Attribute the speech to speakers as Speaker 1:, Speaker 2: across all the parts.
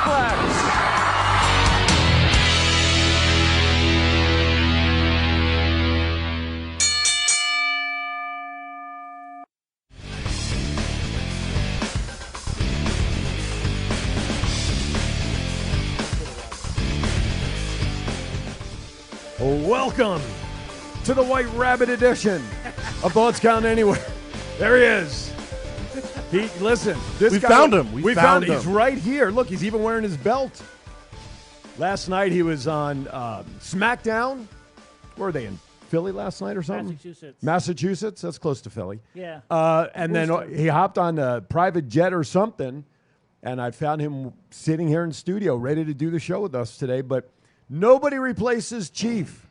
Speaker 1: Suplex. Welcome to the White Rabbit edition of Thoughts Count Anywhere. There he is. Listen,
Speaker 2: we found him. We found him.
Speaker 1: He's right here. Look, he's even wearing his belt. Last night he was on SmackDown. Where were they, in Philly last night or something? Massachusetts. That's close to Philly.
Speaker 3: Yeah.
Speaker 1: And then he hopped on a private jet or something, and I found him sitting here in studio ready to do the show with us today. But nobody replaces Chief.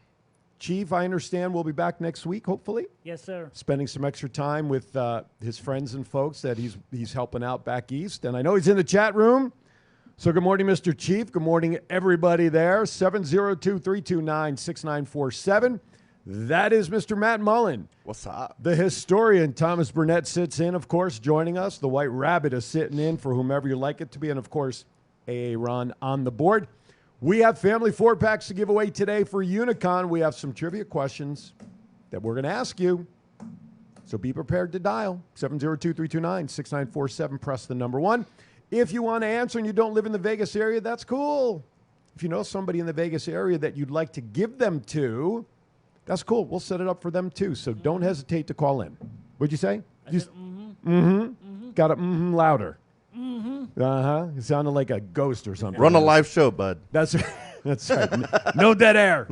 Speaker 1: Chief, I understand, will be back next week, hopefully.
Speaker 3: Yes, sir.
Speaker 1: Spending some extra time with his friends and folks that he's helping out back east. And I know he's in the chat room. So good morning, Mr. Chief. Good morning, everybody there. 702-329-6947. That is Mr. Matt Mullen.
Speaker 2: What's up?
Speaker 1: The historian, Thomas Burnett, sits in, of course, joining us. The White Rabbit is sitting in for whomever you like it to be. And, of course, A.A. Ron on the board. We have family 4-packs to give away today for Unicon. We have some trivia questions that we're going to ask you. So be prepared to dial 702-329-6947. Press the number 1. If you want to answer and you don't live in the Vegas area, that's cool. If you know somebody in the Vegas area that you'd like to give them to, that's cool. We'll set it up for them too. So don't hesitate to call in. What'd you say? Got it louder. Uh-huh. It sounded like a ghost or something.
Speaker 2: Run a live show, bud.
Speaker 1: That's right. No dead air.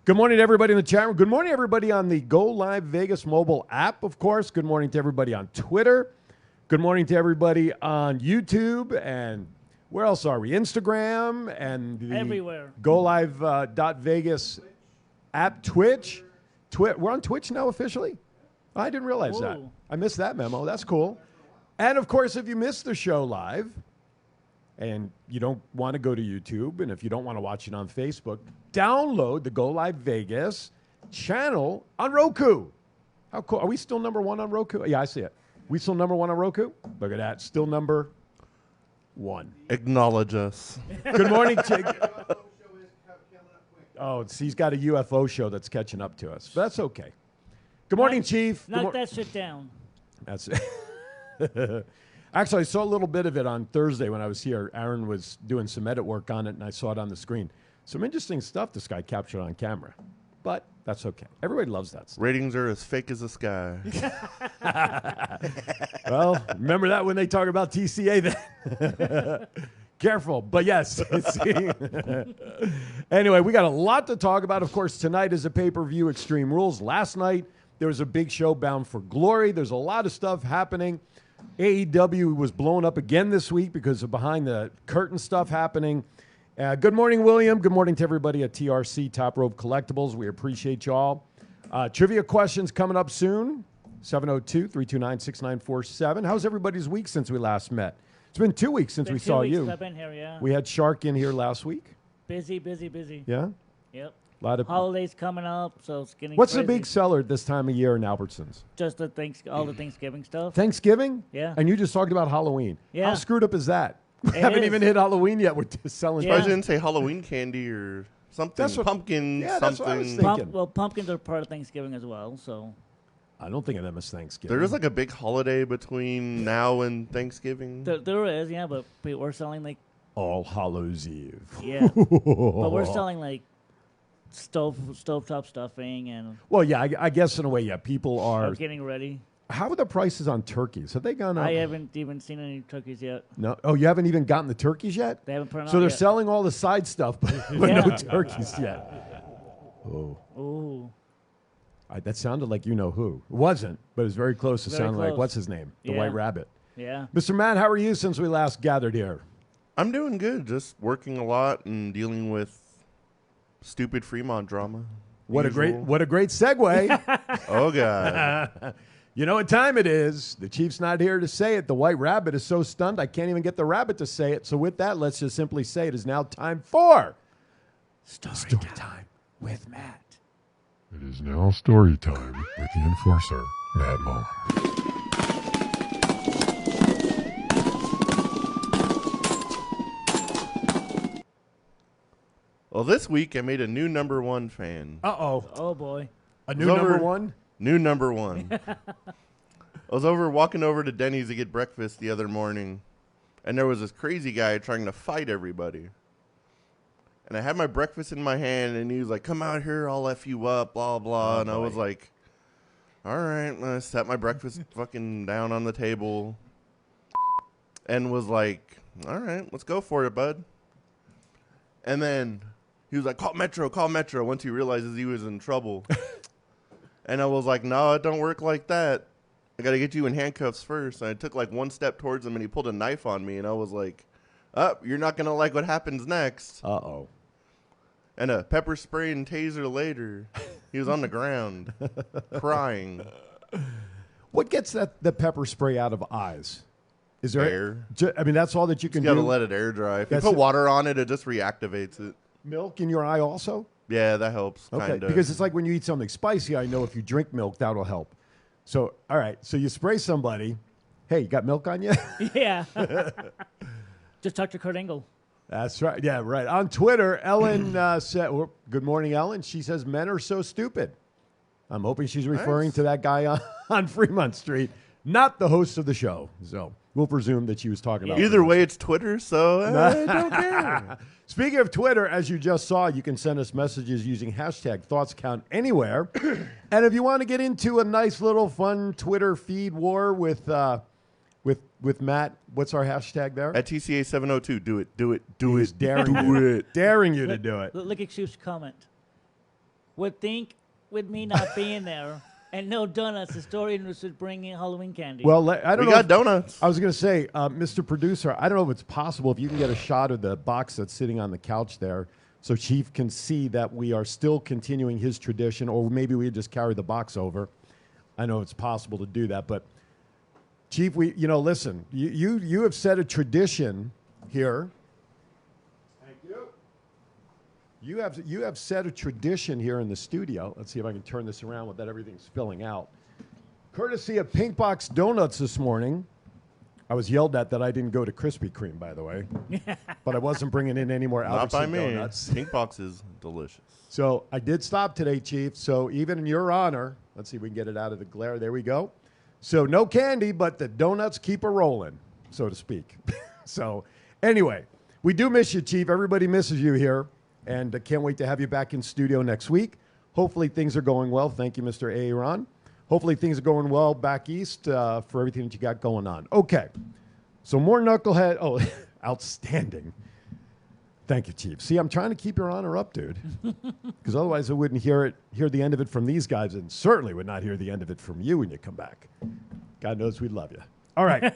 Speaker 1: Good morning to everybody in the chat room. Good morning, everybody on the Go Live Vegas mobile app, of course. Good morning to everybody on Twitter. Good morning to everybody on YouTube. And where else are we? Instagram and the
Speaker 3: everywhere.
Speaker 1: Go Live .Vegas app, Twitch. We're on Twitch now officially? I didn't realize that. I missed that memo. That's cool. And, of course, if you missed the show live and you don't want to go to YouTube and if you don't want to watch it on Facebook, download the Go Live Vegas channel on Roku. How cool. Are we still number 1 on Roku? Yeah, I see it. We still number 1 on Roku? Look at that. Still number 1.
Speaker 2: Acknowledge us.
Speaker 1: Good morning, Chick. Oh, he's got a UFO show that's catching up to us. But that's okay. Good morning, Chief.
Speaker 3: Knock that shit down.
Speaker 1: That's it. Actually, I saw a little bit of it on Thursday when I was here. Aaron was doing some edit work on it, and I saw it on the screen. Some interesting stuff this guy captured on camera. But that's okay. Everybody loves that stuff.
Speaker 2: Ratings are as fake as the sky.
Speaker 1: Well, remember that when they talk about TCA then. Careful. But yes. Anyway, we got a lot to talk about. Of course, tonight is a pay-per-view, Extreme Rules. Last night, there was a big show, Bound for Glory. There's a lot of stuff happening. AEW was blown up again this week because of behind the curtain stuff happening. Good morning, William. Good morning to everybody at TRC Top Rope Collectibles. We appreciate you all. Trivia questions coming up soon. 702-329-6947. How's everybody's week since we last met? It's been 2 weeks since we saw you.
Speaker 3: I've been here, yeah.
Speaker 1: We had Shark in here last week.
Speaker 3: Busy.
Speaker 1: Yeah?
Speaker 3: Yep.
Speaker 1: A lot of
Speaker 3: holidays coming up, so it's getting
Speaker 1: What's
Speaker 3: crazy.
Speaker 1: the big seller at this time of year in Albertsons?
Speaker 3: Just all the Thanksgiving stuff.
Speaker 1: Thanksgiving?
Speaker 3: Yeah.
Speaker 1: And you just talked about Halloween.
Speaker 3: Yeah.
Speaker 1: How screwed up is that? We
Speaker 3: It
Speaker 1: haven't
Speaker 3: is.
Speaker 1: even hit Halloween yet. We're just selling.
Speaker 2: I didn't say Halloween candy or something.
Speaker 1: That's what-
Speaker 2: Pumpkin,
Speaker 1: Yeah, that's what I was
Speaker 2: something.
Speaker 1: thinking.
Speaker 3: Well, pumpkins are part of Thanksgiving as well, so.
Speaker 1: I don't think of them as Thanksgiving.
Speaker 2: There is like a big holiday between now and Thanksgiving.
Speaker 3: There is, yeah, but we're selling like.
Speaker 1: All Hallows Eve.
Speaker 3: Yeah. But we're selling like stovetop stuffing and.
Speaker 1: Well, yeah, I guess in a way, yeah. People are
Speaker 3: getting ready.
Speaker 1: How are the prices on turkeys? Have they gone up?
Speaker 3: I haven't even seen any turkeys yet.
Speaker 1: No. Oh, you haven't even gotten the turkeys yet?
Speaker 3: They haven't put them
Speaker 1: So
Speaker 3: out
Speaker 1: they're
Speaker 3: yet.
Speaker 1: selling all the side stuff, but no turkeys yet. Oh.
Speaker 3: Ooh.
Speaker 1: That sounded like you know who. It wasn't, but it was very close to
Speaker 3: Very
Speaker 1: sounding like,
Speaker 3: close.
Speaker 1: what's his name? The
Speaker 3: Yeah.
Speaker 1: White Rabbit.
Speaker 3: Yeah.
Speaker 1: Mr. Matt, how are you since we last gathered here?
Speaker 2: I'm doing good. Just working a lot and dealing with stupid Fremont drama.
Speaker 1: What a
Speaker 2: Usual.
Speaker 1: great segue.
Speaker 2: Oh, God.
Speaker 1: You know what time it is. The Chief's not here to say it. The White Rabbit is so stunned I can't even get the rabbit to say it. So with that, let's just simply say it is now time for Story Time with Matt.
Speaker 4: It is now story time with the enforcer, Matt Mullen.
Speaker 2: Well, this week I made a new #1 fan.
Speaker 1: Uh-oh.
Speaker 3: Oh, boy.
Speaker 1: A new number one?
Speaker 2: New #1. I was walking over to Denny's to get breakfast the other morning, and there was this crazy guy trying to fight everybody. And I had my breakfast in my hand, and he was like, "Come out here, I'll F you up, blah, blah." And I was like, all right. I set my breakfast fucking down on the table and was like, all right, let's go for it, bud. And then he was like, call Metro once he realizes he was in trouble. And I was like, no, it don't work like that. I got to get you in handcuffs first. And I took like one step towards him, and he pulled a knife on me. And I was like, you're not going to like what happens next.
Speaker 1: Uh-oh.
Speaker 2: And a pepper spray and taser later, he was on the ground crying.
Speaker 1: What gets the pepper spray out of eyes? Is there
Speaker 2: air?
Speaker 1: I mean, that's all that you can
Speaker 2: You
Speaker 1: do?
Speaker 2: got to let it air dry. If you
Speaker 1: That's
Speaker 2: put
Speaker 1: it.
Speaker 2: water on it, it just reactivates it.
Speaker 1: Milk in your eye also?
Speaker 2: Yeah, that helps.
Speaker 1: Okay,
Speaker 2: Kinda.
Speaker 1: because it's like when you eat something spicy, I know if you drink milk, that'll help. So, all right, so you spray somebody. Hey, you got milk on you?
Speaker 3: Yeah. Just talk to Kurt Angle.
Speaker 1: That's right. Yeah, right. On Twitter, Ellen said, good morning, Ellen. She says, men are so stupid. I'm hoping she's referring to that guy on Fremont Street, not the host of the show. So we'll presume that she was talking about
Speaker 2: Either way, it's Twitter, so I don't care.
Speaker 1: Speaking of Twitter, as you just saw, you can send us messages using hashtag ThoughtsCount anywhere. And if you want to get into a nice little fun Twitter feed war with Matt, what's our hashtag there?
Speaker 2: At TCA 702, do it.
Speaker 1: He's daring you to do it.
Speaker 3: Look at Shoof's comment. Would think with me not being there and no donuts, the story would bring in Halloween candy.
Speaker 1: Well, I don't know.
Speaker 2: We got donuts.
Speaker 1: I was going to say, Mr. Producer, I don't know if it's possible if you can get a shot of the box that's sitting on the couch there so Chief can see that we are still continuing his tradition, or maybe we just carry the box over. I know it's possible to do that, but Chief, listen, you have set a tradition here. Thank you. You have set a tradition here in the studio. Let's see if I can turn this around without everything spilling out. Courtesy of Pink Box Donuts this morning. I was yelled at that I didn't go to Krispy Kreme, by the way. But I wasn't bringing in any more
Speaker 2: Not by
Speaker 1: Albertson
Speaker 2: me.
Speaker 1: donuts.
Speaker 2: Pink Box is delicious.
Speaker 1: So I did stop today, Chief. So even in your honor, let's see if we can get it out of the glare. There we go. So no candy, but the donuts keep a rolling, so to speak. So anyway, we do miss you, Chief. Everybody misses you here. And can't wait to have you back in studio next week. Hopefully things are going well. Thank you, Mr. Aaron. Hopefully things are going well back east for everything that you got going on. Okay, so more knucklehead. Oh, outstanding. Thank you, Chief. See, I'm trying to keep your honor up, dude, because otherwise I wouldn't hear the end of it from these guys, and certainly would not hear the end of it from you when you come back. God knows we love you. All right.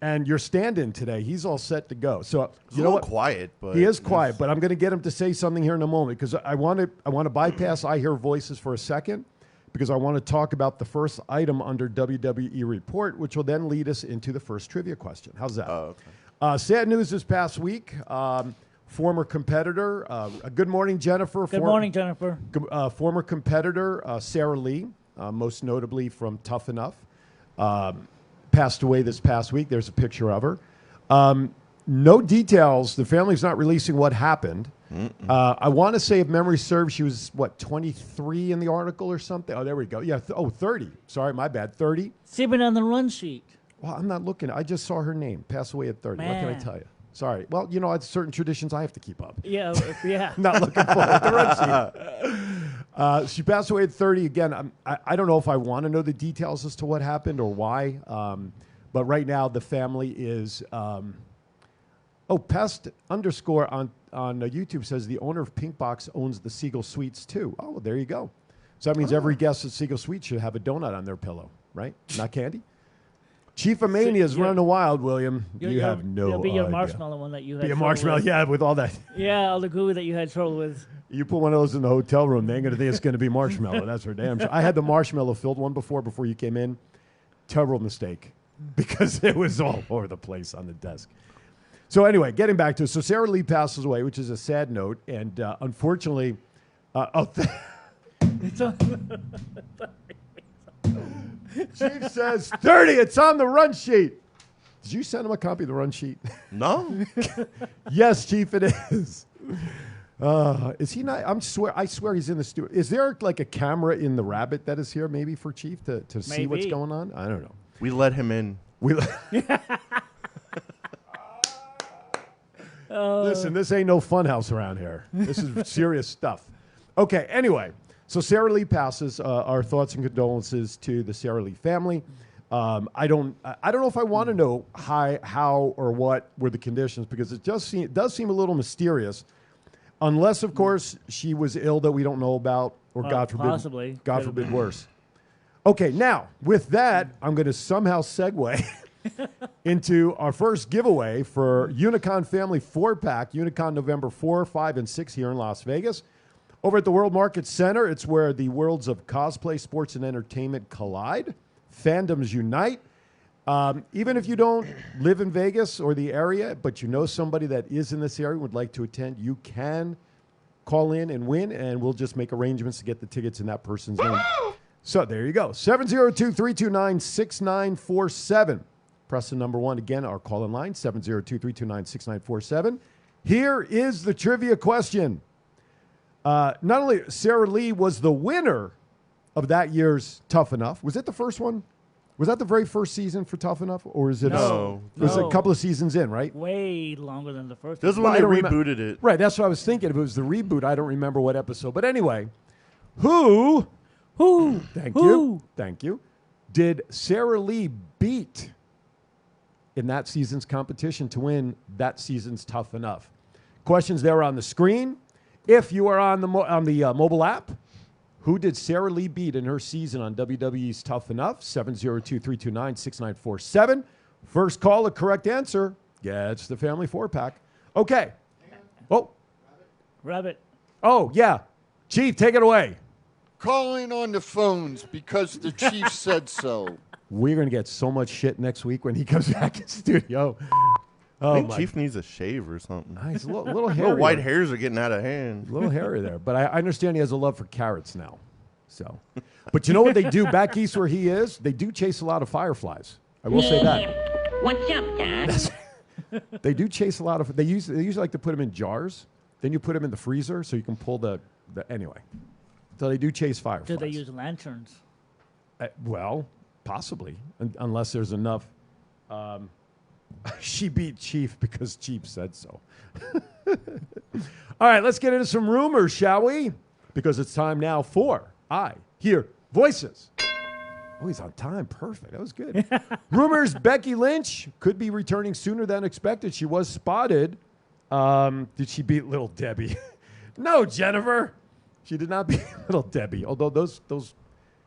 Speaker 1: And your stand-in today, he's all set to go. So you know what?
Speaker 2: Quiet, but
Speaker 1: He is quiet, but I'm going to get him to say something here in a moment because I want to bypass I Hear Voices for a second because I want to talk about the first item under WWE Report, which will then lead us into the first trivia question. How's that?
Speaker 2: Oh, okay.
Speaker 1: Sad news this past week. Former competitor, good morning, Jennifer.
Speaker 3: Good morning, Jennifer.
Speaker 1: Former competitor, Sara Lee, most notably from Tough Enough, passed away this past week. There's a picture of her. No details. The family's not releasing what happened. I want to say, if memory serves, she was, 23 in the article or something? Oh, there we go. Yeah, 30. Sorry, my bad. 30.
Speaker 3: Sipping on the run sheet.
Speaker 1: Well, I'm not looking. I just saw her name. Pass away at 30.
Speaker 3: Man.
Speaker 1: What can I tell you? Sorry. Well, it's certain traditions I have to keep up.
Speaker 3: Yeah, yeah.
Speaker 1: Not looking forward to the run sheet. She passed away at 30. Again, I don't know if I want to know the details as to what happened or why. But right now, the family is... Pest _ on YouTube says the owner of Pink Box owns the Siegel Suites, too. Oh, well, there you go. So that means every guest at Siegel Suites should have a donut on their pillow, right? Not candy? Chief of Mania is running wild, William. You have no idea.
Speaker 3: It'll be your marshmallow one that you had.
Speaker 1: Be a
Speaker 3: trouble
Speaker 1: marshmallow,
Speaker 3: with.
Speaker 1: yeah, with all that.
Speaker 3: Yeah, all the goo that you had trouble with.
Speaker 1: You put one of those in the hotel room, they ain't going to think it's going to be marshmallow. That's for damn sure. I had the marshmallow-filled one before you came in. Terrible mistake because it was all over the place on the desk. So anyway, getting back to it. So Sara Lee passes away, which is a sad note. And unfortunately... Chief says 30. It's on the run sheet. Did you send him a copy of the run sheet?
Speaker 2: No?
Speaker 1: Yes, Chief, it is. Is he not? I swear he's in the studio. Is there like a camera in the rabbit that is here, maybe for Chief to see what's
Speaker 3: Maybe.
Speaker 1: going on? I don't know.
Speaker 2: We let him in.
Speaker 1: Listen, this ain't no funhouse around here. This is serious stuff. Okay. Anyway, so Sara Lee passes. Our thoughts and condolences to the Sara Lee family. I don't know if I want to know how or what were the conditions, because it does seem a little mysterious. Unless, of course, she was ill that we don't know about, or God forbid, worse. Okay, now, with that, I'm going to somehow segue into our first giveaway for Unicon Family 4-Pack, Unicon November 4, 5, and 6 here in Las Vegas. Over at the World Market Center, it's where the worlds of cosplay, sports, and entertainment collide. Fandoms unite. Even if you don't live in Vegas or the area, but you know somebody that is in this area and would like to attend, you can call in and win, and we'll just make arrangements to get the tickets in that person's name. So there you go. 702-329-6947. Press the number 1 again, our call-in line, 702-329-6947. Here is the trivia question. Not only Sara Lee was the winner of that year's Tough Enough. Was it the first one? Was that the very first season for Tough Enough, or is it?
Speaker 2: No.
Speaker 1: It was a couple of seasons in, right?
Speaker 3: Way longer than the first.
Speaker 2: This is
Speaker 3: one.
Speaker 2: when they rebooted it.
Speaker 1: Right, that's what I was thinking. If it was the reboot, I don't remember what episode. But anyway, who? Thank you. Did Sara Lee beat in that season's competition to win that season's Tough Enough? Questions there on the screen. If you are on the mobile app, who did Sara Lee beat in her season on WWE's Tough Enough? 702-329-6947. First call, a correct answer gets the family 4-pack. Okay. Oh.
Speaker 3: Rabbit.
Speaker 1: Oh, yeah. Chief, take it away.
Speaker 5: Calling on the phones because the chief said so.
Speaker 1: We're going to get so much shit next week when he comes back in studio.
Speaker 2: I think Chief needs a shave or something.
Speaker 1: Nice. A little hairy.
Speaker 2: Little white hairs are getting out of hand.
Speaker 1: A little hairy there. But I understand he has a love for carrots now. So, but you know what they do back east where he is? They do chase a lot of fireflies. I will say that.
Speaker 6: What's up, Dad?
Speaker 1: They do chase a lot of. They usually like to put them in jars. Then you put them in the freezer so you can pull the anyway. So they do chase fireflies.
Speaker 3: Do they use lanterns?
Speaker 1: Well, possibly, unless there's enough. She beat Chief because Chief said so. All right, let's get into some rumors, shall we? Because it's time now for I Hear Voices. Oh, he's on time. Perfect. That was good. Rumors, Becky Lynch could be returning sooner than expected. She was spotted. Did she beat Little Debbie? No, Jennifer. She did not beat Little Debbie, although those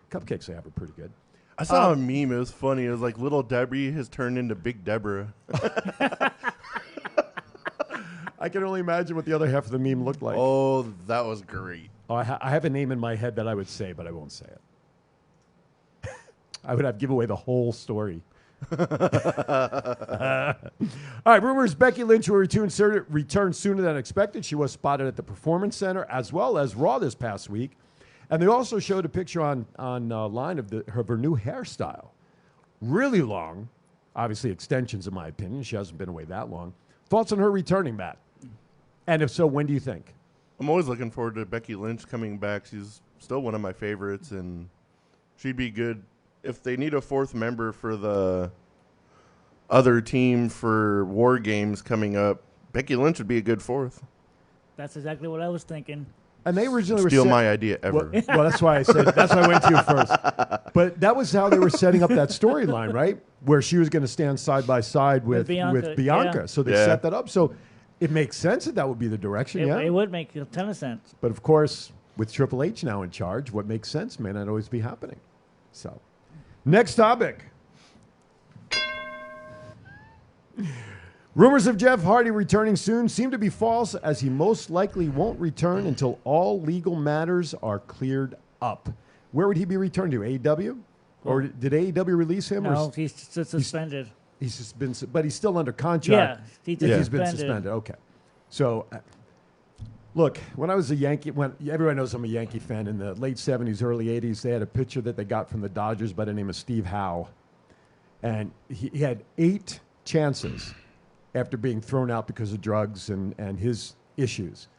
Speaker 1: cupcakes they have are pretty good.
Speaker 2: I saw a meme. It was funny. It was like Little Debbie has turned into Big Deborah.
Speaker 1: I can only imagine what the other half of the meme looked like.
Speaker 2: Oh, that was great.
Speaker 1: Oh, I have a name in my head that I would say, but I won't say it. I would have give away the whole story. All right, rumors Becky Lynch will return sooner than expected. She was spotted at the Performance Center as well as Raw this past week. And they also showed a picture online of her new hairstyle. Really long. Obviously extensions, in my opinion. She hasn't been away that long. Thoughts on her returning, Matt? And if so, when do you think?
Speaker 2: I'm always looking forward to Becky Lynch coming back. She's still one of my favorites, and she'd be good. If they need a fourth member for the other team for War Games coming up, Becky Lynch would be a good fourth.
Speaker 3: That's exactly what I was thinking.
Speaker 1: And they originally
Speaker 2: Steal my idea ever.
Speaker 1: Well, that's why I said that's why I went to you first. But that was how they were setting up that storyline, right? Where she was going to stand side by side with Bianca.
Speaker 3: Yeah.
Speaker 1: So they set that up. So it makes sense that would be the direction.
Speaker 3: It would make a ton of sense.
Speaker 1: But of course, with Triple H now in charge, what makes sense may not always be happening. So, next topic. Rumors of Jeff Hardy returning soon seem to be false, as he most likely won't return until all legal matters are cleared up. Where would he be returned to? AEW? Or did AEW release him?
Speaker 3: No, he's suspended.
Speaker 1: He's just been, but he's still under contract.
Speaker 3: Yeah,
Speaker 1: he's been suspended. Okay. So, look, when I was a Yankee, when everyone knows I'm a Yankee fan, in the late 70s, early 80s, they had a pitcher that they got from the Dodgers by the name of Steve Howe. And he had 8 chances after being thrown out because of drugs and his issues.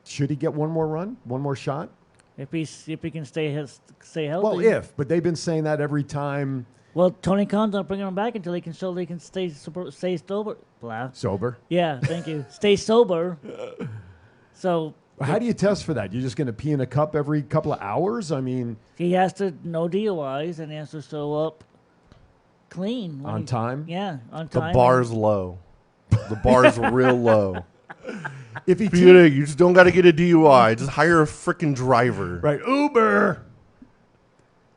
Speaker 1: Should he get one more run, one more shot?
Speaker 3: If he can stay healthy.
Speaker 1: Well, but they've been saying that every time.
Speaker 3: Well, Tony Khan's not bringing him back until he can show they can stay sober. Blah.
Speaker 1: Sober.
Speaker 3: Yeah, thank you. Stay sober. So.
Speaker 1: How do you test for that? You're just going to pee in a cup every couple of hours? I mean,
Speaker 3: he has to no DUIs and he has to show up clean
Speaker 1: on time.
Speaker 3: Yeah, on time.
Speaker 2: The bar's low. The bar's real low.
Speaker 1: If
Speaker 2: you just don't got to get a DUI. Just hire a freaking driver.
Speaker 1: Right, Uber.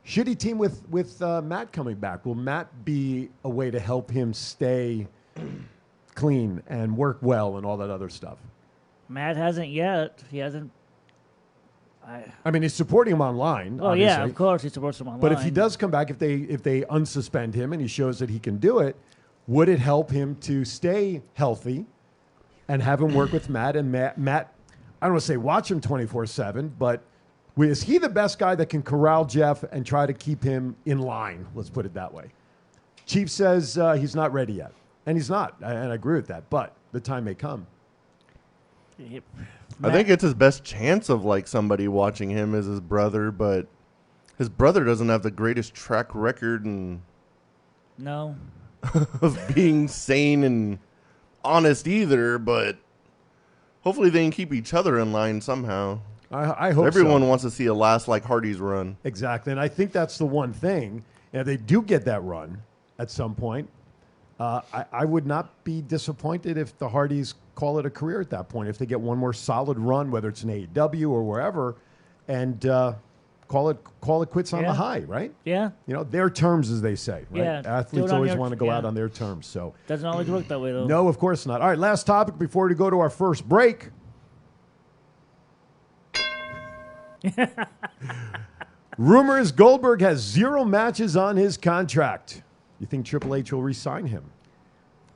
Speaker 1: Should he team with Matt coming back? Will Matt be a way to help him stay clean and work well and all that other stuff?
Speaker 3: Matt hasn't yet. He hasn't.
Speaker 1: I mean, he's supporting him online.
Speaker 3: Oh
Speaker 1: obviously.
Speaker 3: yeah, of course he supports him online.
Speaker 1: But if he does come back, if they unsuspend him and he shows that he can do it, would it help him to stay healthy and have him work with Matt? And Matt, I don't want to say watch him 24/7, but is he the best guy that can corral Jeff and try to keep him in line? Let's put it that way. Chief says he's not ready yet, and he's not, and I agree with that. But the time may come.
Speaker 2: I think it's his best chance of like somebody watching him is his brother, but his brother doesn't have the greatest track record and of being sane and honest either. But hopefully they can keep each other in line somehow.
Speaker 1: I hope
Speaker 2: everyone wants to see a last like Hardy's run.
Speaker 1: Exactly, and I think that's the one thing. If they do get that run at some point, I would not be disappointed if the Hardys call it a career at that point. If they get one more solid run, whether it's an AEW or wherever, and call it quits on the high, right?
Speaker 3: Yeah.
Speaker 1: You know, their terms, as they say, right?
Speaker 3: Yeah.
Speaker 1: Athletes always want to go out on their terms. So
Speaker 3: doesn't always work that way, though.
Speaker 1: No, of course not. All right, last topic before we go to our first break. Rumor is Goldberg has 0 matches on his contract. You think Triple H will re-sign him?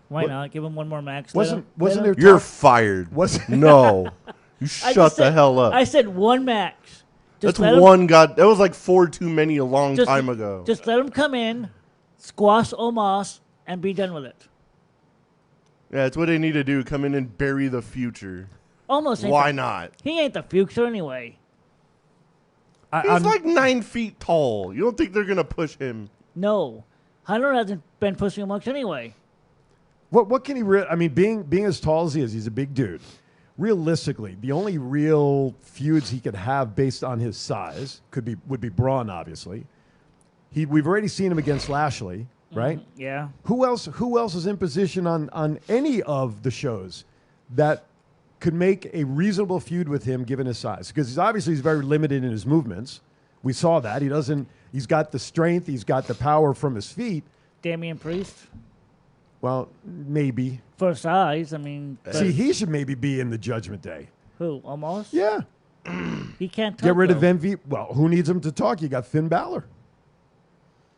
Speaker 3: Why not? Give him one more max.
Speaker 1: Wasn't there?
Speaker 2: You're fired. No. You shut the hell up.
Speaker 3: I said one max.
Speaker 2: That's one god. That was like 4 too many a long time ago.
Speaker 3: Just let him come in, squash Omos, and be done with it.
Speaker 2: Yeah, it's what they need to do. Come in and bury the future.
Speaker 3: Almost.
Speaker 2: Why not?
Speaker 3: He ain't the future anyway.
Speaker 2: He's like 9 feet tall. You don't think they're gonna push him?
Speaker 3: No, Hunter hasn't been pushing him much anyway.
Speaker 1: What can he? I mean, being as tall as he is, he's a big dude. Realistically, the only real feuds he could have based on his size would be Braun, obviously. We've already seen him against Lashley, right?
Speaker 3: Yeah.
Speaker 1: Who else is in position on any of the shows that could make a reasonable feud with him given his size? Because he's very limited in his movements. We saw that. He's got the strength, he's got the power from his feet.
Speaker 3: Damian Priest.
Speaker 1: Well, maybe.
Speaker 3: For size, I mean.
Speaker 1: See, he should maybe be in the Judgment Day.
Speaker 3: Who? Almost?
Speaker 1: Yeah.
Speaker 3: He can't talk.
Speaker 1: Get rid of MVP. Well, who needs him to talk? You got Finn Balor.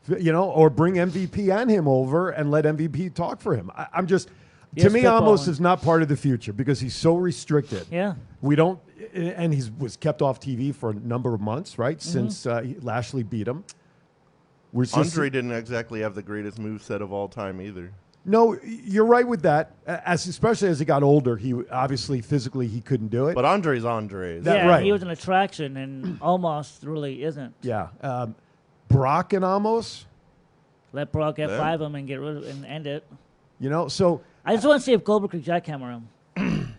Speaker 1: You know, or bring MVP and him over and let MVP talk for him. I'm just, to me, Amos is not part of the future because he's so restricted.
Speaker 3: Yeah.
Speaker 1: We don't, and he was kept off TV for a number of months, right? Since Lashley beat him.
Speaker 2: Andre didn't exactly have the greatest moveset of all time either.
Speaker 1: No, you're right with that. Especially as he got older, he obviously physically he couldn't do it.
Speaker 2: But Andre's Andre.
Speaker 1: Right.
Speaker 3: He was an attraction, and almost really isn't.
Speaker 1: Yeah, Brock and Amos.
Speaker 3: Let Brock F5 him and get rid of and end it.
Speaker 1: You know, so
Speaker 3: I just want to see if Goldberg could jackhammer him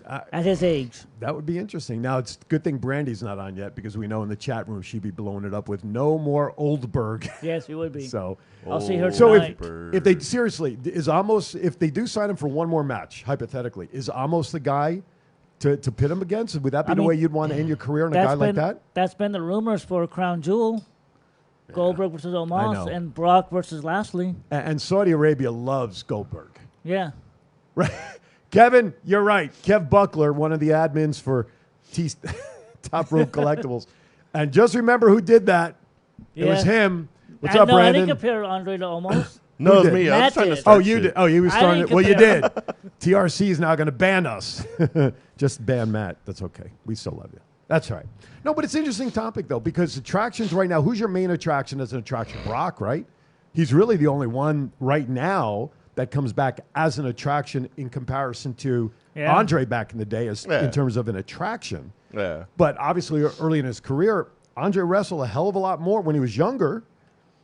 Speaker 3: at his age.
Speaker 1: That would be interesting. Now, it's a good thing Brandy's not on yet because we know in the chat room she'd be blowing it up with no more Oldberg.
Speaker 3: Yes, he would be.
Speaker 1: So
Speaker 3: I'll see her
Speaker 1: tonight.
Speaker 3: So
Speaker 1: if they seriously is Amos, if they do sign him for one more match, hypothetically, is Amos the guy to pit him against? Would that be the way you'd want to end your career on a guy like that?
Speaker 3: That's been the rumors for Crown Jewel. Goldberg versus Omos and Brock versus Lashley.
Speaker 1: And Saudi Arabia loves Goldberg.
Speaker 3: Yeah.
Speaker 1: Right. Kevin, you're right. Kev Buckler, one of the admins for Top Rope Collectibles. And just remember who did that. It was him. What's up, Brandon?
Speaker 3: I didn't compare Andre to Omos.
Speaker 2: No, it was me. I was trying to start
Speaker 1: you
Speaker 2: shit.
Speaker 1: did. Oh, you were starting it. Well, you did. TRC is now going to ban us. Just ban Matt. That's okay. We still love you. That's right. No, but it's an interesting topic, though, because attractions right now, who's your main attraction as an attraction? Brock, right? He's really the only one right now that comes back as an attraction in comparison to
Speaker 3: Yeah.
Speaker 1: Andre back in the day
Speaker 2: Yeah.
Speaker 1: in terms of an attraction.
Speaker 2: Yeah.
Speaker 1: But obviously, early in his career, Andre wrestled a hell of a lot more when he was younger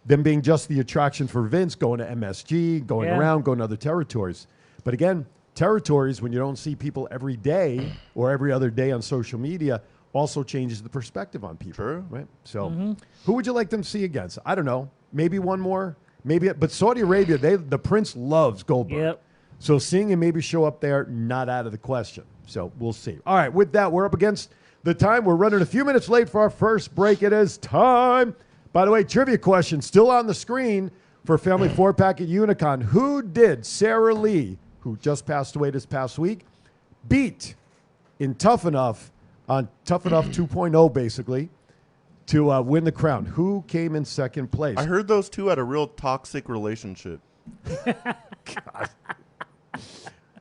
Speaker 1: than being just the attraction for Vince, going to MSG, going
Speaker 3: Yeah.
Speaker 1: around, going to other territories. But again, territories, when you don't see people every day or every other day on social media, also changes the perspective on people.
Speaker 2: True.
Speaker 1: Right? So who would you like them to see against? I don't know. Maybe one more. Maybe. But Saudi Arabia, the prince loves Goldberg.
Speaker 3: Yep.
Speaker 1: So seeing him maybe show up there, not out of the question. So we'll see. All right, with that, we're up against the time. We're running a few minutes late for our first break. It is time. By the way, trivia question still on the screen for Family 4-Pack at Unicon. Who did Sara Lee, who just passed away this past week, beat in Tough Enough, on Tough Enough 2.0, basically, to win the crown? Who came in second place?
Speaker 2: I heard those two had a real toxic relationship.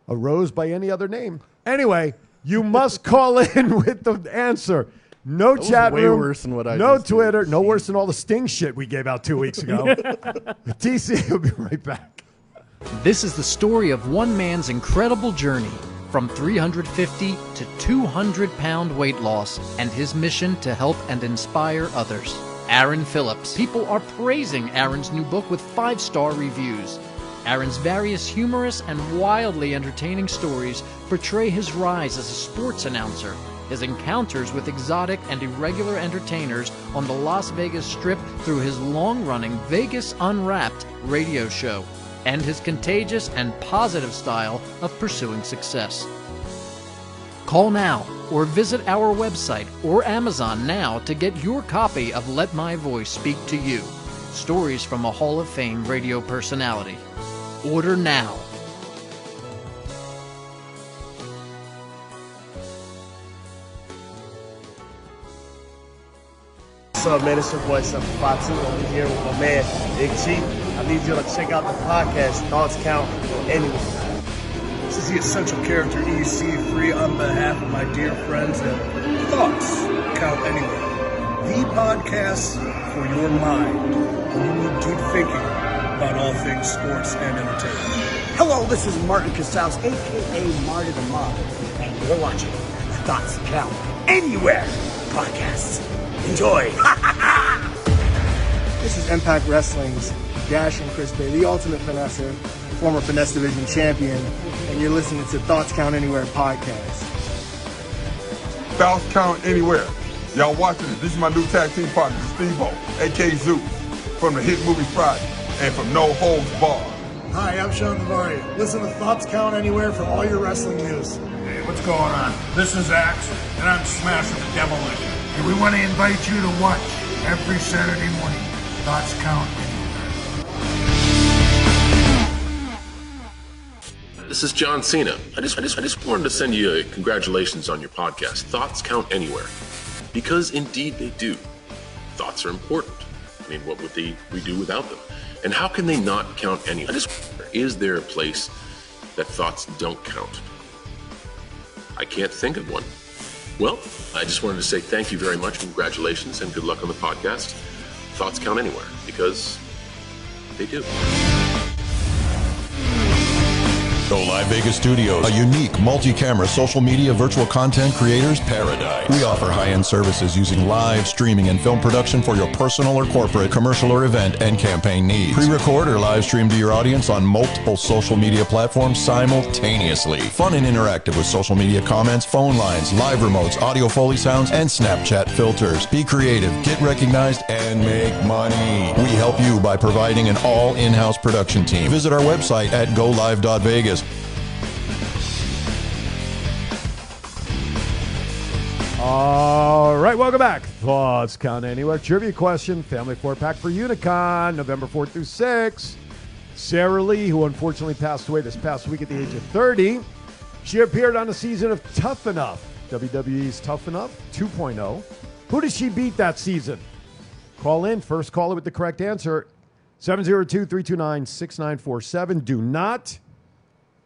Speaker 1: A rose by any other name. Anyway, you must call in with the answer. No
Speaker 2: was
Speaker 1: chat
Speaker 2: way
Speaker 1: room.
Speaker 2: worse than what I
Speaker 1: No
Speaker 2: just did.
Speaker 1: Twitter. No worse than all the Sting shit we gave out 2 weeks ago. TC will be right back.
Speaker 6: This is the story of one man's incredible journey from 350 to 200-pound weight loss and his mission to help and inspire others. Aaron Phillips. People are praising Aaron's new book with 5-star reviews. Aaron's various humorous and wildly entertaining stories portray his rise as a sports announcer, his encounters with exotic and irregular entertainers on the Las Vegas Strip through his long-running Vegas Unwrapped radio show, and his contagious and positive style of pursuing success. Call now or visit our website or Amazon now to get your copy of Let My Voice Speak to You, stories from a Hall of Fame radio personality. Order now.
Speaker 7: What's up, man? It's your boy, 752. I'm here with my man, Big G. I need you to check out the podcast, Thoughts Count Anywhere.
Speaker 8: This is the Essential Character EC3 on behalf of my dear friends at Thoughts Count Anywhere. The podcast for your mind when you need deep thinking about all things sports and entertainment.
Speaker 9: Hello, this is Martin Casals, a.k.a. Marty the Model, and you're watching Thoughts Count Anywhere podcast. Enjoy.
Speaker 7: This is Impact Wrestling's Dash and Chris Bay, the ultimate finesser, former Finesse Division champion, and you're listening to Thoughts Count Anywhere podcast.
Speaker 10: Thoughts Count Anywhere. Y'all watching it. This is my new tag team partner, Steve-O, a.k.a. Zeus, from the hit movie Friday, and from No Holds Barred.
Speaker 8: Hi, I'm Sean Navarri. Listen to Thoughts Count Anywhere for all your wrestling news. Hey, what's going on? This is Axe, and I'm smashing the demolition. And we want to invite you to watch every Saturday morning. Thoughts Count Anywhere.
Speaker 11: This is John Cena. I just wanted to send you a congratulations on your podcast. Thoughts count anywhere. Because indeed they do. Thoughts are important. I mean, what would we do without them? And how can they not count anywhere? Is there a place that thoughts don't count? I can't think of one. Well, I just wanted to say thank you very much, congratulations, and good luck on the podcast. Thoughts count anywhere, because they do.
Speaker 12: Go Live Vegas Studios, a unique multi-camera social media virtual content creators paradise. We offer high-end services using live streaming and film production for your personal or corporate, commercial or event and campaign needs. Pre-record or live stream to your audience on multiple social media platforms simultaneously. Fun and interactive with social media comments, phone lines, live remotes, audio Foley sounds, and Snapchat filters. Be creative, get recognized, and make money. We help you by providing an all in-house production team. Visit our website at golive.vegas.
Speaker 1: All right, welcome back. Thoughts Count Anywhere. Trivia question, Family 4-Pack for Unicon, November 4th through 6th. Sara Lee, who unfortunately passed away this past week at the age of 30. She appeared on a season of Tough Enough, WWE's Tough Enough 2.0. Who did she beat that season? Call in. First caller with the correct answer, 702-329-6947. Do not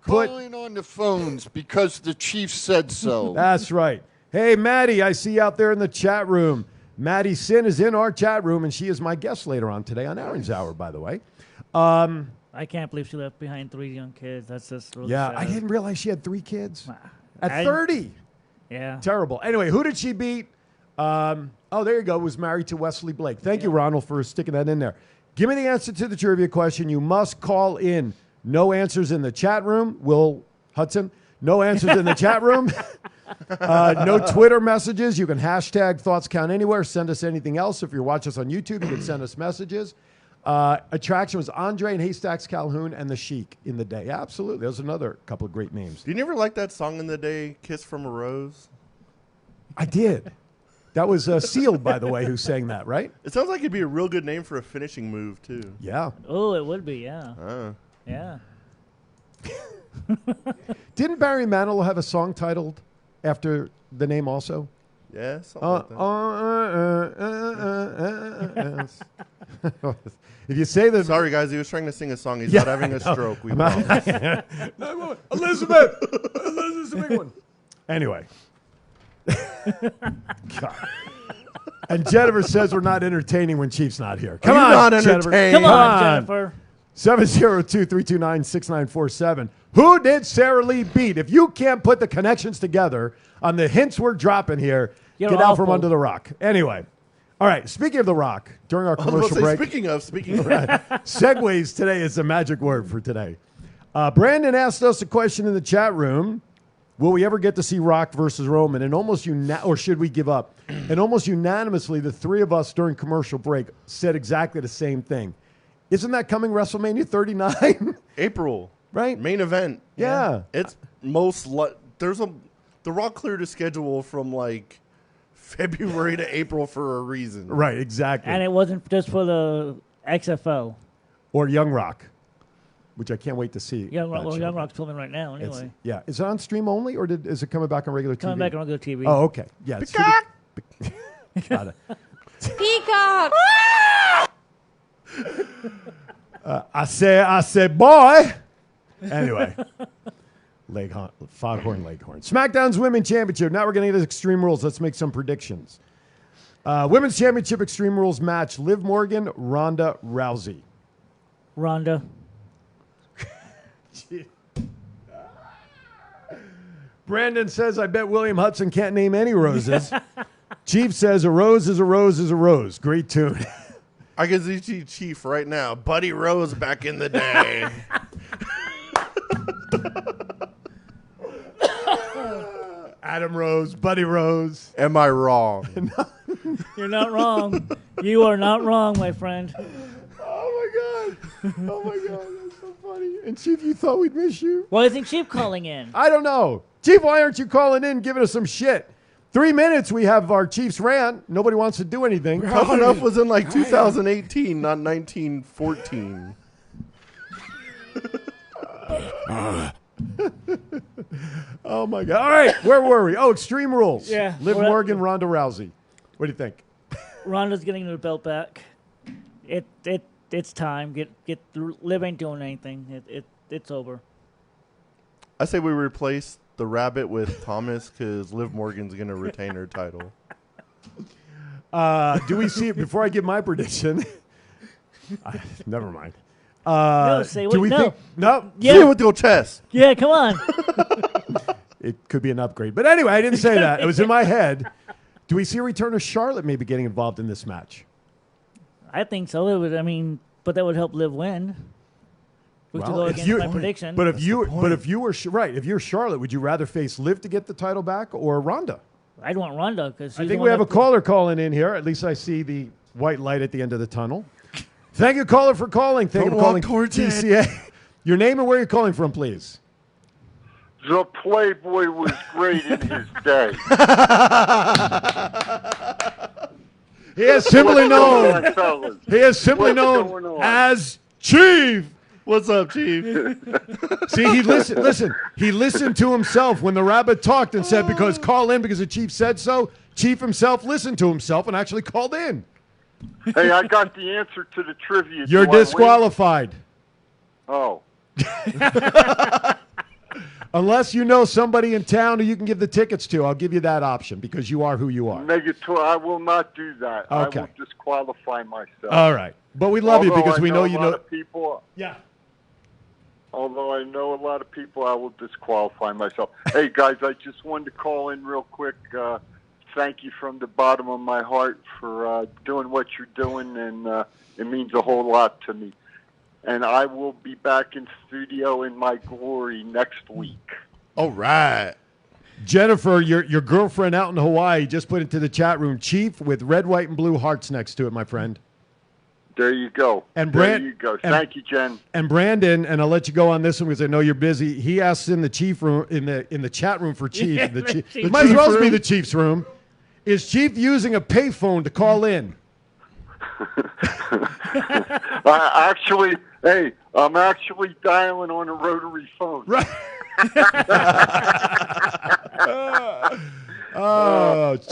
Speaker 1: put...
Speaker 5: Calling on the phones because the chief said so.
Speaker 1: That's right. Hey, Maddie, I see you out there in the chat room. Maddie Sin is in our chat room, and she is my guest later on today on Aaron's Hour, by the way.
Speaker 3: I can't believe she left behind 3 young kids. That's just really
Speaker 1: Yeah,
Speaker 3: sad.
Speaker 1: I didn't realize she had 3 kids. At
Speaker 3: I-
Speaker 1: 30.
Speaker 3: Yeah.
Speaker 1: Terrible. Anyway, who did she beat? There you go. Was married to Wesley Blake. Thank you, Ronald, for sticking that in there. Give me the answer to the trivia question. You must call in. No answers in the chat room. Will Hudson? No answers in the chat room. No Twitter messages. You can hashtag Thoughts Count Anywhere. Send us anything else. If you're watching us on YouTube, you can send us messages. Attraction was Andre and Haystacks Calhoun and the Sheik in the day. Absolutely. There's another couple of great names.
Speaker 2: Do you never like that song in the day, Kiss from a Rose?
Speaker 1: I did. That was Sealed, by the way, who sang that, right?
Speaker 2: It sounds like it'd be a real good name for a finishing move, too.
Speaker 1: Yeah.
Speaker 3: Oh, it would be, yeah. Yeah.
Speaker 1: Didn't Barry Manilow have a song titled after the name also?
Speaker 2: Yeah, something like
Speaker 1: that. If you say the...
Speaker 2: Sorry, guys, he was trying to sing a song. He's not having a stroke. We promise.
Speaker 1: Elizabeth! Elizabeth's a big one. Anyway. God. And Jennifer says we're not entertaining when Chief's not here. Come on,
Speaker 2: not
Speaker 1: Jennifer.
Speaker 2: entertaining?
Speaker 3: Come on, Jennifer.
Speaker 1: 702-329-6947. Who did Sara Lee beat? If you can't put the connections together on the hints we're dropping here,
Speaker 3: You're
Speaker 1: get out from
Speaker 3: awful.
Speaker 1: under the rock. Anyway. All right. Speaking of the rock, during our commercial break.
Speaker 2: Speaking of.
Speaker 1: Segues today is the magic word for today. Brandon asked us a question in the chat room. Will we ever get to see Rock versus Roman? And almost or should we give up? And almost unanimously, the three of us during commercial break said exactly the same thing. Isn't that coming WrestleMania 39?
Speaker 2: April.
Speaker 1: Right?
Speaker 2: Main event.
Speaker 1: Yeah.
Speaker 2: It's the Rock cleared a schedule from like February to April for a reason.
Speaker 1: Right, exactly.
Speaker 3: And it wasn't just for the XFL.
Speaker 1: Or Young Rock, which I can't wait to see.
Speaker 3: Young Rock's filming right now anyway.
Speaker 1: Yeah. Is it on stream only, or is it coming back on regular TV?
Speaker 3: Coming back on regular TV.
Speaker 1: Oh, okay. Yeah.
Speaker 3: Peacock!
Speaker 1: Got it.
Speaker 13: Peacock!
Speaker 1: I said, boy. Anyway. Foghorn Leghorn. SmackDown's Women's Championship. Now we're going to get to Extreme Rules. Let's make some predictions. Women's Championship Extreme Rules match. Liv Morgan, Ronda Rousey.
Speaker 3: Ronda.
Speaker 1: Brandon says, I bet William Hudson can't name any roses. Chief says, a rose is a rose is a rose. Great tune.
Speaker 2: I can see Chief right now. Buddy Rose back in the day.
Speaker 1: Adam Rose, Buddy Rose.
Speaker 2: Am I wrong?
Speaker 3: You're not wrong. You are not wrong, my friend.
Speaker 1: Oh, my God. Oh, my God. That's so funny. And Chief, you thought we'd miss you?
Speaker 3: Why isn't Chief calling in?
Speaker 1: I don't know. Chief, why aren't you calling in giving us some shit? 3 minutes, we have our Chiefs rant. Nobody wants to do anything.
Speaker 2: Tough Enough was in like 2018, not 1914.
Speaker 1: Oh, my God. All right, where were we? Oh, Extreme Rules.
Speaker 3: Yeah.
Speaker 1: Liv Morgan, Ronda Rousey. What do you think?
Speaker 3: Ronda's getting the belt back. It's time. Get Liv ain't doing anything. It's over.
Speaker 2: I say we replace the Rabbit with Thomas because Liv Morgan's going to retain her title.
Speaker 1: Do we see it before I give my prediction? Never mind.
Speaker 3: No, say
Speaker 1: do
Speaker 3: what?
Speaker 1: we
Speaker 3: No.
Speaker 1: think? No.
Speaker 3: Yeah.
Speaker 2: Say it with your chest.
Speaker 3: Yeah, come on.
Speaker 1: It could be an upgrade. But anyway, I didn't say that. It was in my head. Do we see a return of Charlotte maybe getting involved in this match?
Speaker 3: I think so. It would. But that would help Liv win. Which will go against my prediction.
Speaker 1: But if you were right, if you're Charlotte, would you rather face Liv to get the title back or Ronda?
Speaker 3: I'd want Ronda because
Speaker 1: I think we have a caller calling in here. At least I see the white light at the end of the tunnel. Thank you, caller, for calling. Thank you for calling TCA. Your name and where you're calling from, please.
Speaker 5: The Playboy was great in his day.
Speaker 1: He is simply known.
Speaker 5: What's going on, fellas?
Speaker 1: He is simply
Speaker 5: What's
Speaker 1: known
Speaker 5: going on?
Speaker 1: as Chief.
Speaker 2: What's up, Chief?
Speaker 1: See, he listen. He listened to himself when the rabbit talked and said, because call in because the Chief said so. Chief himself listened to himself and actually called in.
Speaker 5: Hey, I got the answer to the trivia.
Speaker 1: You're
Speaker 5: Do I win?
Speaker 1: disqualified.
Speaker 5: Oh.
Speaker 1: Unless you know somebody in town who you can give the tickets to, I'll give you that option because you are who you are.
Speaker 5: Negative. I will not do that.
Speaker 1: Okay.
Speaker 5: I will disqualify myself.
Speaker 1: All right. But we love you
Speaker 5: Although
Speaker 1: because
Speaker 5: I
Speaker 1: we know you
Speaker 5: a lot
Speaker 1: know.
Speaker 5: of people.
Speaker 1: Yeah.
Speaker 5: although I know a lot of people, I will disqualify myself. Hey, guys, I just wanted to call in real quick. Thank you from the bottom of my heart for doing what you're doing, and it means a whole lot to me. And I will be back in studio in my glory next week.
Speaker 2: All right.
Speaker 1: Jennifer, your girlfriend out in Hawaii just put into the chat room, Chief with red, white, and blue hearts next to it, my friend.
Speaker 5: There you go.
Speaker 1: And
Speaker 5: there you go. Thank you, Jen.
Speaker 1: And Brandon, and I'll let you go on this one because I know you're busy. He asks in the Chief room in the chat room for Chief.
Speaker 3: Yeah,
Speaker 1: the
Speaker 3: the
Speaker 1: Chief.
Speaker 3: Chief
Speaker 1: It might as well
Speaker 3: room.
Speaker 1: be the Chief's room. Is Chief using a payphone to call in?
Speaker 5: Actually, hey, I'm actually dialing on a rotary phone.
Speaker 1: Right.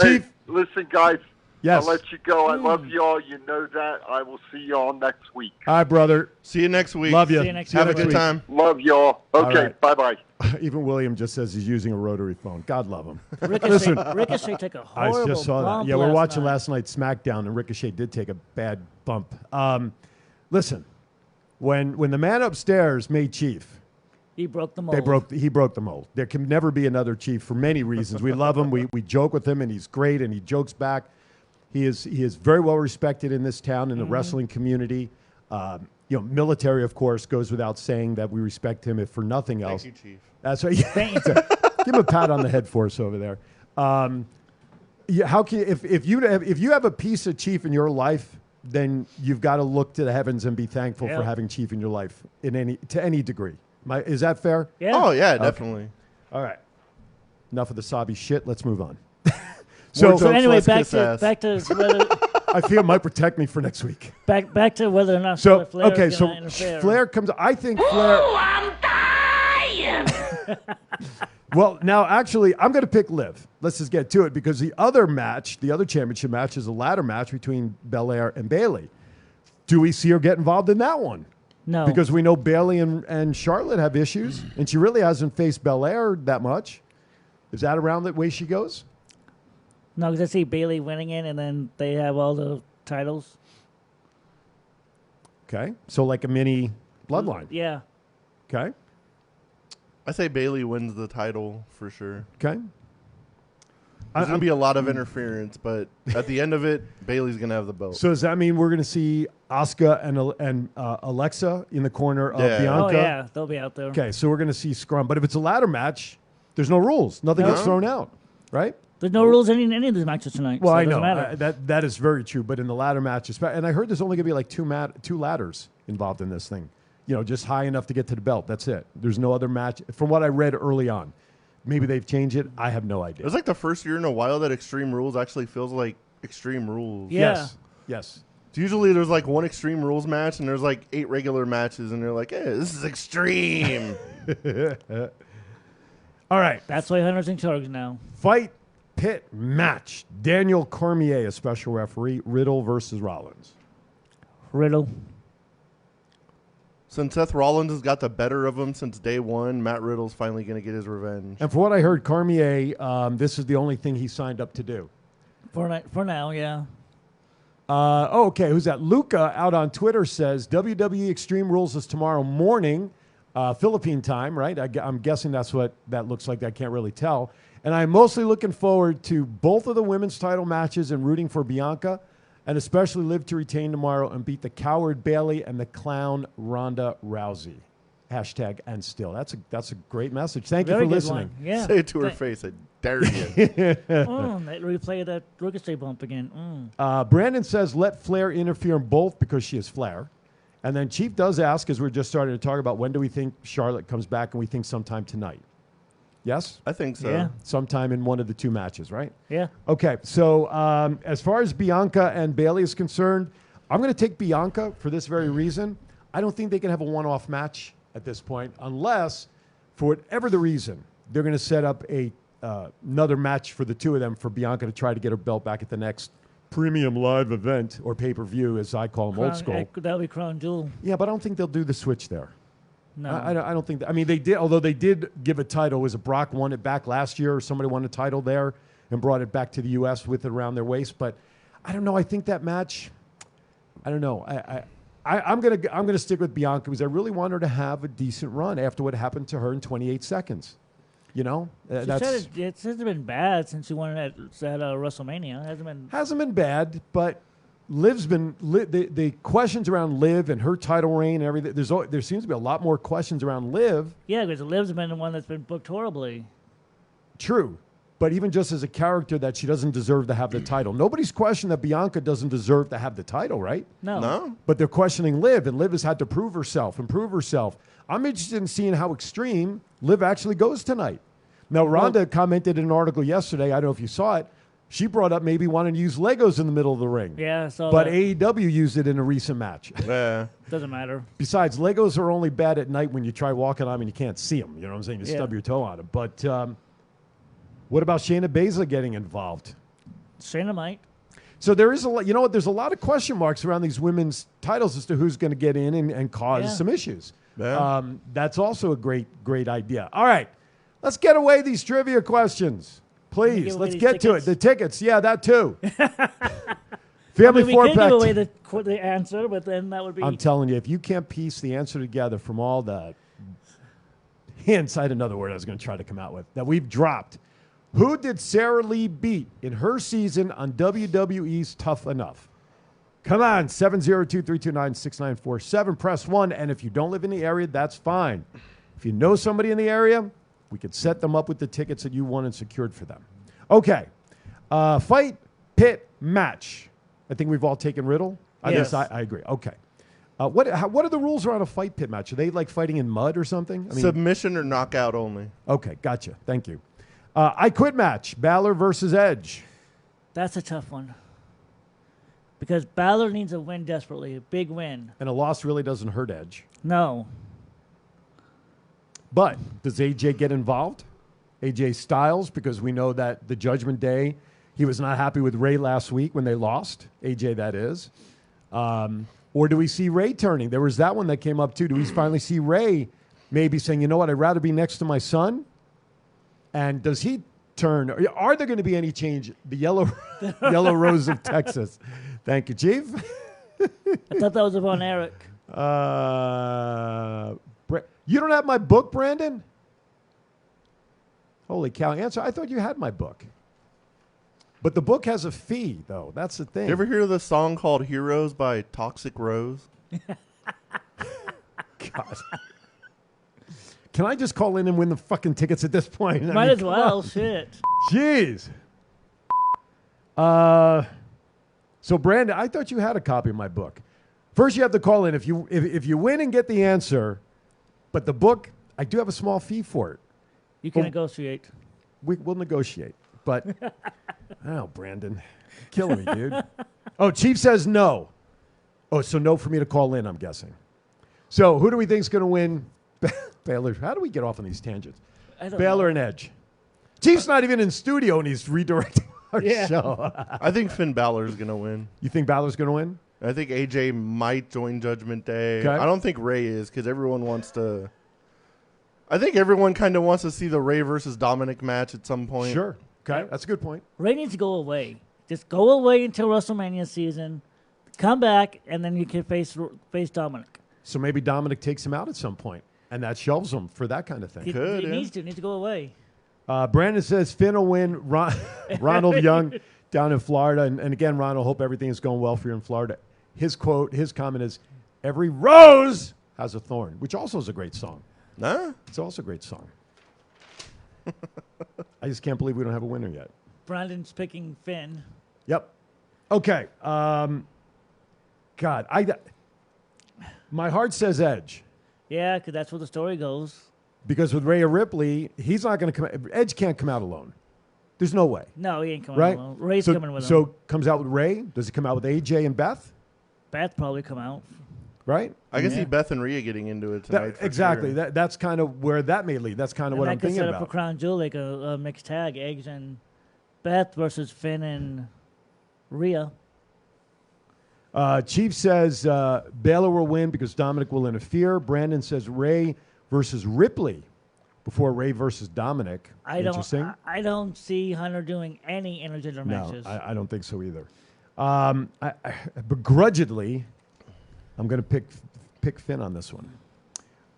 Speaker 1: Chief.
Speaker 5: Hey, listen, guys.
Speaker 1: Yes.
Speaker 5: I'll let you go. I love you all. You know that. I will see you all next week.
Speaker 1: All right, brother.
Speaker 2: See you next week.
Speaker 1: Love you.
Speaker 3: See you next
Speaker 2: Have
Speaker 3: week.
Speaker 2: a good time.
Speaker 5: Love y'all. Okay,
Speaker 1: right.
Speaker 5: bye-bye.
Speaker 1: Even William just says he's using a rotary phone. God love him.
Speaker 3: Ricochet took a
Speaker 1: I
Speaker 3: horrible
Speaker 1: just saw
Speaker 3: bump
Speaker 1: that. Yeah, we're watching
Speaker 3: night.
Speaker 1: last night's SmackDown, and Ricochet did take a bad bump. Listen, when the man upstairs made Chief,
Speaker 3: He broke the mold.
Speaker 1: he broke the mold. There can never be another Chief for many reasons. We love him. We joke with him, and he's great, and he jokes back. He is very well respected in this town in the wrestling community. Military, of course, goes without saying that we respect him if for nothing else.
Speaker 2: Thank you, Chief.
Speaker 1: That's right. Give him a pat on the head for us over there. How can if you have a piece of Chief in your life, then you've got to look to the heavens and be thankful for having Chief in your life to any degree. Is that fair?
Speaker 3: Yeah.
Speaker 2: Oh, yeah,
Speaker 1: Okay.
Speaker 2: definitely.
Speaker 1: All right. Enough of the sobby shit. Let's move on.
Speaker 3: So
Speaker 2: jokes,
Speaker 3: anyway,
Speaker 2: less
Speaker 3: back
Speaker 2: kiss
Speaker 3: to
Speaker 2: ass.
Speaker 3: back to whether
Speaker 1: I feel it might protect me for next week.
Speaker 3: back to whether or not
Speaker 1: So
Speaker 3: Flair
Speaker 1: okay,
Speaker 3: is
Speaker 1: so
Speaker 3: gonna interfere.
Speaker 1: Flair comes. I think Flair.
Speaker 9: I'm dying!
Speaker 1: Well, now actually, I'm going to pick Liv. Let's just get to it because the other championship match, is a ladder match between Belair and Bayley. Do we see her get involved in that one?
Speaker 3: No,
Speaker 1: Because we know Bayley and Charlotte have issues, and she really hasn't faced Belair that much. Is that around the way she goes?
Speaker 3: no, because I see Bailey winning it, and then they have all the titles.
Speaker 1: Okay, so like a mini bloodline.
Speaker 3: Yeah,
Speaker 1: Okay,
Speaker 2: I say Bailey wins the title for sure.
Speaker 1: okay.
Speaker 2: There's going to be a lot of interference, but at the end of it, Bailey's going to have the belt.
Speaker 1: So does that mean we're going to see Asuka and Alexa in the corner of
Speaker 2: Yeah.
Speaker 1: Bianca?
Speaker 3: oh yeah, they'll be out there.
Speaker 1: Okay, so we're going to see scrum. But if it's a ladder match, there's no rules. Nothing gets
Speaker 2: No.
Speaker 1: thrown out, right?
Speaker 3: There's no rules in any of these matches tonight.
Speaker 1: Well,
Speaker 3: so
Speaker 1: I
Speaker 3: it doesn't
Speaker 1: know
Speaker 3: matter.
Speaker 1: that is very true. But in the ladder matches, and I heard there's only going to be like two ladders involved in this thing. Just high enough to get to the belt. That's it. There's no other match. From what I read early on, maybe they've changed it. I have no idea.
Speaker 2: It was like the first year in a while that Extreme Rules actually feels like Extreme Rules.
Speaker 3: Yeah.
Speaker 1: Yes.
Speaker 2: Usually there's like one Extreme Rules match and there's like 8 regular matches and they're like, hey, this is extreme.
Speaker 1: All right.
Speaker 3: That's why Hunter's in charge now.
Speaker 1: Fight pit match. Daniel Cormier, a special referee. Riddle versus Rollins.
Speaker 3: Riddle.
Speaker 2: Since Seth Rollins has got the better of him since day one, Matt Riddle's finally going to get his revenge.
Speaker 1: And for what I heard, Cormier, this is the only thing he signed up to do.
Speaker 3: For now, yeah.
Speaker 1: Okay. Who's that? Luca out on Twitter says WWE Extreme Rules is tomorrow morning, Philippine time, right? I'm guessing that's what that looks like. I can't really tell. And I'm mostly looking forward to both of the women's title matches and rooting for Bianca, and especially Liv to retain tomorrow and beat the coward Bayley and the clown Ronda Rousey. Hashtag and still. That's a great message. Thank
Speaker 3: Very
Speaker 1: you for
Speaker 3: good
Speaker 1: listening.
Speaker 3: one. Yeah.
Speaker 2: Say it to her face. I dare you.
Speaker 3: That replay that Ricochet bump again.
Speaker 1: Brandon says, let Flair interfere in both because she is Flair. And then Chief does ask, as we're just starting to talk about, when do we think Charlotte comes back? And we think sometime tonight. Yes?
Speaker 2: I think so.
Speaker 3: Yeah.
Speaker 1: Sometime in one of the two matches, right?
Speaker 3: Yeah.
Speaker 1: Okay, so as far as Bianca and Bayley is concerned, I'm going to take Bianca for this very reason. I don't think they can have a one-off match at this point unless, for whatever the reason, they're going to set up another match for the two of them for Bianca to try to get her belt back at the next premium live event or pay-per-view, as I call them, old school.
Speaker 3: That'll be Crown Jewel.
Speaker 1: Yeah, but I don't think they'll do the switch there.
Speaker 3: No.
Speaker 1: I don't think that. I mean, they did, although they did give a title. Was it Brock won it back last year, or somebody won a title there and brought it back to the U.S. with it around their waist? But I don't know. I think that match, I don't know. I'm gonna stick with Bianca because I really want her to have a decent run after what happened to her in 28 seconds. You know,
Speaker 3: She said it hasn't been bad since she won at WrestleMania. It
Speaker 1: hasn't been bad, but Liv's been the questions around Liv and her title reign and everything. There seems to be a lot more questions around Liv.
Speaker 3: Yeah, because Liv's been the one that's been booked horribly.
Speaker 1: True. But even just as a character that she doesn't deserve to have the title. Nobody's questioned that Bianca doesn't deserve to have the title, right?
Speaker 3: No.
Speaker 1: But they're questioning Liv, and Liv has had to prove herself. I'm interested in seeing how extreme Liv actually goes tonight. Now, Rhonda commented in an article yesterday, I don't know if you saw it, she brought up maybe wanting to use Legos in the middle of the ring.
Speaker 3: Yeah, I saw
Speaker 1: but
Speaker 3: that.
Speaker 1: AEW used it in a recent match.
Speaker 2: Yeah.
Speaker 3: Doesn't matter.
Speaker 1: Besides, Legos are only bad at night when you try walking on them and you can't see them. You know what I'm saying? You
Speaker 3: Yeah.
Speaker 1: stub your toe on them. But what about Shayna Baszler getting involved?
Speaker 3: Shayna might.
Speaker 1: So there is a lot, you know what? There's a lot of question marks around these women's titles as to who's going to get in and cause some issues.
Speaker 2: Yeah.
Speaker 1: That's also a great idea. All right, let's get away these trivia questions, please. Let's get to it. The tickets, yeah, that too. Family
Speaker 3: we
Speaker 1: four-pack.
Speaker 3: can give away the answer, but then that would be.
Speaker 1: I'm telling you, if you can't piece the answer together from all the hints, I had another word I was going to try to come out with that we've dropped. Who did Sara Lee beat in her season on WWE's Tough Enough? Come on, 702-329-6947. Press 1. And if you don't live in the area, that's fine. If you know somebody in the area, we could set them up with the tickets that you won and secured for them. Okay. Fight, pit, match. I think we've all taken Riddle.
Speaker 3: Yes.
Speaker 1: I agree. Okay. What are the rules around a fight pit match? Are they like fighting in mud or something? I mean,
Speaker 2: Submission or knockout only.
Speaker 1: Okay, gotcha. Thank you. I Quit match, Balor versus Edge.
Speaker 3: That's a tough one. Because Balor needs a win desperately, a big win.
Speaker 1: And a loss really doesn't hurt Edge.
Speaker 3: No.
Speaker 1: But does AJ get involved? AJ Styles, because we know that the Judgment Day, he was not happy with Ray last week when they lost. AJ, that is. Or do we see Ray turning? There was that one that came up too. Do we finally see Ray maybe saying, you know what, I'd rather be next to my son? And does he turn? Are there going to be any change? The yellow rose of Texas. Thank you, Chief.
Speaker 3: I thought that was about Eric.
Speaker 1: You don't have my book, Brandon? Holy cow. Answer, I thought you had my book. But the book has a fee, though. That's the thing.
Speaker 2: You ever hear the song called Heroes by Toxic Rose?
Speaker 1: God. Can I just call in and win the fucking tickets at this point?
Speaker 3: Might as well. Shit.
Speaker 1: Jeez. So, Brandon, I thought you had a copy of my book. First, you have to call in. If you win and get the answer, but the book, I do have a small fee for it.
Speaker 3: You can negotiate.
Speaker 1: We'll negotiate. But, oh, Brandon, killing me, dude. Oh, Chief says no. Oh, so no for me to call in, I'm guessing. So, who do we think is going to win? Baylor. How do we get off on these tangents? Baylor and Edge. Chief's not even in studio and he's redirecting our show.
Speaker 2: I think Finn Balor's going to win.
Speaker 1: You think Balor's going to win?
Speaker 2: I think AJ might join Judgment Day.
Speaker 1: Okay.
Speaker 2: I don't think Ray is because everyone wants to. I think everyone kind of wants to see the Ray versus Dominic match at some point.
Speaker 1: Sure. Okay, that's a good point.
Speaker 3: Ray needs to go away. Just go away until WrestleMania season. Come back, and then you can face Dominic.
Speaker 1: So maybe Dominic takes him out at some point, and that shelves him for that kind of thing.
Speaker 3: He needs to go away.
Speaker 1: Brandon says Finn will win. Ronald Young down in Florida. And again, Ronald, hope everything is going well for you in Florida. His comment is, every rose has a thorn, which also is a great song.
Speaker 2: Huh?
Speaker 1: It's also a great song. I just can't believe we don't have a winner yet.
Speaker 3: Brandon's picking Finn.
Speaker 1: Yep. Okay. God, my heart says Edge.
Speaker 3: Yeah, because that's where the story goes.
Speaker 1: Because with Rhea Ripley, he's not going to come. Edge can't come out alone. There's no way.
Speaker 3: No, he ain't coming
Speaker 1: right?
Speaker 3: alone. Ray's coming with him.
Speaker 1: So comes out with Ray. Does he come out with AJ and Beth?
Speaker 3: Beth probably come out.
Speaker 1: Right?
Speaker 2: I can see Beth and Rhea getting into it tonight.
Speaker 1: Exactly.
Speaker 2: Sure.
Speaker 1: that's kind of where that may lead. That's kind of what I'm thinking
Speaker 3: about.
Speaker 1: That
Speaker 3: could set up for Crown Jewel, like a mixed tag, Edge and Beth versus Finn and Rhea.
Speaker 1: Chief says Baylor will win because Dominic will interfere. Brandon says Ray versus Ripley before Ray versus Dominic. Interesting.
Speaker 3: I don't see Hunter doing any intergender matches.
Speaker 1: No, I don't think so either. Begrudgedly, I'm going to pick Finn on this one.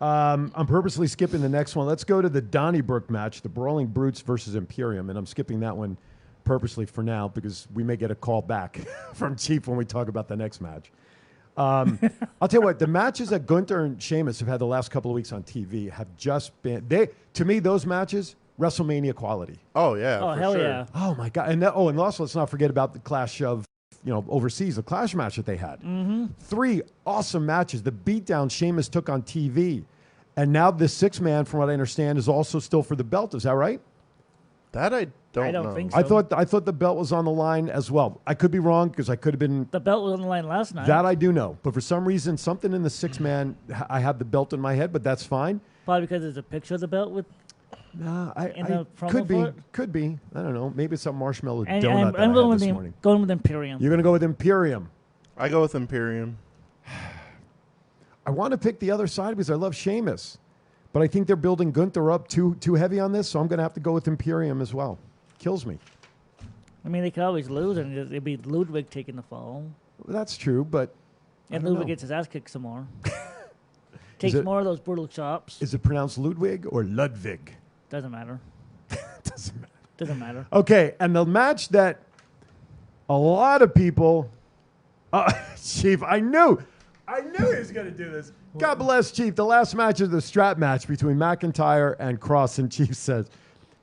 Speaker 1: I'm purposely skipping the next one. Let's go to the Donnybrook match, the Brawling Brutes versus Imperium, and I'm skipping that one purposely for now because we may get a call back from Chief when we talk about the next match. I'll tell you what, the matches that Gunther and Sheamus have had the last couple of weeks on TV have just been, to me, those matches, WrestleMania quality.
Speaker 2: Oh, yeah.
Speaker 3: Oh,
Speaker 2: for
Speaker 3: hell
Speaker 2: sure.
Speaker 3: yeah.
Speaker 1: Oh, my God. And also let's not forget about the Clash of, overseas, the Clash match that they had.
Speaker 3: Mm-hmm.
Speaker 1: 3 awesome matches. The beatdown Sheamus took on TV. And now this 6-man, from what I understand, is also still for the belt. Is that right?
Speaker 2: That I don't know.
Speaker 3: think so.
Speaker 1: I thought the belt was on the line as well. I could be wrong because I could have been.
Speaker 3: The belt was on the line last night.
Speaker 1: That I do know. But for some reason, something in the 6-man, I have the belt in my head, but that's fine.
Speaker 3: Probably because there's a picture of the belt with.
Speaker 1: Could be. Could be. I don't know. Maybe it's a marshmallow
Speaker 3: And
Speaker 1: donut that I
Speaker 3: I'm
Speaker 1: had
Speaker 3: going
Speaker 1: this
Speaker 3: with
Speaker 1: morning.
Speaker 3: going with Imperium.
Speaker 1: You're going to go with Imperium.
Speaker 2: I go with Imperium.
Speaker 1: I want to pick the other side because I love Sheamus. But I think they're building Gunther up too heavy on this, so I'm going to have to go with Imperium as well. Kills me.
Speaker 3: I mean, they could always lose, and it'd be Ludwig taking the fall.
Speaker 1: Well, that's true, but...
Speaker 3: And Ludwig gets his ass kicked some more. Takes
Speaker 1: it-
Speaker 3: more of those brutal chops.
Speaker 1: Is it pronounced Ludwig or Ludwig?
Speaker 3: Doesn't matter.
Speaker 1: Doesn't matter.
Speaker 3: Doesn't matter.
Speaker 1: Okay, and the match that a lot of people... Chief, I knew he was going to do this. God bless Chief. The last match is the strap match between McIntyre and Cross, and Chief says,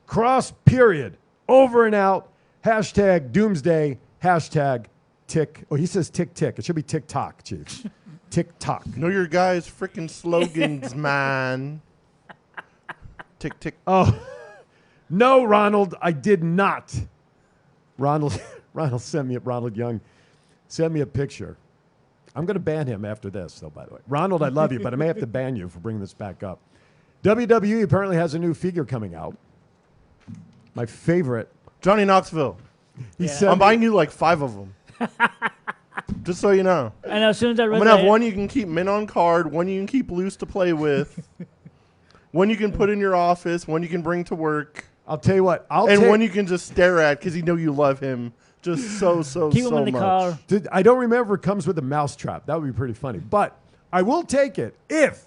Speaker 1: Cross, period. Over and out. Hashtag doomsday. Hashtag tick. Oh, he says tick tick. It should be tick tock, Chief. Tick tock.
Speaker 2: Know your guys' freaking slogans, man. Tick tick.
Speaker 1: Oh, no, Ronald, I did not. Ronald Young sent me a picture. I'm going to ban him after this, though, by the way. Ronald, I love you, but I may have to ban you for bringing this back up. WWE apparently has a new figure coming out. My favorite.
Speaker 2: Johnny Knoxville.
Speaker 1: He said,
Speaker 2: I'm buying you like 5 of them. Just so you know.
Speaker 3: And as soon as I read
Speaker 2: I'm going to have one you can keep mint on card, one you can keep loose to play with, one you can put in your office, one you can bring to work.
Speaker 1: I'll tell you what.
Speaker 2: One you can just stare at because you know you love him. Just so
Speaker 3: keep him in the
Speaker 2: much.
Speaker 3: car.
Speaker 1: I don't remember if it comes with a mousetrap. That would be pretty funny. But I will take it if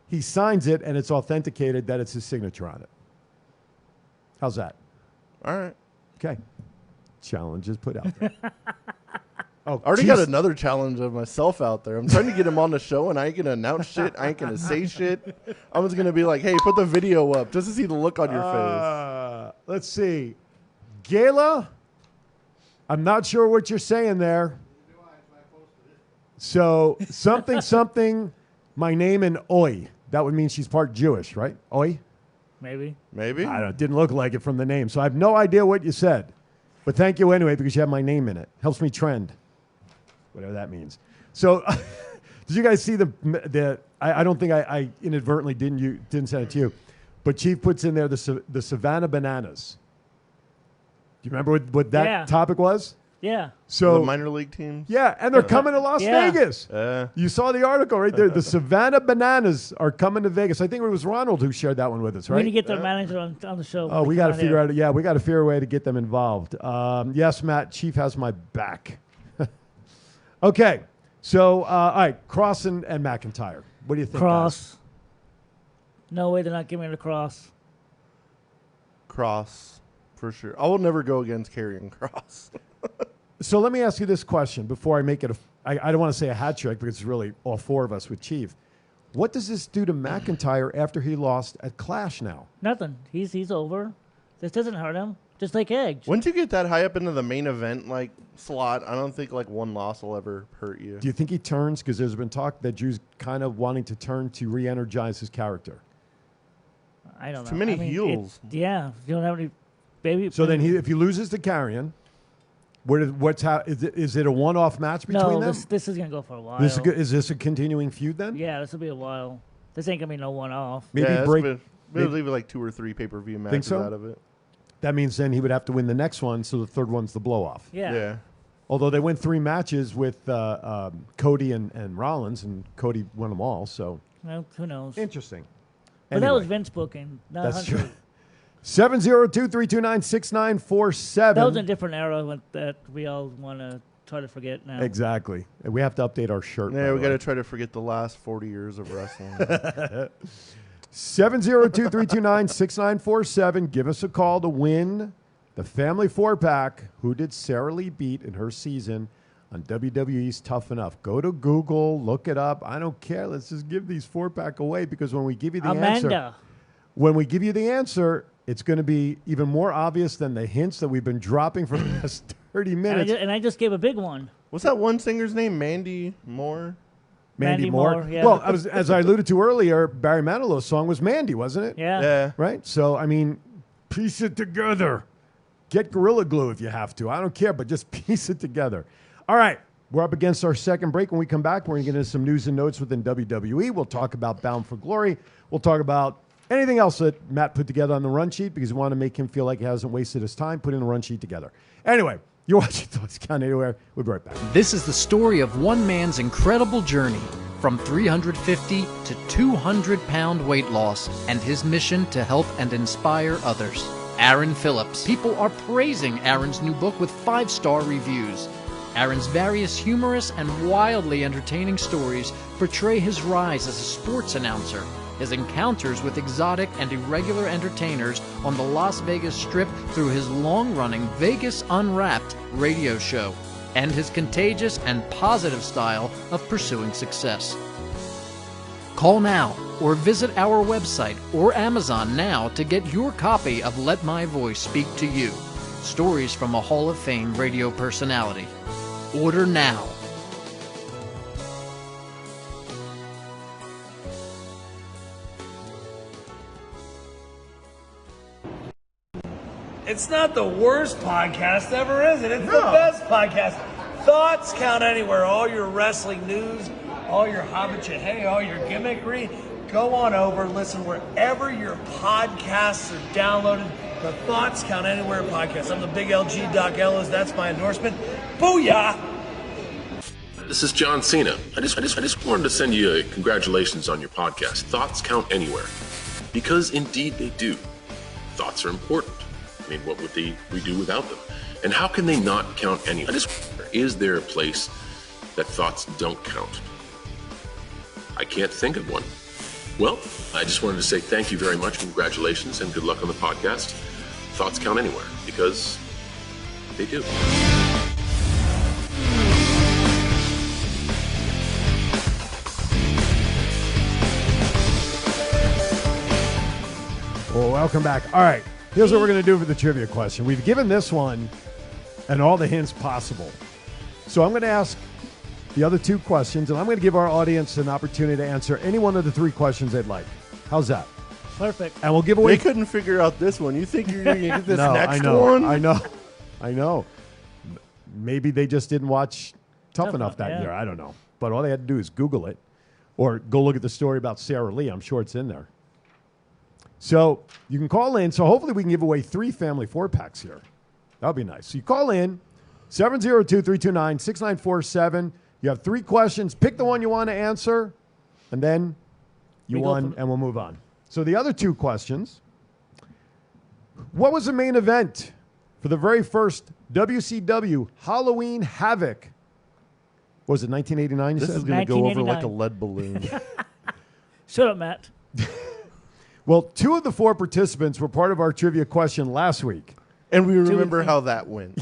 Speaker 1: he signs it and it's authenticated that it's his signature on it. How's that?
Speaker 2: All right.
Speaker 1: Okay. Challenge is put out there.
Speaker 2: I already got another challenge of myself out there. I'm trying to get him on the show, and I ain't going to announce shit. I ain't going to say shit. I was going to be like, hey, put the video up just to see the look on your face.
Speaker 1: Let's see. Gala, I'm not sure what you're saying there. So something, my name in Oi. That would mean she's part Jewish, right? Oi?
Speaker 3: Maybe.
Speaker 2: Maybe.
Speaker 1: I don't know. It didn't look like it from the name. So I have no idea what you said. But thank you anyway because you have my name in it. Helps me trend. Whatever that means. So did you guys see the I don't think I inadvertently didn't send it to you. But Chief puts in there the Savannah Bananas. Do you remember what that topic was?
Speaker 3: Yeah.
Speaker 1: So
Speaker 2: the minor league teams?
Speaker 1: Yeah, and they're coming to Las Vegas.
Speaker 2: Yeah.
Speaker 1: You saw the article right there. The Savannah Bananas are coming to Vegas. I think it was Ronald who shared that one with us, right?
Speaker 3: We need to get their manager on the show.
Speaker 1: Oh, we got to figure out. Yeah, we got to figure a way to get them involved. Yes, Matt. Chief has my back. Okay, so all right, Cross and McIntyre. What do you think?
Speaker 3: Cross.
Speaker 1: Guys?
Speaker 3: No way they're not giving it a Cross.
Speaker 2: Cross, for sure. I will never go against Karrion Cross.
Speaker 1: So let me ask you this question before I make it I don't want to say a hat trick because it's really all 4 of us with Chief. What does this do to McIntyre after he lost at Clash now?
Speaker 3: Nothing. He's over. This doesn't hurt him. Just like Edge.
Speaker 2: Once you get that high up into the main event slot, I don't think one loss will ever hurt you.
Speaker 1: Do you think he turns? Because there's been talk that Drew's kind of wanting to turn to re-energize his character.
Speaker 3: I don't know.
Speaker 2: Too many heels.
Speaker 3: Yeah. You don't have any baby.
Speaker 1: So then if he loses to Karrion, is it a one-off match between them?
Speaker 3: No, this is going to go for a while.
Speaker 1: Is this a continuing feud then?
Speaker 3: Yeah, this will be a while. This ain't going to be no one-off.
Speaker 1: Maybe
Speaker 2: Maybe leave it 2 or 3 pay-per-view matches out of it.
Speaker 1: That means then he would have to win the next one, so the third one's the blow-off.
Speaker 3: Yeah.
Speaker 1: Although they went 3 matches with Cody and Rollins, and Cody won them all, so.
Speaker 3: Well, who knows?
Speaker 1: Interesting.
Speaker 3: But that was Vince booking.
Speaker 1: That's true. 702-329-6947.
Speaker 3: That was a different era that we all want to try to forget now.
Speaker 1: Exactly. And we have to update our shirt.
Speaker 2: Yeah, we got to try to forget the last 40 years of wrestling.
Speaker 1: 702-329-6947. Give us a call to win the family 4-pack. Who did Sara Lee beat in her season on WWE's Tough Enough? Go to Google, look it up. I don't care. Let's just give these 4-pack away, because when we give you the answer, it's going to be even more obvious than the hints that we've been dropping for the last 30 minutes.
Speaker 3: And I just gave a big one.
Speaker 2: What's that one singer's name? Mandy Moore?
Speaker 1: Mandy Moore.
Speaker 3: Yeah.
Speaker 1: Well, as I alluded to earlier, Barry Manilow's song was Mandy, wasn't it?
Speaker 3: Yeah.
Speaker 1: Right? So, I mean, piece it together. Get Gorilla Glue if you have to. I don't care, but just piece it together. All right. We're up against our second break. When we come back, we're going to get into some news and notes within WWE. We'll talk about Bound for Glory. We'll talk about anything else that Matt put together on the run sheet, because we want to make him feel like he hasn't wasted his time putting the run sheet together. Anyway, you're watching Thoughts Count Anywhere. We'll be right back.
Speaker 6: This is the story of one man's incredible journey from 350 to 200-pound weight loss and his mission to help and inspire others. Aaron Phillips. People are praising Aaron's new book with 5-star reviews. Aaron's various humorous and wildly entertaining stories portray his rise as a sports announcer, his encounters with exotic and irregular entertainers on the Las Vegas Strip through his long-running Vegas Unwrapped radio show, and his contagious and positive style of pursuing success. Call now or visit our website or Amazon now to get your copy of Let My Voice Speak to You, stories from a Hall of Fame radio personality. Order now.
Speaker 8: It's not the worst podcast ever, is it? It's the best podcast. Thoughts Count Anywhere. All your wrestling news, all your hobbit hey, all your gimmickry. Go on over, listen wherever your podcasts are downloaded. The Thoughts Count Anywhere podcast. I'm the big LG Doc Ellis. That's my endorsement. Booyah!
Speaker 11: This is John Cena. I just wanted to send you a congratulations on your podcast. Thoughts count anywhere, because indeed they do. Thoughts are important. I mean, what would we do without them? And how can they not count anywhere? I just wonder, is there a place that thoughts don't count? I can't think of one. Well, I just wanted to say thank you very much, congratulations, and good luck on the podcast. Thoughts count anywhere, because they do.
Speaker 1: Well, welcome back. All right. Here's what we're going to do for the trivia question. We've given this one and all the hints possible. So I'm going to ask the other two questions, and I'm going to give our audience an opportunity to answer any one of the three questions they'd like. How's that?
Speaker 3: Perfect.
Speaker 1: And we'll give away...
Speaker 2: They couldn't figure out this one. You think you're going to get this
Speaker 1: no,
Speaker 2: next
Speaker 1: one?
Speaker 2: one?
Speaker 1: I know. Maybe they just didn't watch Tough Enough that year. I don't know. But all they had to do is Google it or go look at the story about Sara Lee. I'm sure it's in there. So you can call in. So hopefully we can give away 3 family 4-packs here. That would be nice. So you call in, 702-329-6947. You have 3 questions. Pick the one you want to answer, and then you won, and we'll move on. So the other 2 questions. What was the main event for the very first WCW Halloween Havoc? What was it, 1989?
Speaker 2: This is going to go over like a lead balloon.
Speaker 3: Shut up, Matt.
Speaker 1: Well, 2 of the 4 participants were part of our trivia question last week.
Speaker 2: And we remember how that went.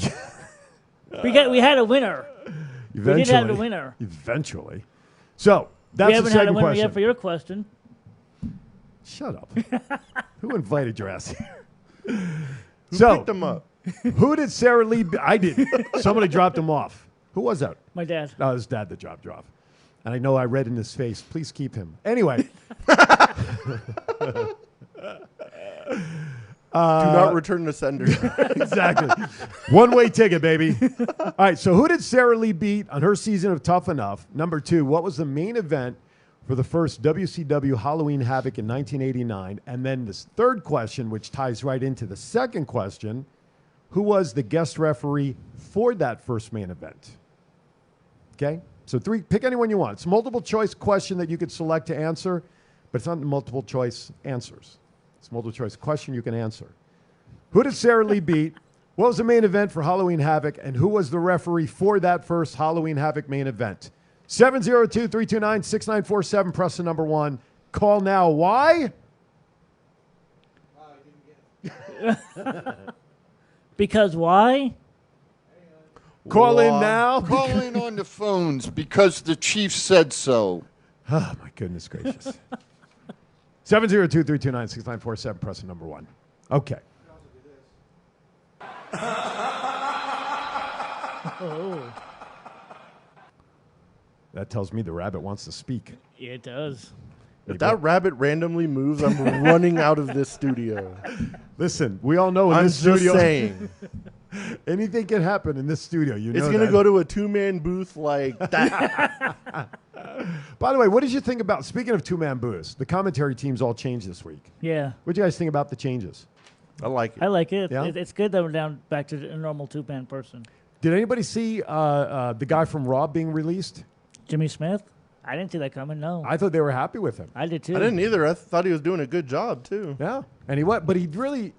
Speaker 3: We had a winner.
Speaker 1: Eventually.
Speaker 3: We did have a winner.
Speaker 1: Eventually. So, that's
Speaker 3: we haven't
Speaker 1: the second
Speaker 3: had a winner
Speaker 1: question.
Speaker 3: yet for your question.
Speaker 1: Shut up. Who invited your ass here?
Speaker 2: Who picked them up?
Speaker 1: Who did Sara Lee... I did. Somebody dropped him off. Who was that?
Speaker 3: My dad.
Speaker 1: No, it was Dad that dropped you off. And I know I read in his face, please keep him. Anyway.
Speaker 2: Do not return to sender.
Speaker 1: Exactly. One-way ticket, baby. All right, so who did Sara Lee beat on her season of Tough Enough? Number 2, what was the main event for the first WCW Halloween Havoc in 1989? And then this third question, which ties right into the second question, who was the guest referee for that first main event? Okay? So 3, pick anyone you want. It's a multiple choice question that you could select to answer, but it's not multiple choice answers. It's a multiple choice question you can answer. Who did Sara Lee beat What was the main event for Halloween Havoc, and who was the referee for that first Halloween Havoc main event? 702-329-6947. Press the number 1. Call now. Why?
Speaker 3: Because why?
Speaker 1: Call in now.
Speaker 13: Call in on the phones because the chief said so.
Speaker 1: Oh, my goodness gracious. 702-329-6947. Press the number 1. Okay.
Speaker 3: Oh.
Speaker 1: That tells me the rabbit wants to speak.
Speaker 3: Yeah, it does.
Speaker 2: If that rabbit randomly moves, I'm running out of this studio.
Speaker 1: Listen, we all know in
Speaker 2: I'm
Speaker 1: this studio.
Speaker 2: just saying.
Speaker 1: Anything can happen in this studio. You know
Speaker 2: It's going to
Speaker 1: that.
Speaker 2: go to a two-man booth like that.
Speaker 1: By the way, what did you think about, speaking of two-man booths, the commentary teams all changed this week.
Speaker 3: Yeah.
Speaker 1: What do you guys think about the changes?
Speaker 2: I like it.
Speaker 3: I like it.
Speaker 1: Yeah?
Speaker 3: It's good that we're down back to a normal two-man person.
Speaker 1: Did anybody see the guy from Raw being released?
Speaker 3: Jimmy Smith? I didn't see that coming, no.
Speaker 1: I thought they were happy with him.
Speaker 3: I did too.
Speaker 2: I didn't either. I thought he was doing a good job, too.
Speaker 1: Yeah. And he went, but he really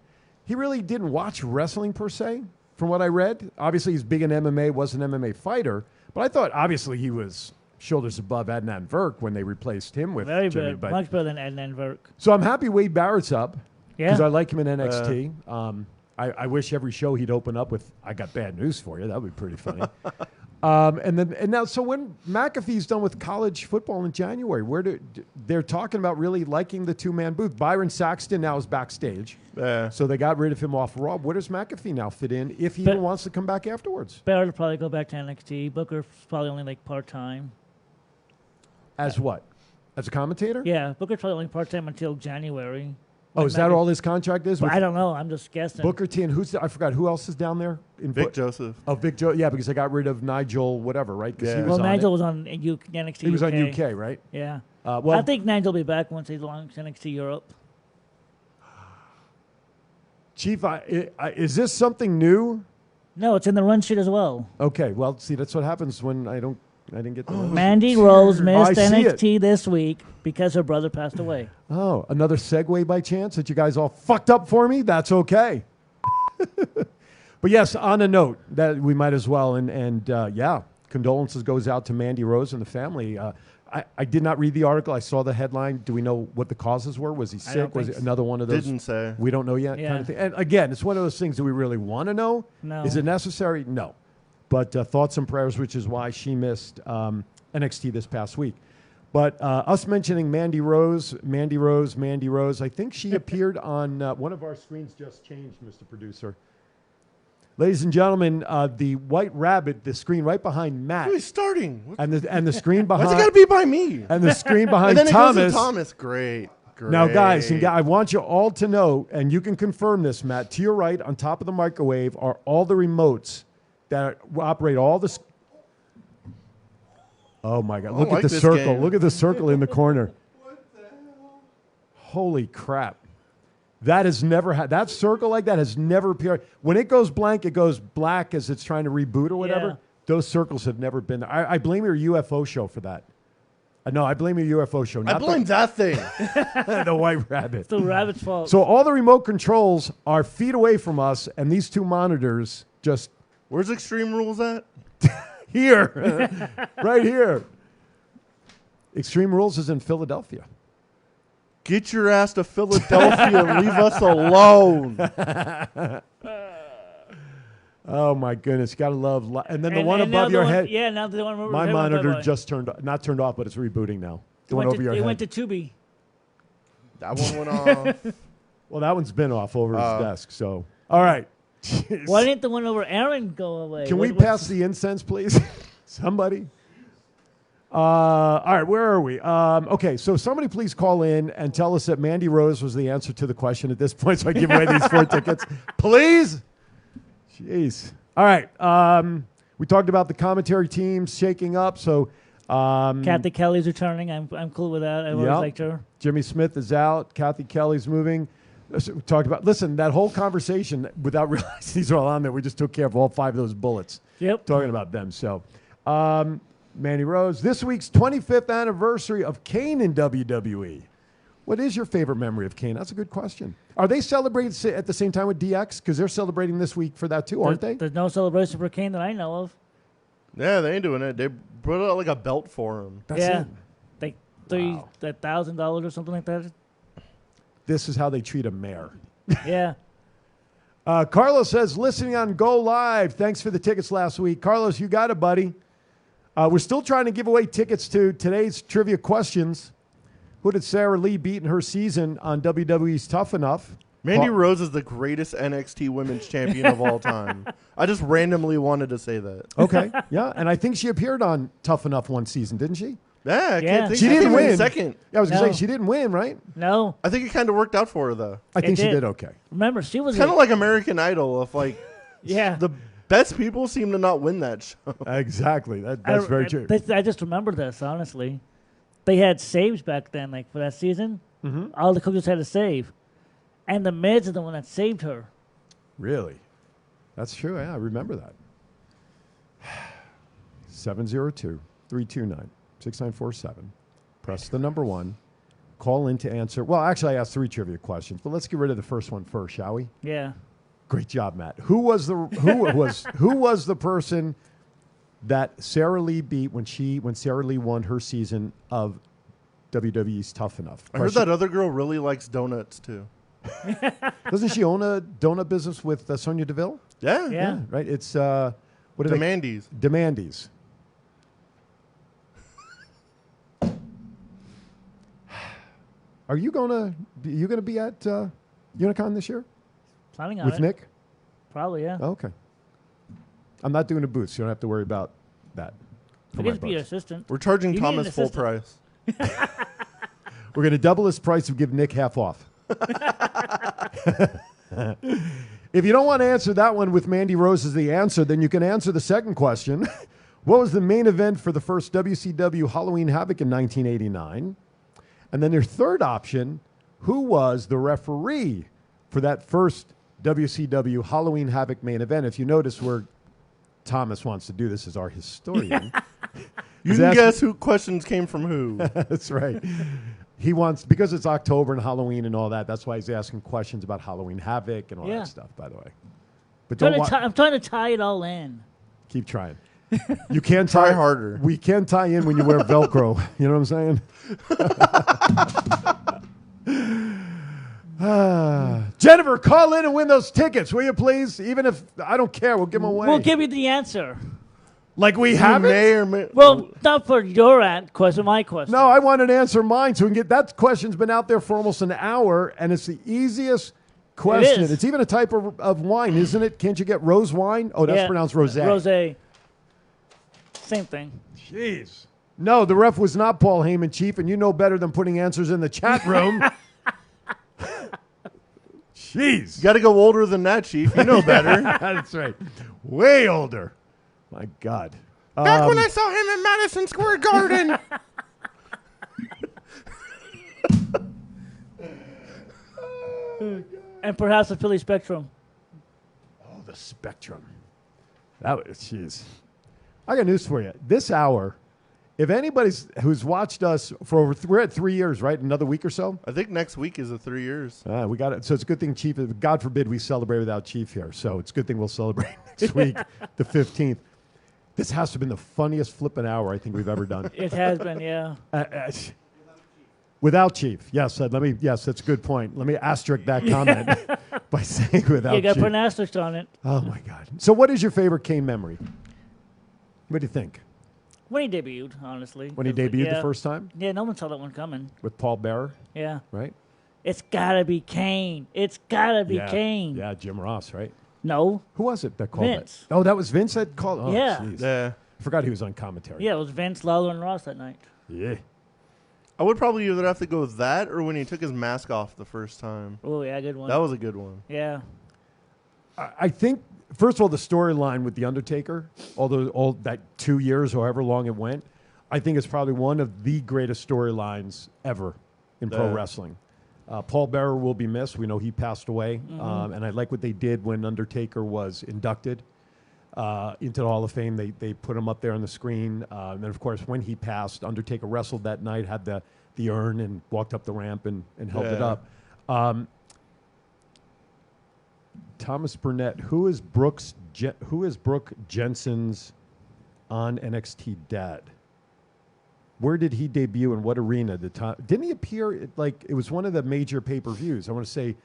Speaker 1: didn't watch wrestling per se, from what I read. Obviously, he's big in MMA, was an MMA fighter. But I thought, obviously, he was shoulders above Adnan Virk when they replaced him with
Speaker 3: Very
Speaker 1: Jimmy.
Speaker 3: good.
Speaker 1: But,
Speaker 3: Much better than Adnan Virk.
Speaker 1: so I'm happy Wade Barrett's up.
Speaker 3: Yeah.
Speaker 1: Because I like him in NXT. I wish every show he'd open up with, I got bad news for you. That would be pretty funny. And now, so when McAfee's done with college football in January, they're talking about really liking the two-man booth. Byron Saxton now is backstage. So they got rid of him off Raw. Where does McAfee now fit in if he even wants to come back afterwards?
Speaker 3: Barrett will probably go back to NXT. Booker's probably only like part-time.
Speaker 1: As what? As a commentator?
Speaker 3: Yeah, Booker's probably only part-time until January.
Speaker 1: Oh, is that all his contract is?
Speaker 3: I don't know. I'm just guessing.
Speaker 1: Booker T and I forgot who else is down there?
Speaker 2: Vic Joseph.
Speaker 1: Oh, Vic Joseph. Yeah, because they got rid of Nigel, whatever, right?
Speaker 2: Yeah.
Speaker 1: He was
Speaker 3: Nigel was on NXT.
Speaker 1: He was on UK, right?
Speaker 3: Yeah.
Speaker 1: Well,
Speaker 3: I think Nigel will be back once he launches NXT Europe.
Speaker 1: Chief, is this something new?
Speaker 3: No, it's in the run sheet as well.
Speaker 1: Okay, well, see, that's what happens when I didn't get the run sheet.
Speaker 3: Mandy Rose missed
Speaker 1: I see
Speaker 3: NXT this week because her brother passed away.
Speaker 1: Oh, another segue by chance that you guys all fucked up for me? That's okay. But yes, on a note that we might as well, and yeah, condolences goes out to Mandy Rose and the family. I did not read the article. I saw the headline. Do we know what the causes were? Was he sick? Was it another one of those?
Speaker 2: Didn't say.
Speaker 1: We don't know yet kind of thing. And again, it's one of those things that we really want to know.
Speaker 3: No.
Speaker 1: Is it necessary? No. But thoughts and prayers, which is why she missed NXT this past week. But us mentioning Mandy Rose, I think she appeared on one of our screens just changed, Mr. Producer. Ladies and gentlemen, the White Rabbit, the screen right behind Matt.
Speaker 2: Who's starting?
Speaker 1: And the screen behind.
Speaker 2: Why's it got to be by me?
Speaker 1: And the screen behind
Speaker 2: and then
Speaker 1: Thomas.
Speaker 2: It goes to Thomas. Great.
Speaker 1: Now, guys, I want you all to know, and you can confirm this, Matt, to your right on top of the microwave are all the remotes that operate all the. Oh, my God. Look at the circle.
Speaker 2: Game.
Speaker 1: Look at the circle in the corner. What the hell? Holy crap. That has never had, that circle like that has never appeared. When it goes blank, it goes black as it's trying to reboot or whatever.
Speaker 3: Yeah.
Speaker 1: Those circles have never been there. I blame your UFO show for that. No, I blame your UFO show.
Speaker 2: I blame that thing.
Speaker 1: The White Rabbit.
Speaker 3: It's the rabbit's fault.
Speaker 1: So all the remote controls are feet away from us, and these two monitors just...
Speaker 2: Where's Extreme Rules at?
Speaker 1: Here. Right here. Extreme Rules is in Philadelphia.
Speaker 2: Get your ass to Philadelphia and leave us alone.
Speaker 1: Oh, my goodness. Got to love... And then the one above your head...
Speaker 3: Yeah, now the one over
Speaker 1: my
Speaker 3: your head
Speaker 1: monitor
Speaker 3: went
Speaker 1: just turned... Not turned off, but it's rebooting now. The one
Speaker 3: went
Speaker 1: over
Speaker 3: to,
Speaker 1: your
Speaker 3: it
Speaker 1: head.
Speaker 3: went to Tubi.
Speaker 2: That one went off.
Speaker 1: Well, that one's been off over his desk, so... All right. Jeez.
Speaker 3: Why didn't the one over Aaron go away?
Speaker 1: Can we pass the incense, please? Somebody? All right, where are we? Okay, so somebody please call in and tell us that Mandy Rose was the answer to the question at this point, so I give away these 4 tickets. Please? Jeez. All right. We talked about the commentary teams shaking up, so...
Speaker 3: Kathy Kelly's returning. I'm cool with that. I've always liked her.
Speaker 1: Jimmy Smith is out. Kathy Kelly's moving. We talked about, listen, that whole conversation, without realizing these are all on there, we just took care of all 5 of those bullets.
Speaker 3: Yep.
Speaker 1: Talking about them. So, Mandy Rose, this week's 25th anniversary of Kane in WWE. What is your favorite memory of Kane? That's a good question. Are they celebrating at the same time with DX? Because they're celebrating this week for that too, aren't they?
Speaker 3: There's no celebration for Kane that I know of.
Speaker 2: Yeah, they ain't doing it. They brought out like a belt for him.
Speaker 1: That's
Speaker 3: yeah.
Speaker 1: it.
Speaker 3: Like $1,000 or something like that.
Speaker 1: This is how they treat a mayor.
Speaker 3: Yeah.
Speaker 1: Carlos says, listening on Go Live. Thanks for the tickets last week. Carlos, you got it, buddy. We're still trying to give away tickets to today's trivia questions. Who did Sara Lee beat in her season on WWE's Tough Enough?
Speaker 2: Mandy Rose is the greatest NXT Women's Champion of all time. I just randomly wanted to say that.
Speaker 1: Okay, yeah, and I think she appeared on Tough Enough one season, didn't she?
Speaker 2: Yeah, I can't think
Speaker 1: she didn't
Speaker 2: came in
Speaker 1: win.
Speaker 2: second.
Speaker 1: Yeah, I was going to say, she didn't win, right?
Speaker 3: No.
Speaker 2: I think it kind of worked out for her, though.
Speaker 1: I think she did okay.
Speaker 3: Remember, she was
Speaker 2: kind of like American Idol. If like,
Speaker 3: yeah,
Speaker 2: the best people seem to not win that show.
Speaker 1: Exactly. That's very true.
Speaker 3: I just remember this, honestly. They had saves back then, like for that season.
Speaker 1: Mhm.
Speaker 3: All the coaches had a save. And the Miz is the one that saved her.
Speaker 1: Really? That's true. Yeah, I remember that. 702-329-6947. Press the number 1. Call in to answer. Well, actually, I asked 3 trivia questions, but let's get rid of the first one first, shall we?
Speaker 3: Yeah.
Speaker 1: Great job, Matt. Who was the person that Sara Lee beat when Sara Lee won her season of WWE's Tough Enough?
Speaker 2: I heard that other girl really likes donuts too.
Speaker 1: Doesn't she own a donut business with Sonia Deville?
Speaker 2: Yeah.
Speaker 1: Right. It's what are they?
Speaker 2: Demandes.
Speaker 1: Demandes. Are you gonna be at Unicon this year?
Speaker 3: Planning on
Speaker 1: with
Speaker 3: it.
Speaker 1: Nick?
Speaker 3: Probably, yeah.
Speaker 1: Okay. I'm not doing a booth, so you don't have to worry about that.
Speaker 3: I get to be your assistant.
Speaker 2: We're charging
Speaker 3: You need an
Speaker 2: Thomas full
Speaker 3: assistant.
Speaker 2: price.
Speaker 1: We're going to double his price and give Nick half off. If you don't want to answer that one with Mandy Rose as the answer, then you can answer the second question. What was the main event for the first WCW Halloween Havoc in 1989? And then your third option, who was the referee for that first WCW Halloween Havoc main event? If you notice where Thomas wants to do this as our historian.
Speaker 2: You can guess who questions came from who.
Speaker 1: That's right. He wants, because it's October and Halloween and all that, that's why he's asking questions about Halloween Havoc and all that stuff, by the way. But
Speaker 3: I'm trying to tie it all in.
Speaker 1: keep trying. You can
Speaker 2: Try harder.
Speaker 1: We can tie in when you wear Velcro. You know what I'm saying? Jennifer, call in and win those tickets, will you please? Even if I don't care, we'll give them away.
Speaker 3: We'll give you the answer.
Speaker 1: Like we have it?
Speaker 3: Well, not for your question, my question.
Speaker 1: No, I wanted to answer mine so we can get that question's been out there for almost an hour, and it's the easiest question.
Speaker 3: is.
Speaker 1: It's even a type of wine, isn't it? Can't you get rose wine? Oh, that's pronounced rosé.
Speaker 3: Rosé. Same thing.
Speaker 1: Jeez. No, the ref was not Paul Heyman, Chief, and you know better than putting answers in the chat room. Jeez.
Speaker 2: You got to go older than that, Chief. You know better.
Speaker 1: That's right. Way older. My God.
Speaker 2: Back when I saw him in Madison Square Garden.
Speaker 3: And perhaps the Philly Spectrum.
Speaker 1: Oh, the Spectrum. That was, jeez. I got news for you. This hour, if anybody's who's watched us for over, we're at 3 years, right? Another week or so?
Speaker 2: I think next week is the 3 years.
Speaker 1: We got it. So it's a good thing Chief, God forbid we celebrate without Chief here. So it's a good thing we'll celebrate next week, the 15th. This has to have been the funniest flipping hour I think we've ever done.
Speaker 3: It has been, yeah.
Speaker 1: Without Chief, yes. Yes, that's a good point. Let me asterisk that comment by saying without
Speaker 3: You got to
Speaker 1: Chief.
Speaker 3: put an asterisk on it.
Speaker 1: Oh my God! So, what is your favorite Kane memory? What do you think?
Speaker 3: When he debuted, honestly.
Speaker 1: When he debuted the first time?
Speaker 3: Yeah, no one saw that one coming.
Speaker 1: With Paul Bearer?
Speaker 3: Yeah.
Speaker 1: Right?
Speaker 3: It's got to be Kane. It's got to be Kane.
Speaker 1: Yeah, Jim Ross, right?
Speaker 3: No.
Speaker 1: Who was it that called
Speaker 3: Vince.
Speaker 1: that? Oh, that was Vince that called? Oh,
Speaker 3: Yeah.
Speaker 1: jeez.
Speaker 2: Yeah.
Speaker 1: I forgot he was on commentary.
Speaker 3: Yeah, it was Vince, Lawler, and Ross that night.
Speaker 1: Yeah.
Speaker 2: I would probably either have to go with that or when he took his mask off the first time.
Speaker 3: Oh, yeah, good one.
Speaker 2: That was a good one.
Speaker 3: Yeah.
Speaker 1: I think, first of all, the storyline with The Undertaker, all that 2 years or however long it went, I think it's probably one of the greatest storylines ever in pro wrestling. Paul Bearer will be missed. We know he passed away.
Speaker 3: Mm-hmm.
Speaker 1: And I like what they did when Undertaker was inducted into the Hall of Fame. They put him up there on the screen. And then, of course, when he passed, Undertaker wrestled that night, had the the urn and walked up the ramp and held it
Speaker 2: Yeah.
Speaker 1: up. Thomas Burnett, who is Brooke Jensen's on NXT dad? Where did he debut and what arena? Didn't he appear it was one of the major pay-per-views? I want to say,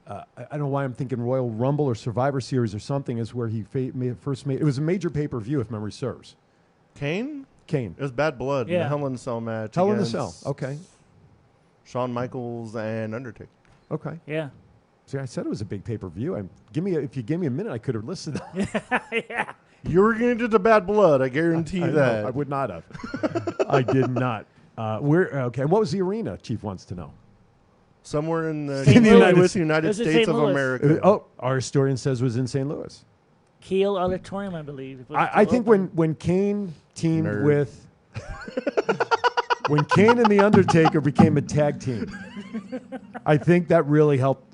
Speaker 1: I don't know why I'm thinking Royal Rumble or Survivor Series or something is where he first made. It was a major pay-per-view, if memory serves.
Speaker 2: Kane?
Speaker 1: It
Speaker 2: was Bad Blood.
Speaker 3: Yeah.
Speaker 2: The Hell in a Cell match.
Speaker 1: Hell in a
Speaker 2: against
Speaker 1: Cell. Okay.
Speaker 2: Shawn Michaels and Undertaker.
Speaker 1: Okay.
Speaker 3: Yeah.
Speaker 1: See, I said it was a big pay-per-view. If you gave me a minute, I could have listed them.
Speaker 3: Yeah.
Speaker 2: You were going to do the Bad Blood. I guarantee
Speaker 1: I
Speaker 2: that.
Speaker 1: know, I would not have. I did not. Okay. What was the arena? Chief wants to know.
Speaker 2: Somewhere in the
Speaker 3: St. Louis.
Speaker 2: United
Speaker 3: Was it
Speaker 2: States
Speaker 3: St.
Speaker 2: of
Speaker 3: Louis?
Speaker 2: America.
Speaker 1: Our historian says it was in St. Louis.
Speaker 3: Kiel Auditorium, I believe.
Speaker 1: I think when Kane teamed
Speaker 2: Nerd.
Speaker 1: with when Kane and the Undertaker became a tag team, I think that really helped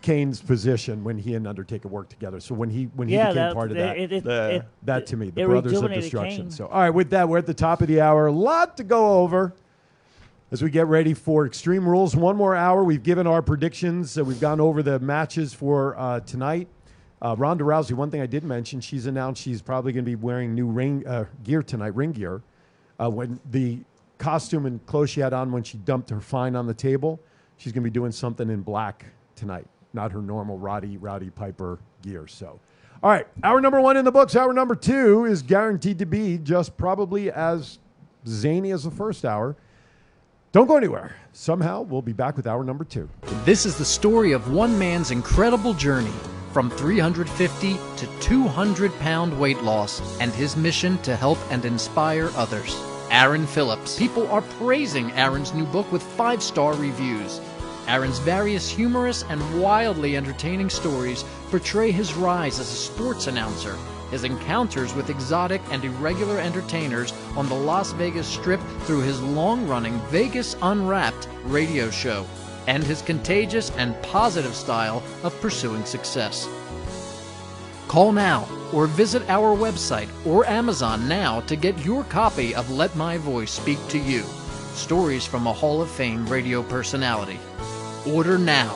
Speaker 1: Kane's position when he and Undertaker worked together. So when he became part of that, that to me, the Brothers of
Speaker 3: rejuvenated
Speaker 1: Destruction.
Speaker 3: Kane.
Speaker 1: So all right, with that, we're at the top of the hour. A lot to go over as we get ready for Extreme Rules. One more hour. We've given our predictions. We've gone over the matches for tonight. Ronda Rousey, one thing I did mention, she's announced she's probably going to be wearing new ring gear tonight, ring gear. When the costume and clothes she had on when she dumped her fine on the table, she's going to be doing something in black tonight, not her normal Roddy Piper gear. So, all right, hour number 1 in the books. Hour number 2 is guaranteed to be just probably as zany as the first hour. Don't go anywhere. Somehow, we'll be back with hour number 2.
Speaker 6: This is the story of one man's incredible journey from 350 to 200-pound weight loss and his mission to help and inspire others. Aaron Phillips. People are praising Aaron's new book with 5-star reviews. Aaron's various humorous and wildly entertaining stories portray his rise as a sports announcer, his encounters with exotic and irregular entertainers on the Las Vegas Strip through his long-running Vegas Unwrapped radio show, and his contagious and positive style of pursuing success. Call now or visit our website or Amazon now to get your copy of Let My Voice Speak to You, stories from a Hall of Fame radio personality. Order now.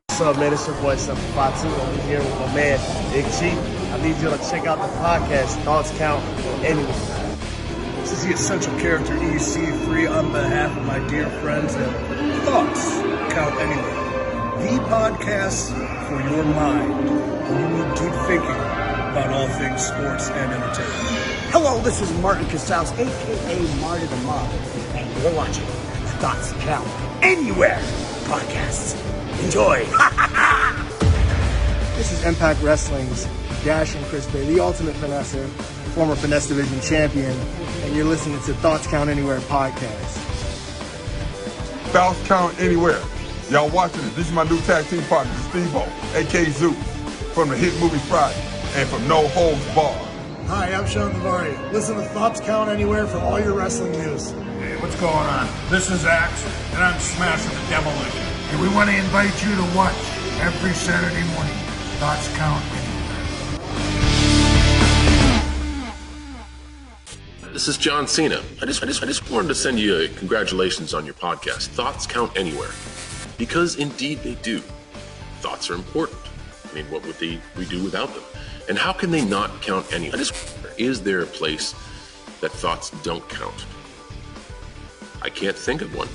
Speaker 7: What's up, man? It's your boy, 752. I'm here with my man, Big G. I need you to check out the podcast, Thoughts Count Anywhere.
Speaker 8: This is the essential character EC3 on behalf of my dear friends at Thoughts Count Anywhere. The podcast for your mind when you need deep thinking about all things sports and entertainment.
Speaker 9: Hello, this is Martin Casals, a.k.a. Marty the Mob, and you're watching the Thoughts Count Anywhere podcast. Enjoy!
Speaker 7: This is Impact Wrestling's Dash and Chris Bay, the ultimate finesser, former Finesse Division champion, and you're listening to Thoughts Count Anywhere podcast.
Speaker 10: Thoughts Count Anywhere. Y'all watching it. This is my new tag team partner, Steve-O, a.k.a. Zeus, from the hit movie Friday, and from No Holds Barred.
Speaker 8: Hi, I'm Sean Navari. Listen to Thoughts Count Anywhere for all your wrestling news.
Speaker 14: Hey, what's going on? This is Axe, and I'm smashing the demolition. And we want to invite you to watch every Saturday morning. Thoughts Count Anywhere.
Speaker 11: This is John Cena. I just wanted to send you a congratulations on your podcast. Thoughts count anywhere, because indeed they do. Thoughts are important. I mean, what would we do without them? And how can they not count anywhere? Is there a place that thoughts don't count? I can't think of one.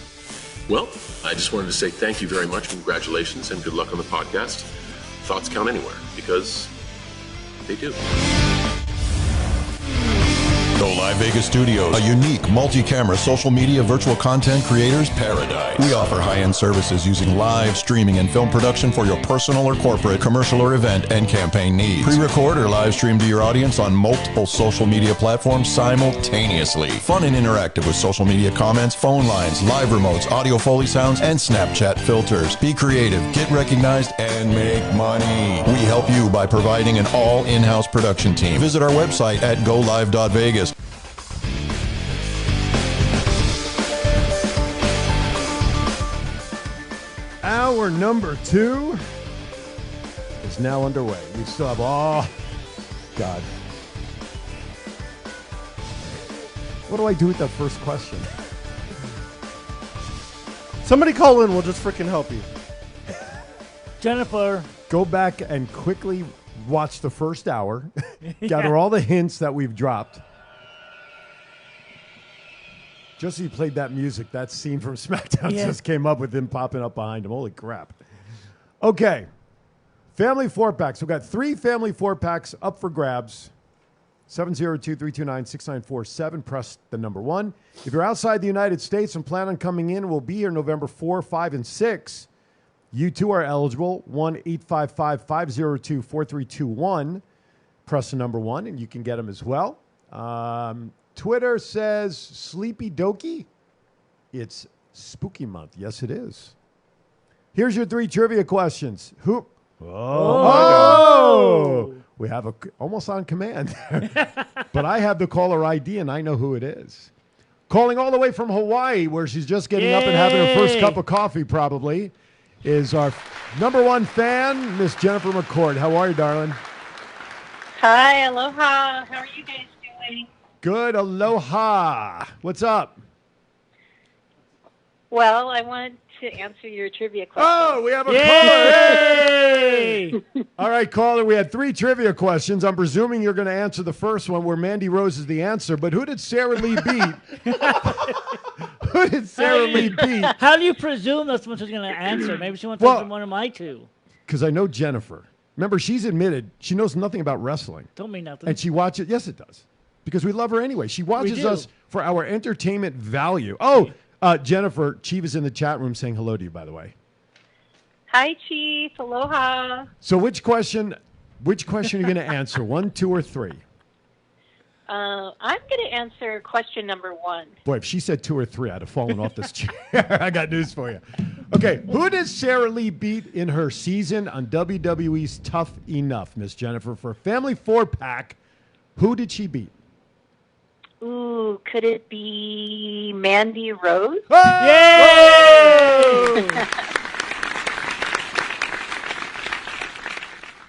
Speaker 11: Well, I just wanted to say thank you very much, congratulations, and good luck on the podcast. Thoughts count anywhere, because they do.
Speaker 12: Go Live Vegas Studios, a unique multi-camera social media virtual content creators paradise. We offer high-end services using live streaming and film production for your personal or corporate, commercial or event and campaign needs. Pre-record or live stream to your audience on multiple social media platforms simultaneously. Fun and interactive with social media comments, phone lines, live remotes, audio Foley sounds, and Snapchat filters. Be creative, get recognized, and make money. We help you by providing an all in-house production team. Visit our website at golive.vegas.
Speaker 1: Hour number 2 is is now underway. We still have, oh, God. What do I do with that first question?
Speaker 2: Somebody call in. We'll just freaking help you.
Speaker 3: Jennifer.
Speaker 1: Go back and quickly watch the first hour. Gather all the hints that we've dropped. Just as he played that music, that scene from SmackDown just came up with him popping up behind him. Holy crap. Okay. Family 4-packs. We've got 3 family 4-packs up for grabs. 702-329-6947. Press the number 1. If you're outside the United States and plan on coming in, we'll be here November 4, 5, and 6. You too are eligible. 1-855-502-4321. Press the number 1, and you can get them as well. Twitter says Sleepy Dokey. It's spooky month. Yes, it is. Here's your 3 trivia questions. Who? Oh! We have almost on command. But I have the caller ID, and I know who it is. Calling all the way from Hawaii, where she's just getting up and having her first cup of coffee, probably, is our number 1 fan, Miss Jennifer McCord. How are you, darling?
Speaker 15: Hi, aloha. How are you guys doing?
Speaker 1: Good, aloha. What's up?
Speaker 15: Well, I want to answer your trivia question.
Speaker 1: Oh, we have a caller. Hey! All right, caller, we had 3 trivia questions. I'm presuming you're going to answer the first one where Mandy Rose is the answer, but who did Sara Lee beat? Who did Sara Lee beat?
Speaker 3: How do you presume that's what she's going to answer? Maybe she wants to answer one of my 2.
Speaker 1: Because I know Jennifer. Remember, she's admitted she knows nothing about wrestling.
Speaker 3: Don't mean nothing.
Speaker 1: And she watches. Yes, it does. Because we love her anyway. She watches us for our entertainment value. Oh, Jennifer, Chief is in the chat room saying hello to you, by the way.
Speaker 15: Hi, Chief. Aloha.
Speaker 1: So which question are you going to answer? 1, 2, or 3?
Speaker 15: I'm going to answer question number 1.
Speaker 1: Boy, if she said 2 or 3, I'd have fallen off this chair. I got news for you. Okay, who does Sara Lee beat in her season on WWE's Tough Enough, Miss Jennifer? For a family 4-pack, who did she beat?
Speaker 15: Ooh, could it be Mandy Rose?
Speaker 1: Oh! Yay!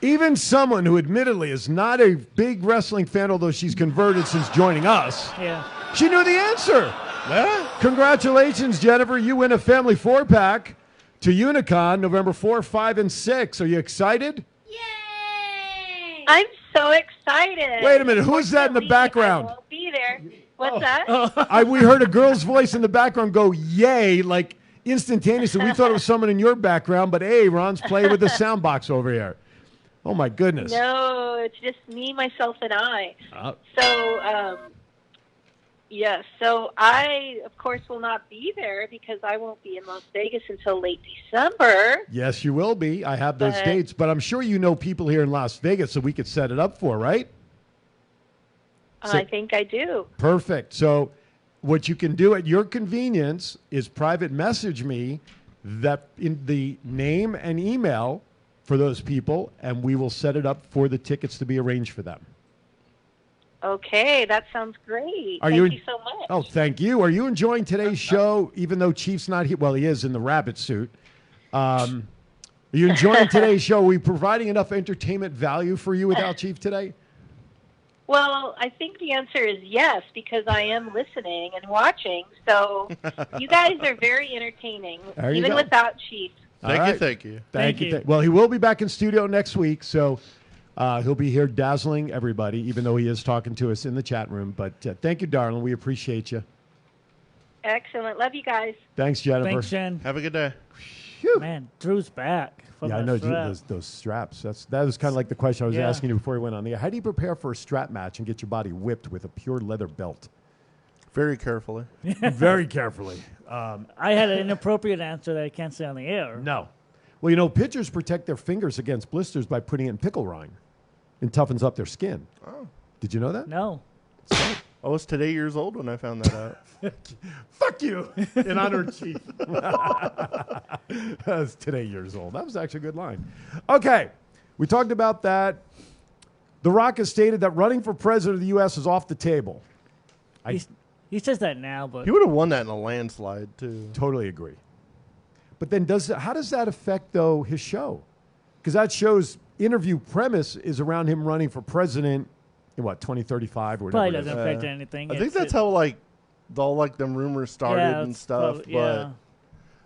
Speaker 1: Even someone who admittedly is not a big wrestling fan, although she's converted since joining us, she knew the answer. Yeah. Congratulations, Jennifer. You win a family 4-pack to Unicon November 4, 5, and 6. Are you excited?
Speaker 15: Yay! I'm so excited.
Speaker 1: Wait a minute. Who's that in the background?
Speaker 15: I won't be there. What's that?
Speaker 1: We heard a girl's voice in the background go, yay, like instantaneously. We thought it was someone in your background, but hey, Ron's playing with the sound box over here. Oh, my goodness.
Speaker 15: No, it's just me, myself, and I. Yes. So I, of course, will not be there because I won't be in Las Vegas until late December.
Speaker 1: Yes, you will be. I have those dates, but I'm sure you know people here in Las Vegas that we could set it up for, right?
Speaker 15: I think I do.
Speaker 1: Perfect. So what you can do at your convenience is private message me that in the name and email for those people, and we will set it up for the tickets to be arranged for them.
Speaker 15: Okay, that sounds great. Thank you so much.
Speaker 1: Oh, thank you. Are you enjoying today's show, even though Chief's not here? Well, he is in the rabbit suit. Are you enjoying today's show? Are we providing enough entertainment value for you without Chief today?
Speaker 15: Well, I think the answer is yes, because I am listening and watching. So you guys are very entertaining, even without Chief.
Speaker 2: Thank you.
Speaker 1: Well, he will be back in studio next week, so he'll be here dazzling everybody, even though he is talking to us in the chat room. But thank you, darling. We appreciate you.
Speaker 15: Excellent. Love you guys.
Speaker 1: Thanks, Jennifer.
Speaker 3: Thanks, Jen.
Speaker 2: Have a good day.
Speaker 1: Whew.
Speaker 3: Man, Drew's back.
Speaker 1: Yeah, I know those straps. That was kind of like the question I was asking you before we went on the air. How do you prepare for a strap match and get your body whipped with a pure leather belt?
Speaker 2: Very carefully.
Speaker 1: Very carefully.
Speaker 3: I had an inappropriate answer that I can't say on the air.
Speaker 1: No. Well, you know, pitchers protect their fingers against blisters by putting it in pickle rind. It toughens up their skin.
Speaker 2: Oh.
Speaker 1: Did you know that?
Speaker 3: No.
Speaker 2: I was today years old when I found that out.
Speaker 1: Fuck you, in honor of Chief. That's today years old. That was actually a good line. Okay, we talked about that. The Rock has stated that running for president of the U.S. is off the table.
Speaker 3: He says that now, but
Speaker 2: he would have won that in a landslide, too.
Speaker 1: Totally agree. But then how does that affect, though, his show? because that show's interview premise is around him running for president in 2035 or whatever.
Speaker 3: Probably doesn't affect anything.
Speaker 2: I think that's how all them rumors started and stuff. But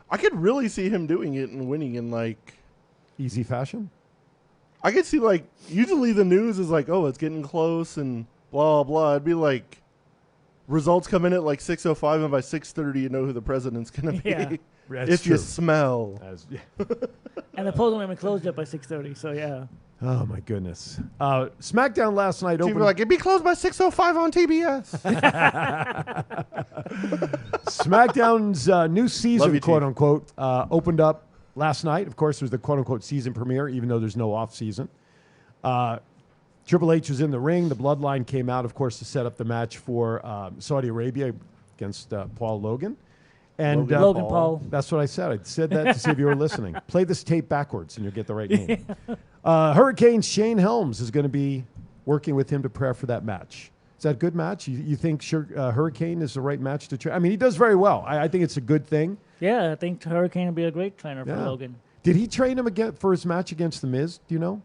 Speaker 2: I could really see him doing it and winning in
Speaker 1: easy fashion.
Speaker 2: I could see usually the news is oh, it's getting close and blah blah. It'd be results come in at 6:05 and by 6:30 you know who the president's gonna be.
Speaker 3: Yeah.
Speaker 2: If you smell.
Speaker 3: And the polls only closed up by 6:30. So yeah.
Speaker 1: Oh my goodness! SmackDown last night opened.
Speaker 2: It'd be closed by 6:05 on TBS.
Speaker 1: SmackDown's new season,
Speaker 2: you,
Speaker 1: quote
Speaker 2: Chief.
Speaker 1: unquote, opened up last night. Of course, it was the quote unquote season premiere, even though there's no off season. Triple H was in the ring. The Bloodline came out, of course, to set up the match for Saudi Arabia against Paul Logan. And
Speaker 3: Logan Paul.
Speaker 1: That's what I said. I said that to see if you were listening. Play this tape backwards and you'll get the right name. Hurricane Shane Helms is going to be working with him to prepare for that match. Is that a good match? You think Hurricane is the right match to train? I mean, he does very well. I think it's a good thing.
Speaker 3: Yeah, I think Hurricane would be a great trainer for Logan.
Speaker 1: Did he train him again for his match against The Miz? Do you know?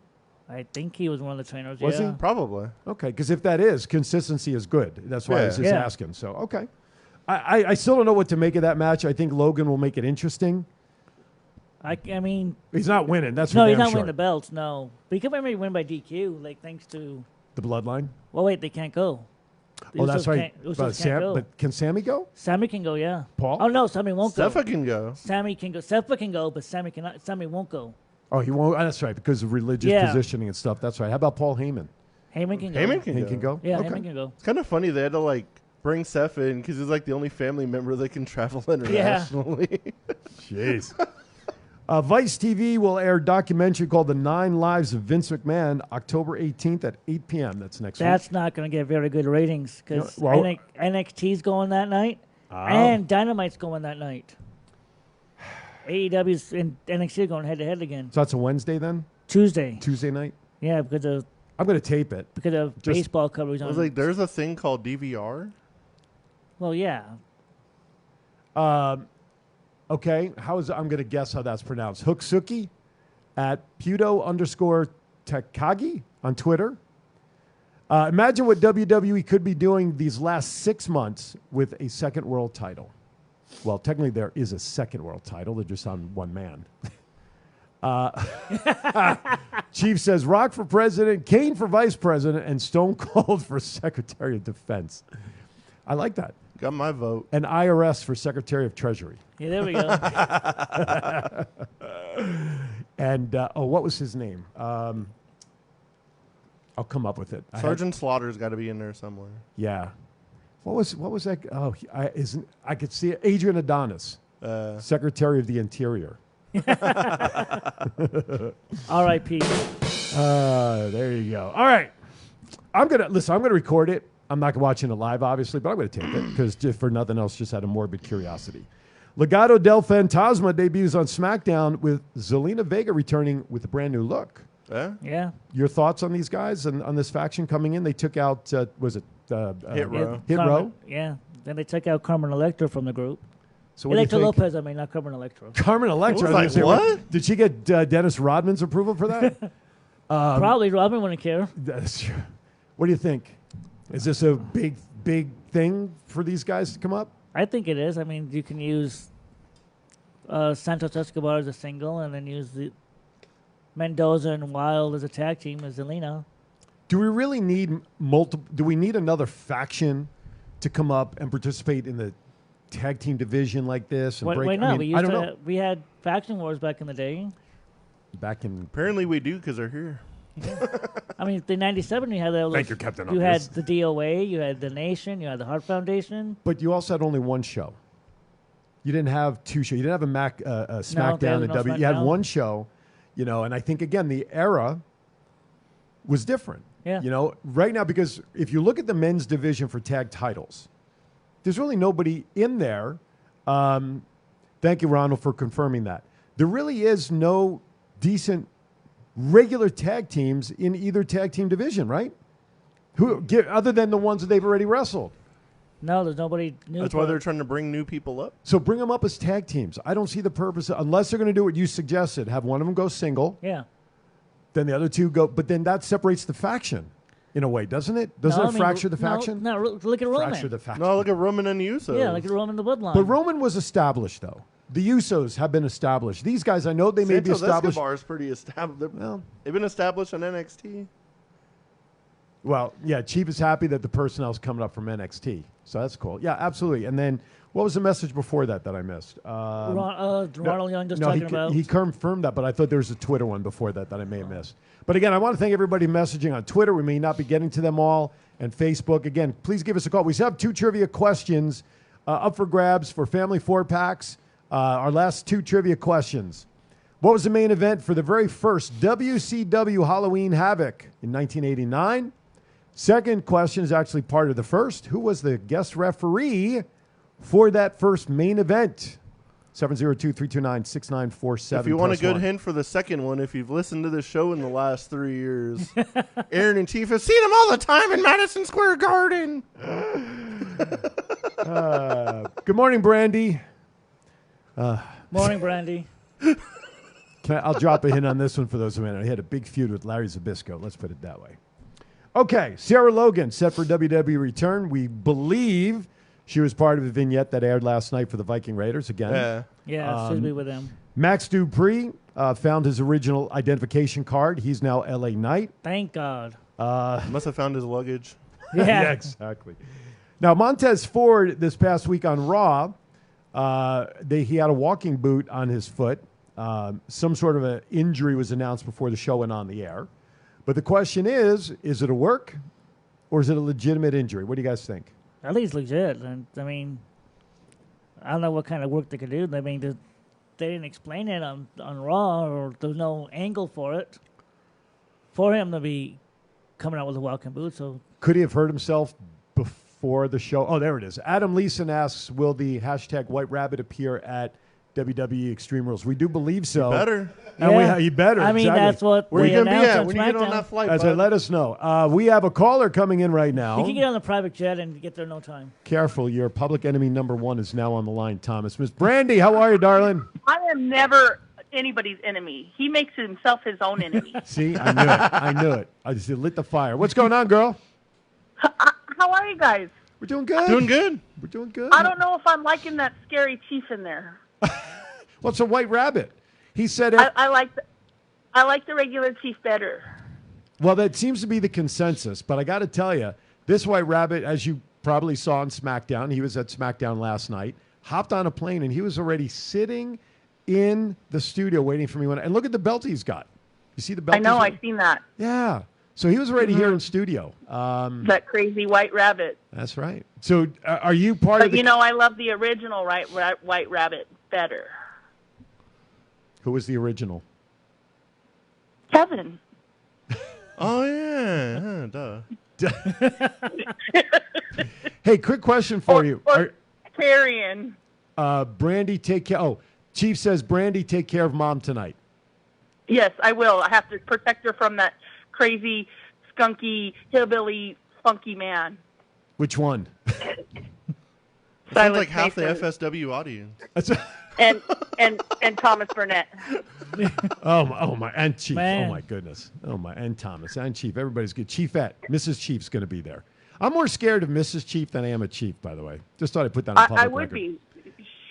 Speaker 3: I think he was one of the trainers.
Speaker 1: Was he?
Speaker 2: Probably.
Speaker 1: Okay, because if that is, consistency is good. That's why I was just
Speaker 3: Yeah.
Speaker 1: asking. So, okay. I still don't know what to make of that match. I think Logan will make it interesting.
Speaker 3: I mean,
Speaker 1: He's not winning. That's
Speaker 3: no,
Speaker 1: for
Speaker 3: he's
Speaker 1: damn
Speaker 3: not
Speaker 1: sure.
Speaker 3: winning the belts. No, but he could maybe win by DQ, thanks to
Speaker 1: The Bloodline?
Speaker 3: Well, wait, they can't go. The
Speaker 1: Oh, that's
Speaker 3: Usos
Speaker 1: right.
Speaker 3: Usos
Speaker 1: But,
Speaker 3: can't go.
Speaker 1: but can Sammy go?
Speaker 3: Sammy can go, yeah.
Speaker 1: Paul?
Speaker 3: Oh no, Sammy won't go.
Speaker 2: Sepha can go.
Speaker 3: Sammy can go. Sepha can go, but Sammy cannot. Sammy won't go.
Speaker 1: Oh, he won't. That's right, because of religious
Speaker 3: Yeah.
Speaker 1: positioning and stuff. That's right. How about Paul Heyman?
Speaker 3: Heyman can go.
Speaker 2: Heyman can
Speaker 1: He
Speaker 2: go.
Speaker 1: can go?
Speaker 3: Yeah,
Speaker 1: Okay.
Speaker 3: Heyman can go.
Speaker 2: It's kind of funny they had to bring Seth in because he's the only family member that can travel internationally.
Speaker 1: Jeez. Vice TV will air a documentary called The 9 Lives of Vince McMahon October 18th at 8 p.m. That's next
Speaker 3: That's
Speaker 1: week.
Speaker 3: not going to get very good ratings because
Speaker 1: No, well-
Speaker 3: NXT's going that night
Speaker 1: Oh.
Speaker 3: and Dynamite's going that night. AEW's and NXT are going head to head again.
Speaker 1: So that's a Wednesday then?
Speaker 3: Tuesday.
Speaker 1: Tuesday night?
Speaker 3: Yeah, because of
Speaker 1: I'm going to tape it. Just-
Speaker 3: baseball coverage
Speaker 2: I
Speaker 3: on.
Speaker 2: was there's a thing called DVR.
Speaker 3: Well, yeah.
Speaker 1: Okay, I'm going to guess how that's pronounced. Hooksuki at Puto_Takagi on Twitter. Imagine what WWE could be doing these last 6 months with a second world title. Well, technically there is a second world title. They're just on one man. Chief says Rock for president, Kane for vice president, and Stone Cold for Secretary of Defense. I like that.
Speaker 2: Got my vote.
Speaker 1: And IRS for Secretary of Treasury.
Speaker 3: Yeah, there we go.
Speaker 1: And, what was his name? I'll come up with it.
Speaker 2: Sergeant Slaughter's got to be in there somewhere.
Speaker 1: Yeah. What was that? Oh, I could see it. Adrian Adonis, Secretary of the Interior.
Speaker 3: R.I.P.
Speaker 1: There you go. All right. I'm going to record it. I'm not watching it live, obviously, but I'm going to tape it because just for nothing else, just out of morbid curiosity. Legado del Fantasma debuts on SmackDown with Zelina Vega returning with a brand new look.
Speaker 3: Yeah.
Speaker 1: Your thoughts on these guys and on this faction coming in? They took out, was it
Speaker 2: Hit Row?
Speaker 1: Hit Row?
Speaker 3: Yeah. Then they took out Carmen Electra from the group.
Speaker 1: So what do you
Speaker 3: Electra
Speaker 1: think?
Speaker 3: Lopez, I mean, not Carmen Electra.
Speaker 1: Carmen Electra.
Speaker 2: I was like, what?
Speaker 1: Did she get Dennis Rodman's approval for that?
Speaker 3: Probably Robin wouldn't care.
Speaker 1: That's true. What do you think? Is this a big thing for these guys to come up?
Speaker 3: I think it is. I mean, you can use Santos Escobar as a single and then use the Mendoza and Wild as a tag team as Zelina.
Speaker 1: Do we really need multiple? Do we need another faction to come up and participate in the tag team division like this? And
Speaker 3: Why not?
Speaker 1: I mean, I don't know.
Speaker 3: We had faction wars back in the day.
Speaker 1: Back in
Speaker 2: Apparently we do because they're here.
Speaker 3: I mean, the '97 you had that.
Speaker 1: Thank you, Captain
Speaker 3: You had
Speaker 1: Obvious.
Speaker 3: the DOA, you had the Nation, you had the Heart Foundation.
Speaker 1: But you also had only one show. You didn't have two shows. You didn't have a SmackDown and
Speaker 3: no
Speaker 1: W. You had
Speaker 3: SmackDown.
Speaker 1: one show, and I think again the era was different.
Speaker 3: Yeah.
Speaker 1: Right now, because if you look at the men's division for tag titles, there's really nobody in there. Thank you, Ronald, for confirming that. There really is no decent regular tag teams in either tag team division, right? Other than the ones that they've already wrestled.
Speaker 3: No, there's nobody new.
Speaker 2: That's why they're trying to bring new people up.
Speaker 1: So bring them up as tag teams. I don't see the purpose, unless they're going to do what you suggested, have one of them go single.
Speaker 3: Yeah.
Speaker 1: Then the other two go, but then that separates the faction in a way, doesn't it? Doesn't it fracture the faction?
Speaker 3: No, look at Roman.
Speaker 1: Fracture the faction.
Speaker 2: No, look at Roman and the Usos.
Speaker 3: Yeah, look at Roman the Bloodline.
Speaker 1: But Roman was established, though. The Usos have been established. These guys, I know they may be established.
Speaker 2: Escobar is pretty established. Well, they've been established on NXT.
Speaker 1: Well, yeah, Chief is happy that the personnel's coming up from NXT. So that's cool. Yeah, absolutely. And then what was the message before that I missed?
Speaker 3: Ronald Young just talking about.
Speaker 1: He confirmed that, but I thought there was a Twitter one before that I may have missed. But again, I want to thank everybody messaging on Twitter. We may not be getting to them all. And Facebook. Again, please give us a call. We still have 2 trivia questions up for grabs for Family 4-packs. Our last 2 trivia questions. What was the main event for the very first WCW Halloween Havoc in 1989? Second question is actually part of the first. Who was the guest referee for that first main event? 702-329-6947.
Speaker 2: If you want a good hint for the second one, if you've listened to the show in the last 3 years, Aaron and Chief have seen him all the time in Madison Square Garden.
Speaker 1: Good morning, Brandy.
Speaker 3: Morning, Brandy.
Speaker 1: I'll drop a hint on this one for those who may not know. He had a big feud with Larry Zbyszko. Let's put it that way. Okay, Sarah Logan set for WWE return. We believe she was part of a vignette that aired last night for the Viking Raiders again.
Speaker 3: Yeah, should be with them.
Speaker 1: Max Dupree found his original identification card. He's now LA Knight.
Speaker 3: Thank God.
Speaker 2: Must have found his luggage.
Speaker 3: Yeah,
Speaker 1: exactly. Now, Montez Ford this past week on Raw, he had a walking boot on his foot. Some sort of an injury was announced before the show went on the air. But the question is it a work or is it a legitimate injury? What do you guys think?
Speaker 3: At least legit. And I mean, I don't know what kind of work they could do. I mean, they didn't explain it on Raw, or there's no angle for it for him to be coming out with a walking boot. So
Speaker 1: could he have hurt himself before the show? Oh, there it is. Adam Leeson asks, will the hashtag White Rabbit appear at WWE Extreme Rules? We do believe so.
Speaker 2: You better.
Speaker 1: And he better.
Speaker 3: I mean,
Speaker 1: exactly.
Speaker 3: that's what
Speaker 2: Where are you going to be at when you get
Speaker 3: SmackDown.
Speaker 2: on that flight,
Speaker 1: As
Speaker 2: bud?
Speaker 1: let us know. We have a caller coming in right now.
Speaker 3: You can get on the private jet and get there in no time.
Speaker 1: Careful, your public enemy number 1 is now on the line, Thomas. Miss Brandy, how are you, darling?
Speaker 16: I am never anybody's enemy. He makes himself his own enemy.
Speaker 1: See, I knew it. I knew it. I just lit the fire. What's going on, girl?
Speaker 16: How are you guys?
Speaker 1: We're doing good.
Speaker 2: Doing good.
Speaker 1: We're doing good.
Speaker 16: I don't know if I'm liking that scary chief in there.
Speaker 1: Well, it's a White Rabbit. He said
Speaker 16: I like the regular chief better.
Speaker 1: Well, that seems to be the consensus. But I got to tell you, this White Rabbit, as you probably saw on SmackDown, he was at SmackDown last night, hopped on a plane, and he was already sitting in the studio waiting for me. And look at the belt he's got. You see the belt?
Speaker 16: I know. I've seen that.
Speaker 1: Yeah. So he was already here in studio.
Speaker 16: That crazy White Rabbit.
Speaker 1: That's right. So are you part of the...
Speaker 16: You know, I love the original White Rabbit better.
Speaker 1: Who was the original?
Speaker 16: Kevin.
Speaker 2: Oh, yeah. Duh.
Speaker 1: Hey, quick question for you.
Speaker 16: Carrion.
Speaker 1: Brandy, take care. Oh, Chief says, Brandy, take care of Mom tonight.
Speaker 16: Yes, I will. I have to protect her from that crazy, skunky, hillbilly, funky man.
Speaker 1: Which one?
Speaker 2: Sounds like half the FSW audience.
Speaker 16: and Thomas Burnett.
Speaker 1: Oh my, and Chief.
Speaker 3: Man.
Speaker 1: Oh my goodness. Oh my, and Thomas and Chief. Everybody's good. Chiefette, Mrs. Chief's going to be there. I'm more scared of Mrs. Chief than I am of Chief, by the way. Just thought I'd put that on public
Speaker 16: I would
Speaker 1: record.
Speaker 16: be.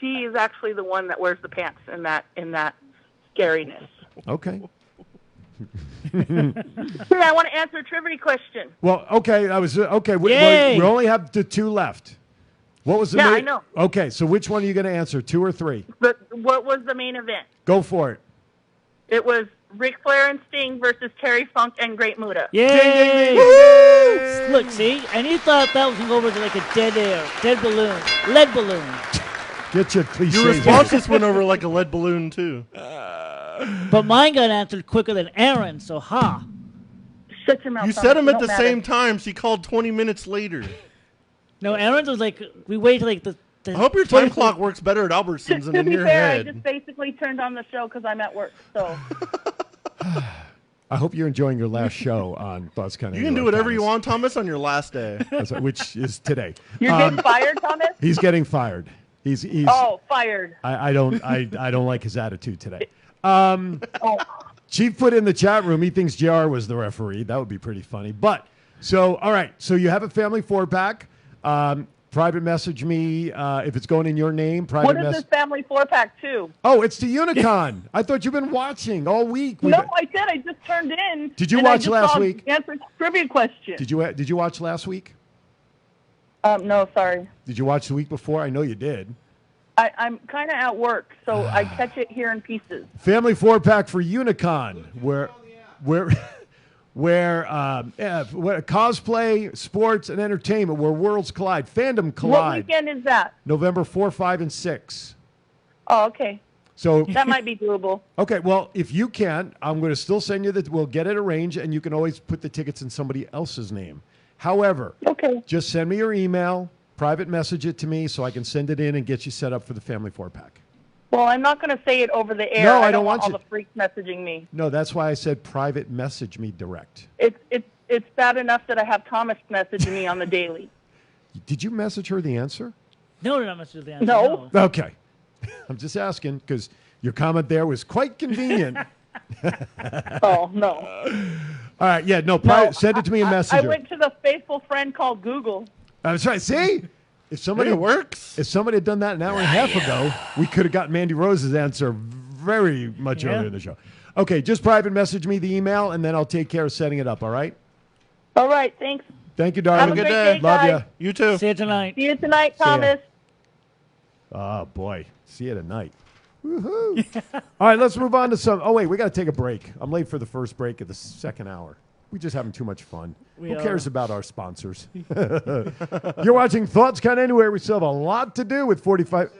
Speaker 16: She is actually the one that wears the pants in that scariness.
Speaker 1: Okay.
Speaker 16: Hey, I want to answer a trivia question.
Speaker 1: Well, okay. Okay. We only have the 2 left. What was the
Speaker 16: Yeah,
Speaker 1: main?
Speaker 16: I know.
Speaker 1: Okay, so which one are you going to answer? 2 or 3?
Speaker 16: But what was the main event?
Speaker 1: Go for it.
Speaker 16: It was Ric Flair and Sting versus Terry Funk and Great Muta.
Speaker 3: Yay!
Speaker 1: Ding, ding, ding.
Speaker 3: Look, see? And you thought that was going to go over to like a dead balloon, lead balloon.
Speaker 1: Get your cliches.
Speaker 2: Your response just went over like a lead balloon, too.
Speaker 3: But mine got answered quicker than Aaron, so ha.
Speaker 16: Shut your mouth.
Speaker 2: You said them at the same time. She called 20 minutes later.
Speaker 3: No, Aaron's was like, we waited like the
Speaker 2: I hope your time clock works better at Albertsons than
Speaker 16: To
Speaker 2: in
Speaker 16: be
Speaker 2: your
Speaker 16: fair,
Speaker 2: head.
Speaker 16: I just basically turned on the show because I'm at work. So
Speaker 1: I hope you're enjoying your last show on Thoughts Kind of.
Speaker 2: You can do whatever you want, Thomas, on your last day.
Speaker 1: Which is today.
Speaker 16: you're getting fired, Thomas.
Speaker 1: He's getting fired. He's
Speaker 16: Oh, fired.
Speaker 1: I don't like his attitude today. Chief put in the chat room, he thinks JR was the referee. That would be pretty funny. But, all right. So you have a family 4-pack. Private message me if it's going in your name.
Speaker 16: What is this family 4-pack to?
Speaker 1: Oh, it's to Unicon. I thought you've been watching all week.
Speaker 16: No, I did. I just turned in.
Speaker 1: Did you watch last week?
Speaker 16: Answer trivia question.
Speaker 1: Did you watch last week?
Speaker 16: No, sorry.
Speaker 1: Did you watch the week before? I know you did.
Speaker 16: I'm kind of at work, so I catch it here in pieces.
Speaker 1: Family 4-pack for Unicon, where cosplay, sports, and entertainment, where worlds collide, fandom collide.
Speaker 16: What weekend is that?
Speaker 1: November 4, 5, and 6.
Speaker 16: Oh, okay.
Speaker 1: So
Speaker 16: that might be doable.
Speaker 1: Okay, well, if you can't, I'm going to still send you we'll get it arranged, and you can always put the tickets in somebody else's name. However, just send me your email, private message it to me so I can send it in and get you set up for the family 4-pack.
Speaker 16: Well, I'm not going to say it over the air.
Speaker 1: No, I
Speaker 16: don't
Speaker 1: don't want
Speaker 16: all
Speaker 1: you.
Speaker 16: the freaks messaging me.
Speaker 1: No, that's why I said private message me direct.
Speaker 16: It's bad enough that I have Thomas messaging me on the daily.
Speaker 1: Did you message her the answer?
Speaker 3: No, did not message her the answer.
Speaker 16: No.
Speaker 1: Okay. I'm just asking because your comment there was quite convenient.
Speaker 16: Oh, no.
Speaker 1: All right, yeah, no, send it to me in Messenger.
Speaker 16: I went to the faithful friend called Google.
Speaker 1: That's right. See? If somebody
Speaker 2: it works.
Speaker 1: If somebody had done that an hour and a half ago, we could have got Mandy Rose's answer very much earlier in the show. Okay, just private message me the email, and then I'll take care of setting it up, all right?
Speaker 16: All right, thanks.
Speaker 1: Thank you, darling.
Speaker 16: Have a good day.
Speaker 1: Love
Speaker 16: guys.
Speaker 1: you.
Speaker 2: You too.
Speaker 3: See you tonight.
Speaker 16: See you tonight, Thomas.
Speaker 1: Oh, boy. See you tonight. Woohoo. All right, let's move on to some. Oh, wait, we got to take a break. I'm late for the first break of the second hour. We're just having too much fun. Who cares about our sponsors? You're watching Thoughts Count Anywhere. We still have a lot to do with 45.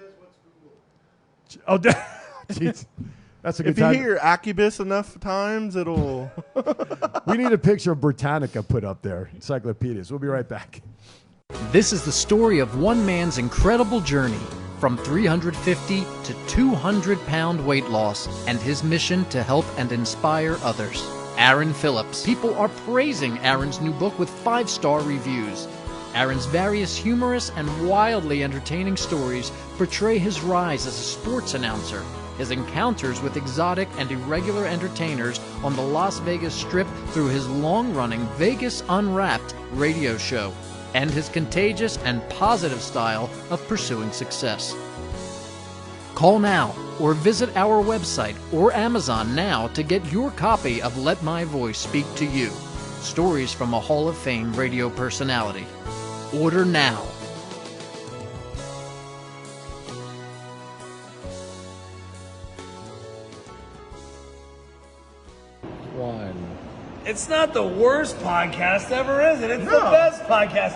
Speaker 1: Oh, jeez. That's a good time.
Speaker 2: If you hear Accubus enough times, it'll...
Speaker 1: We need a picture of Britannica put up there. Encyclopedias. We'll be right back.
Speaker 6: This is the story of one man's incredible journey from 350 to 200-pound weight loss and his mission to help and inspire others. Aaron Phillips. People are praising Aaron's new book with 5-star reviews. Aaron's various humorous and wildly entertaining stories portray his rise as a sports announcer, his encounters with exotic and irregular entertainers on the Las Vegas Strip through his long-running Vegas Unwrapped radio show, and his contagious and positive style of pursuing success. Call now or visit our website or Amazon now to get your copy of Let My Voice Speak to You, stories from a Hall of Fame radio personality. Order now.
Speaker 8: It's not the worst podcast ever, is it? It's the best podcast.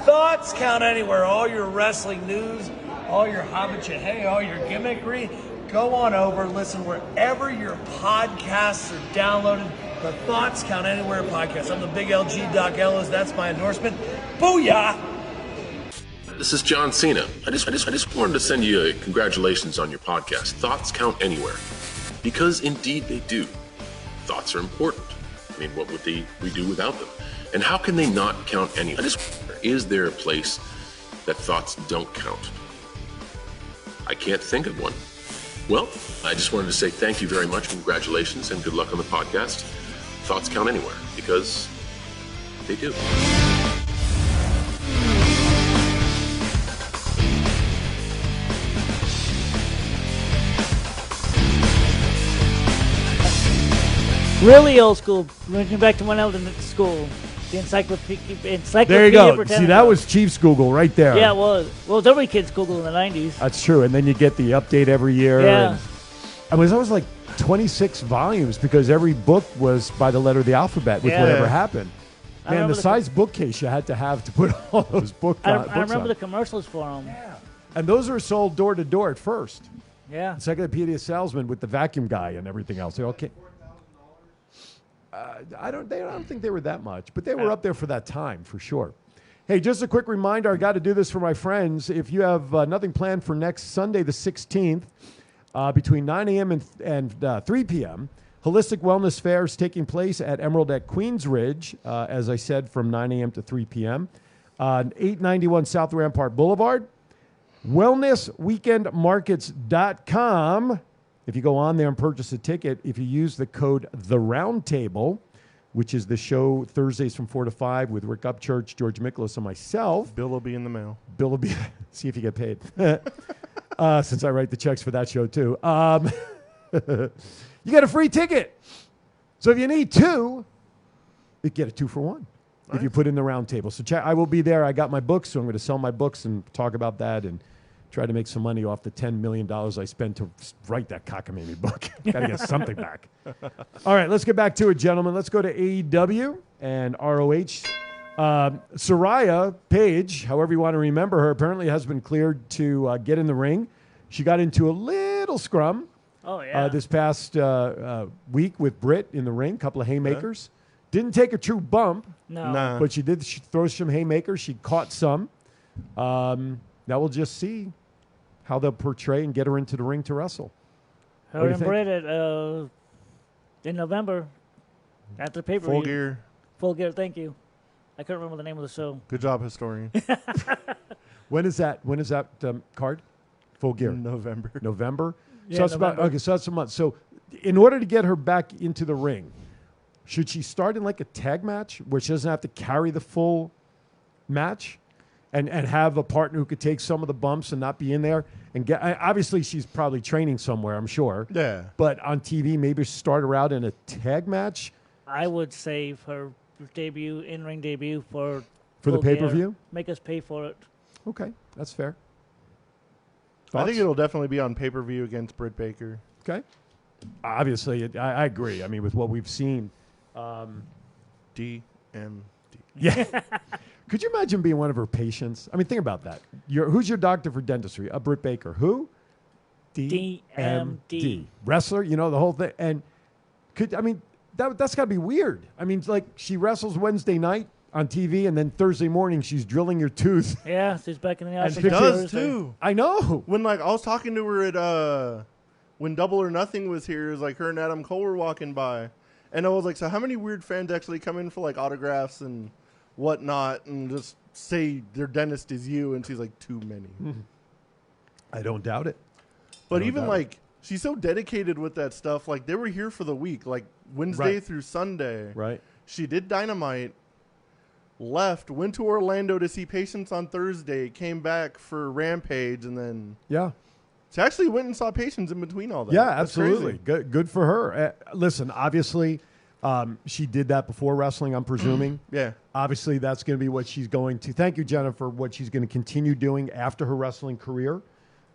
Speaker 8: Thoughts Count Anywhere. All your wrestling news, all your hobbit hey, all your gimmickry. Go on over, listen wherever your podcasts are downloaded. The Thoughts Count Anywhere podcast. I'm the big LG Doc Ellis. That's my endorsement. Booyah!
Speaker 11: This is John Cena. I just wanted to send you a congratulations on your podcast. Thoughts count anywhere. Because indeed they do. Thoughts are important. I mean, what would we do without them? And how can they not count anywhere? I just wonder, is there a place that thoughts don't count? I can't think of one. Well, I just wanted to say thank you very much, congratulations, and good luck on the podcast. Thoughts count anywhere, because they do.
Speaker 3: Really old school. Bringing back to when I was in school. The encyclopedia.
Speaker 1: There you go.
Speaker 3: Britannica.
Speaker 1: See, that was Chief's Google right there.
Speaker 3: Yeah, it was. Well, it was every kid's Google in the 90s.
Speaker 1: That's true. And then you get the update every year.
Speaker 3: Yeah.
Speaker 1: And it was always like 26 volumes because every book was by the letter of the alphabet with whatever happened. Man, the size bookcase you had to have to put all those books
Speaker 3: I
Speaker 1: on.
Speaker 3: remember the commercials for them.
Speaker 1: Yeah. And those were sold door to door at first.
Speaker 3: Yeah.
Speaker 1: Encyclopedia salesman with the vacuum guy and everything else. They all came. I don't think they were that much, but they were up there for that time for sure. Hey, just a quick reminder, I got to do this for my friends. If you have nothing planned for next Sunday, the 16th, between 9 a.m. and 3 p.m., Holistic Wellness Fair is taking place at Emerald at Queens Ridge, as I said, from 9 a.m. to 3 p.m. 891 South Rampart Boulevard. WellnessWeekendMarkets.com. If you go on there and purchase a ticket, if you use the code The Roundtable, which is the show Thursdays from 4 to 5 with Rick Upchurch, George Miklos, and myself.
Speaker 2: Bill will be in the mail.
Speaker 1: Bill will be. See if you get paid. Since I write the checks for that show, too. You get a free ticket. So if you need two, you get a 2 for 1 if you put in the Roundtable. So I will be there. I got my books, so I'm going to sell my books and talk about that and try to make some money off the $10 million I spent to write that cockamamie book. Got to get something back. All right, let's get back to it, gentlemen. Let's go to AEW and ROH. Soraya Page, however you want to remember her, apparently has been cleared to get in the ring. She got into a little scrum this past week with Britt in the ring, couple of haymakers. Didn't take a true bump, but she did throw some haymakers. She caught some. Now we'll just see how they'll portray and get her into the ring to wrestle.
Speaker 3: Her and Britt in November at the pay-per-view.
Speaker 2: Full Gear.
Speaker 3: Full Gear, thank you. I couldn't remember the name of the show.
Speaker 2: Good job, historian.
Speaker 1: When is that card? Full Gear.
Speaker 2: November.
Speaker 1: November?
Speaker 3: Yeah,
Speaker 1: So that's
Speaker 3: November.
Speaker 1: so that's a month. So in order to get her back into the ring, should she start in like a tag match where she doesn't have to carry the full match and have a partner who could take some of the bumps and not be in there and obviously she's probably training somewhere, I'm sure.
Speaker 2: Yeah.
Speaker 1: But on TV, maybe start her out in a tag match
Speaker 3: I would save her debut, in-ring debut for
Speaker 1: the
Speaker 3: Full Gear.
Speaker 1: pay-per-view?
Speaker 3: Make us pay for it.
Speaker 1: Okay, that's fair.
Speaker 2: I think it'll definitely be on pay-per-view against Britt Baker.
Speaker 1: Okay. Obviously, I agree. I mean, with what we've seen.
Speaker 2: DMD.
Speaker 1: Yeah. Could you imagine being one of her patients? I mean, think about that. Who's your doctor for dentistry? Britt Baker. Who?
Speaker 3: DMD.
Speaker 1: Wrestler, the whole thing. And that's got to be weird. I mean, like she wrestles Wednesday night on TV, and then Thursday morning she's drilling your tooth.
Speaker 3: Yeah, she's back in the office.
Speaker 2: She does, too.
Speaker 1: I know.
Speaker 2: When, I was talking to her at, when Double or Nothing was here, it was like her and Adam Cole were walking by. And I was like, so how many weird fans actually come in for, autographs and whatnot and just say their dentist is you? And she's like, too many.
Speaker 1: I don't doubt it.
Speaker 2: But even, she's so dedicated with that stuff. Like, they were here for the week, Wednesday through Sunday.
Speaker 1: Right.
Speaker 2: She did Dynamite, left, went to Orlando to see patients on Thursday, came back for Rampage, and then...
Speaker 1: Yeah.
Speaker 2: She actually went and saw patients in between all that.
Speaker 1: Yeah,
Speaker 2: That's
Speaker 1: absolutely.
Speaker 2: crazy.
Speaker 1: Good for her. Listen, obviously, she did that before wrestling, I'm presuming.
Speaker 2: Yeah.
Speaker 1: Obviously, that's going to be what she's going to. Thank you, Jennifer, what she's going to continue doing after her wrestling career.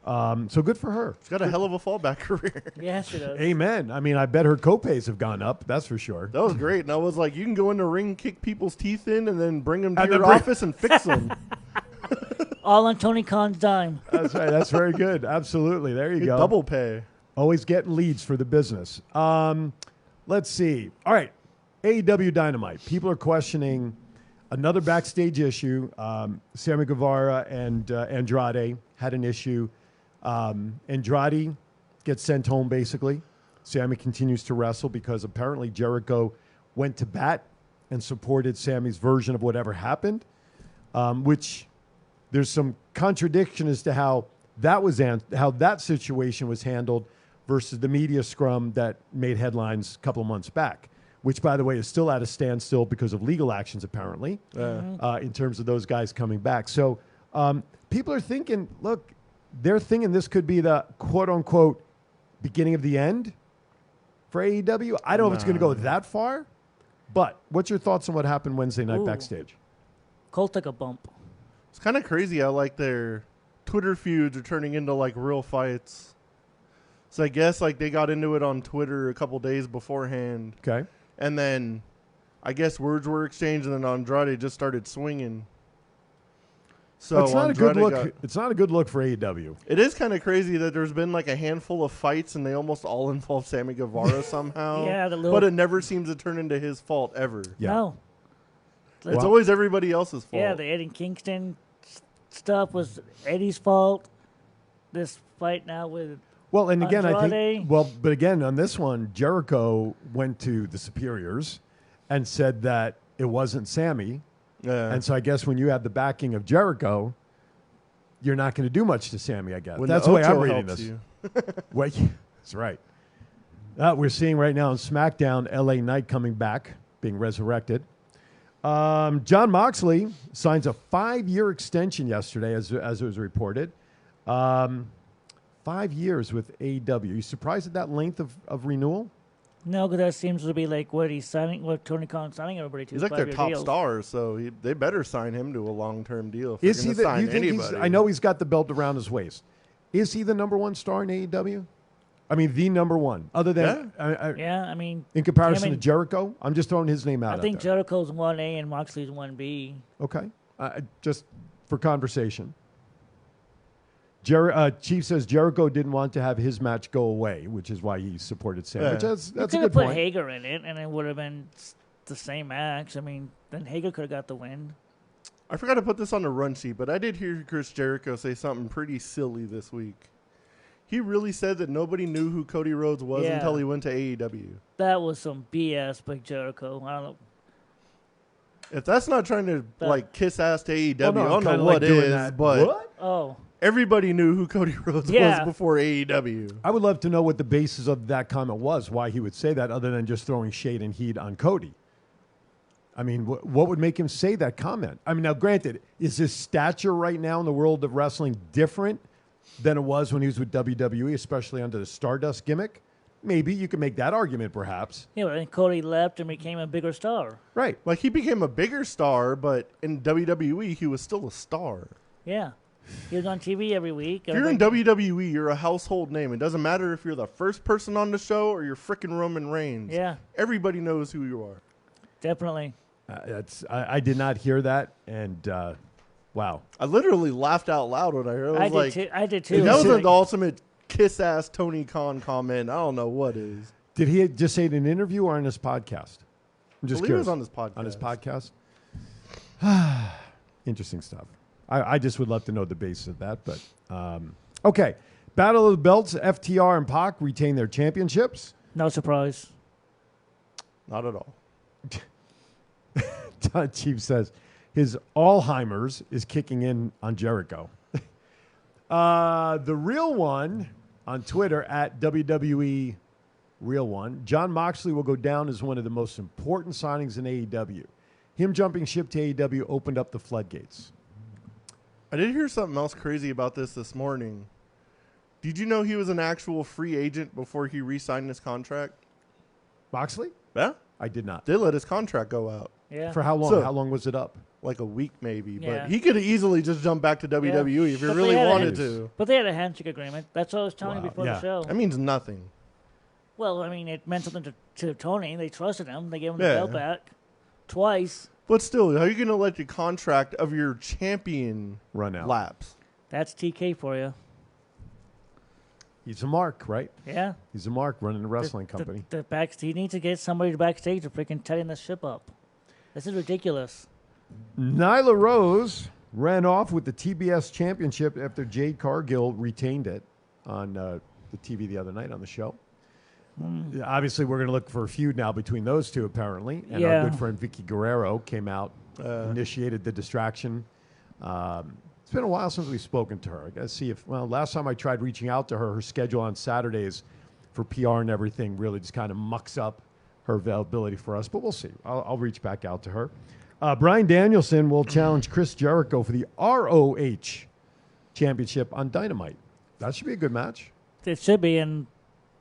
Speaker 1: So good for her.
Speaker 2: She's got a hell of a fallback career.
Speaker 3: Yeah, she does.
Speaker 1: Amen. I mean, I bet her copays have gone up. That's for sure.
Speaker 2: That was great. And I was like, you can go in the ring, kick people's teeth in, and then bring them to your office and fix them.
Speaker 3: All on Tony Khan's dime.
Speaker 1: That's right. That's very good. Absolutely. There you go.
Speaker 2: Double pay.
Speaker 1: Always getting leads for the business. Let's see. All right. AEW Dynamite. People are questioning another backstage issue. Sammy Guevara and Andrade had an issue. Andrade gets sent home, basically. Sammy continues to wrestle because apparently Jericho went to bat and supported Sammy's version of whatever happened, which there's some contradiction as to how that situation was handled versus the media scrum that made headlines a couple of months back, which, by the way, is still at a standstill because of legal actions, apparently, in terms of those guys coming back. So people are thinking, look, they're thinking this could be the quote-unquote beginning of the end for AEW. I don't know if it's going to go that far, but what's your thoughts on what happened Wednesday night backstage?
Speaker 3: Cole took a bump.
Speaker 2: It's kind of crazy how their Twitter feuds are turning into real fights. So I guess they got into it on Twitter a couple days beforehand.
Speaker 1: Okay.
Speaker 2: And then I guess words were exchanged, and then Andrade just started swinging. So
Speaker 1: it's not a good look. It's not a good look for AEW.
Speaker 2: It is kind of crazy that there's been a handful of fights, and they almost all involve Sammy Guevara somehow.
Speaker 3: Yeah,
Speaker 2: but it never seems to turn into his fault ever.
Speaker 1: Yeah.
Speaker 3: No.
Speaker 2: It's always everybody else's fault.
Speaker 3: Yeah, the Eddie Kingston stuff was Eddie's fault. This fight now with
Speaker 1: Well, and again,
Speaker 3: Andrade.
Speaker 1: I think, but again, on this one, Jericho went to the superiors and said that it wasn't Sammy.
Speaker 2: Yeah.
Speaker 1: And so I guess when you have the backing of Jericho, you're not going to do much to Sammy, I guess.
Speaker 2: When
Speaker 1: That's the way I'm
Speaker 2: Ocho
Speaker 1: reading
Speaker 2: helps
Speaker 1: this.
Speaker 2: you.
Speaker 1: Wait, That's right. We're seeing right now on SmackDown, LA Knight coming back, being resurrected. John Moxley signs a 5-year extension yesterday, as it was reported. 5 years with AEW. You surprised at that length of renewal?
Speaker 3: No, because that seems to be like what Tony Khan's signing everybody to.
Speaker 2: He's like their top
Speaker 3: deals.
Speaker 2: star, so they better sign him to a long-term deal. If
Speaker 1: Is he?
Speaker 2: they're gonna sign anybody.
Speaker 1: I know he's got the belt around his waist. Is he the number one star in AEW? I mean, the number one, other than
Speaker 3: I mean,
Speaker 1: in comparison to Jericho. I'm just throwing his name out.
Speaker 3: I think
Speaker 1: there.
Speaker 3: Jericho's 1A and Moxley's 1B.
Speaker 1: Okay, just for conversation. Chief says Jericho didn't want to have his match go away, which is why he supported Sam. Which that's a good
Speaker 3: put
Speaker 1: point.
Speaker 3: Hager in it, and it would have been the same match. I mean, then Hager could have got the win.
Speaker 2: I forgot to put this on the run sheet, but I did hear Chris Jericho say something pretty silly this week. He really said that nobody knew who Cody Rhodes was until he went to AEW.
Speaker 3: That was some BS by Jericho. I don't know.
Speaker 2: If that's not trying to kiss ass to AEW,
Speaker 1: Oh, no,
Speaker 2: I don't know
Speaker 1: like
Speaker 2: what
Speaker 1: doing
Speaker 2: is.
Speaker 1: that.
Speaker 2: But
Speaker 1: What?
Speaker 3: Oh.
Speaker 2: Everybody knew who Cody Rhodes was before AEW.
Speaker 1: I would love to know what the basis of that comment was, why he would say that, other than just throwing shade and heat on Cody. I mean, what would make him say that comment? I mean, now, granted, is his stature right now in the world of wrestling different than it was when he was with WWE, especially under the Stardust gimmick? Maybe you could make that argument, perhaps.
Speaker 3: Yeah, but then Cody left and became a bigger star.
Speaker 1: Right.
Speaker 2: Like, he became a bigger star, but in WWE, he was still a star.
Speaker 3: Yeah. He was on TV every week.
Speaker 2: If you're in WWE, you're a household name. It doesn't matter if you're the first person on the show or you're frickin' Roman Reigns.
Speaker 3: Yeah.
Speaker 2: Everybody knows who you are.
Speaker 3: Definitely.
Speaker 1: I did not hear that, and wow.
Speaker 2: I literally laughed out loud when I heard it.
Speaker 3: I did too.
Speaker 2: That was the ultimate kiss-ass Tony Khan comment. I don't know what is.
Speaker 1: Did he just say it in an interview or on his podcast? I'm just
Speaker 2: I believe it
Speaker 1: curious.
Speaker 2: was on his podcast.
Speaker 1: On his podcast? Interesting stuff. I just would love to know the basis of that. But okay. Battle of the Belts, FTR and Pac retain their championships.
Speaker 3: No surprise.
Speaker 2: Not at all.
Speaker 1: Chief says his Alzheimer's is kicking in on Jericho. The real one on Twitter at WWE Real One, John Moxley will go down as one of the most important signings in AEW. Him jumping ship to AEW opened up the floodgates.
Speaker 2: I did hear something else crazy about this morning. Did you know he was an actual free agent before he re-signed his contract?
Speaker 1: Moxley?
Speaker 2: Yeah.
Speaker 1: I did not.
Speaker 2: They let his contract go out.
Speaker 3: Yeah.
Speaker 1: For how long?
Speaker 2: So,
Speaker 1: how long was it up?
Speaker 2: Like a week maybe.
Speaker 3: Yeah.
Speaker 2: But he could have easily just jumped back to WWE if he
Speaker 3: But
Speaker 2: really
Speaker 3: they had
Speaker 2: wanted to.
Speaker 3: But they had a handshake agreement. That's what I was telling you before the show.
Speaker 2: That means nothing.
Speaker 3: Well, I mean, it meant something to Tony. They trusted him. They gave him the
Speaker 2: Yeah.
Speaker 3: belt back twice.
Speaker 2: But still, how are you going to let the contract of your champion
Speaker 1: run out?
Speaker 2: Lapse?
Speaker 3: That's TK for you.
Speaker 1: He's a mark, right?
Speaker 3: Yeah.
Speaker 1: He's a mark running a wrestling company.
Speaker 3: He needs to get somebody backstage to freaking tighten this ship up. This is ridiculous.
Speaker 1: Nyla Rose ran off with the TBS championship after Jade Cargill retained it on the TV the other night on the show. Obviously, we're going to look for a feud now between those two, apparently. And our good friend Vicky Guerrero came out, initiated the distraction. It's been a while since we've spoken to her. I got to see if, last time I tried reaching out to her, her schedule on Saturdays for PR and everything really just kind of mucks up her availability for us. But we'll see. I'll reach back out to her. Bryan Danielson will challenge Chris Jericho for the ROH championship on Dynamite. That should be a good match.
Speaker 3: It should be, and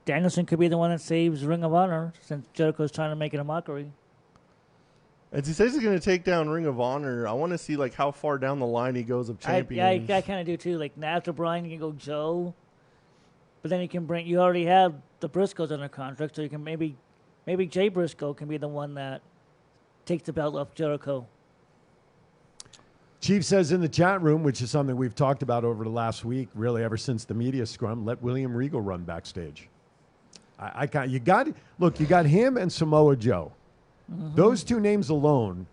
Speaker 3: Danielson could be the one that saves Ring of Honor since Jericho's trying to make it a mockery.
Speaker 2: As he says he's going to take down Ring of Honor, I want to see like how far down the line he goes of champions.
Speaker 3: I kind of do too. Like after Bryan, you can go Joe, but then you can bring. You already have the Briscoes under contract, so you can maybe Jay Briscoe can be the one that takes the belt off Jericho.
Speaker 1: Chief says in the chat room, which is something we've talked about over the last week, really ever since the media scrum, let William Regal run backstage. You got him and Samoa Joe. Mm-hmm. Those two names alone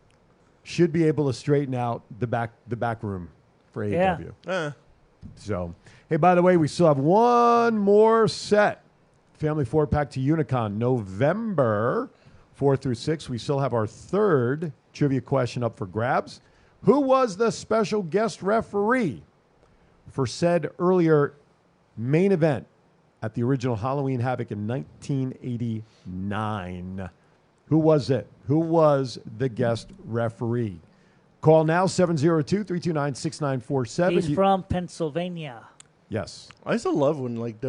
Speaker 1: should be able to straighten out the back room for AEW.
Speaker 2: Yeah.
Speaker 1: So, hey, by the way, we still have one more set. Family 4-pack to Unicon, November 4 through 6. We still have our third trivia question up for grabs. Who was the special guest referee for said earlier main event at the original Halloween Havoc in 1989. Who was it? Who was the guest referee? Call now, 702-329-6947.
Speaker 3: He's from Pennsylvania.
Speaker 1: Yes.
Speaker 2: I used to love when like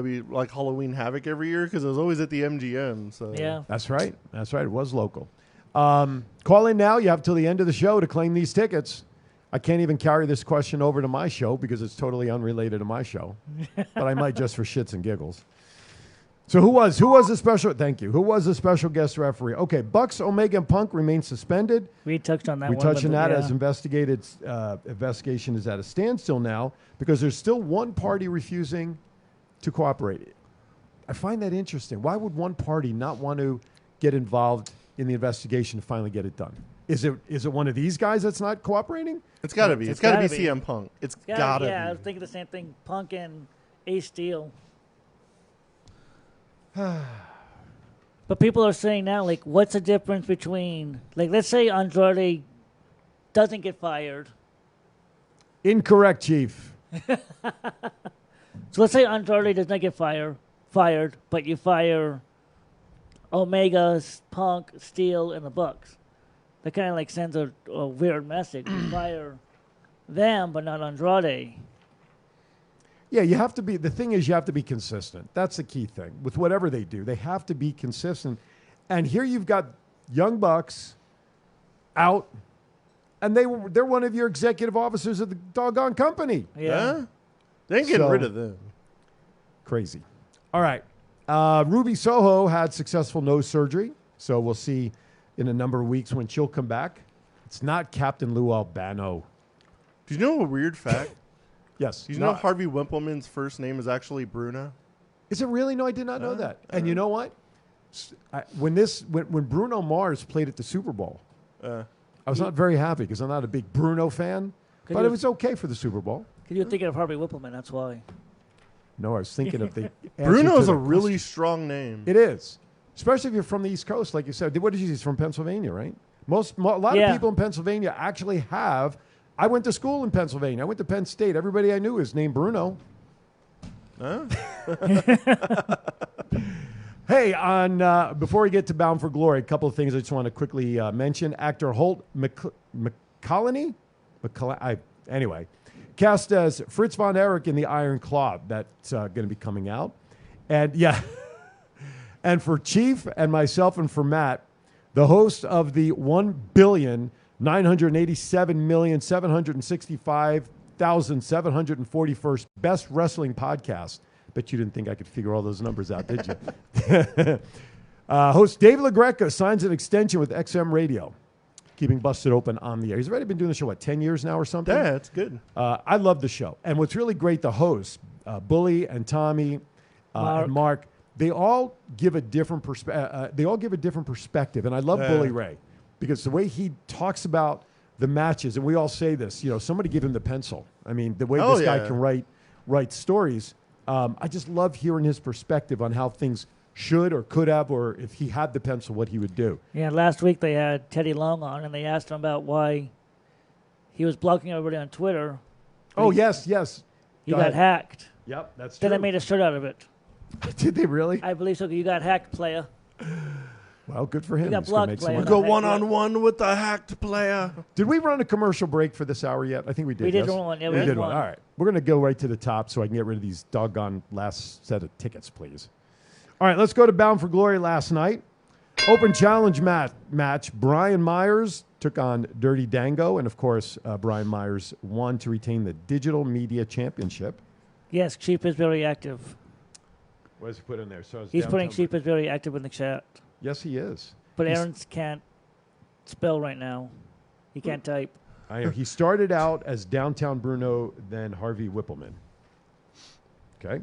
Speaker 2: Halloween Havoc every year because it was always at the MGM. So
Speaker 3: Yeah.
Speaker 1: That's right. That's right. It was local. Call in now. You have till the end of the show to claim these tickets. I can't even carry this question over to my show because it's totally unrelated to my show. But I might just for shits and giggles. So who was the special? Thank you. Who was the special guest referee? Okay, Bucks, Omega, and Punk remain suspended.
Speaker 3: We touched on that.
Speaker 1: We touched on that as investigation is at a standstill now because there's still one party refusing to cooperate. I find that interesting. Why would one party not want to get involved in the investigation to finally get it done? Is it one of these guys that's not cooperating?
Speaker 2: It's got to be. It's got to be CM Punk. It's got to be.
Speaker 3: Yeah, I was thinking the same thing. Punk and Ace Steel. But people are saying now, like, what's the difference between, like, let's say Andrade doesn't get fired.
Speaker 1: Incorrect, Chief.
Speaker 3: So let's say Andrade does not get fired, but you fire Omega, Punk, Steel, and the Bucks. That kind of like sends a weird message. You fire them, but not Andrade.
Speaker 1: Yeah, you have to be. The thing is, you have to be consistent. That's the key thing with whatever they do. They have to be consistent. And here you've got Young Bucks out, and they're one of your executive officers of the doggone company.
Speaker 2: Yeah, they ain't getting rid of them.
Speaker 1: Crazy. All right, Ruby Soho had successful nose surgery, so we'll see in a number of weeks when she'll come back. It's not Captain Lou Albano.
Speaker 2: Do you know a weird fact?
Speaker 1: Yes.
Speaker 2: Do you know Harvey Wippleman's first name is actually Bruno?
Speaker 1: Is it really? No, I did not know that. And you know what? When Bruno Mars played at the Super Bowl, I was not very happy because I'm not a big Bruno fan, but it was okay for the Super Bowl.
Speaker 3: Because you're thinking of Harvey Wippleman, that's why.
Speaker 1: No, I was thinking of the
Speaker 2: Bruno is a really strong name.
Speaker 1: It is. Especially if you're from the East Coast, like you said. What did you say? He's from Pennsylvania, right? A lot of people in Pennsylvania actually have. I went to school in Pennsylvania. I went to Penn State. Everybody I knew is named Bruno. Huh? Hey, before we get to Bound for Glory, a couple of things I just want to quickly mention. Actor Holt McCallany? Anyway, cast as Fritz von Erich in The Iron Claw. That's going to be coming out. And yeah, and for Chief and myself and for Matt, the host of the 1,987,765,741st Best Wrestling Podcast. Bet you didn't think I could figure all those numbers out, did you? Host Dave LaGreca signs an extension with XM Radio, keeping Busted Open on the air. He's already been doing the show, 10 years now or something?
Speaker 2: Yeah, it's good.
Speaker 1: I love the show. And what's really great, the hosts, Bully and Tommy and Mark, they all give a different perspective. And I love Bully Ray because the way he talks about the matches, and we all say this, somebody give him the pencil. I mean, the way this guy can write stories. I just love hearing his perspective on how things should or could have, or if he had the pencil, what he would do.
Speaker 3: Yeah, last week they had Teddy Long on, and they asked him about why he was blocking everybody on Twitter.
Speaker 1: Oh, yes.
Speaker 3: He got hacked.
Speaker 1: Yep, that's true.
Speaker 3: Then they made a shirt out of it.
Speaker 1: Did they really?
Speaker 3: I believe so. You got hacked, player.
Speaker 1: Well, good for him.
Speaker 3: You got blocked, player.
Speaker 2: Go one-on-one with the hacked player.
Speaker 1: Did we run a commercial break for this hour yet? I think we did.
Speaker 3: We did one. Yeah, we did one.
Speaker 1: All right. We're going to go right to the top so I can get rid of these doggone last set of tickets, please. All right, let's go to Bound for Glory last night. Open challenge match. Brian Myers took on Dirty Dango. And, of course, Brian Myers won to retain the Digital Media Championship.
Speaker 3: Yes, Chief is very active.
Speaker 1: What does he put in there? So
Speaker 3: he's putting Chief is very active in the chat.
Speaker 1: Yes, he is.
Speaker 3: But Aaron can't spell right now. He can't type.
Speaker 1: I know. He started out as Downtown Bruno, then Harvey Wippleman. Okay.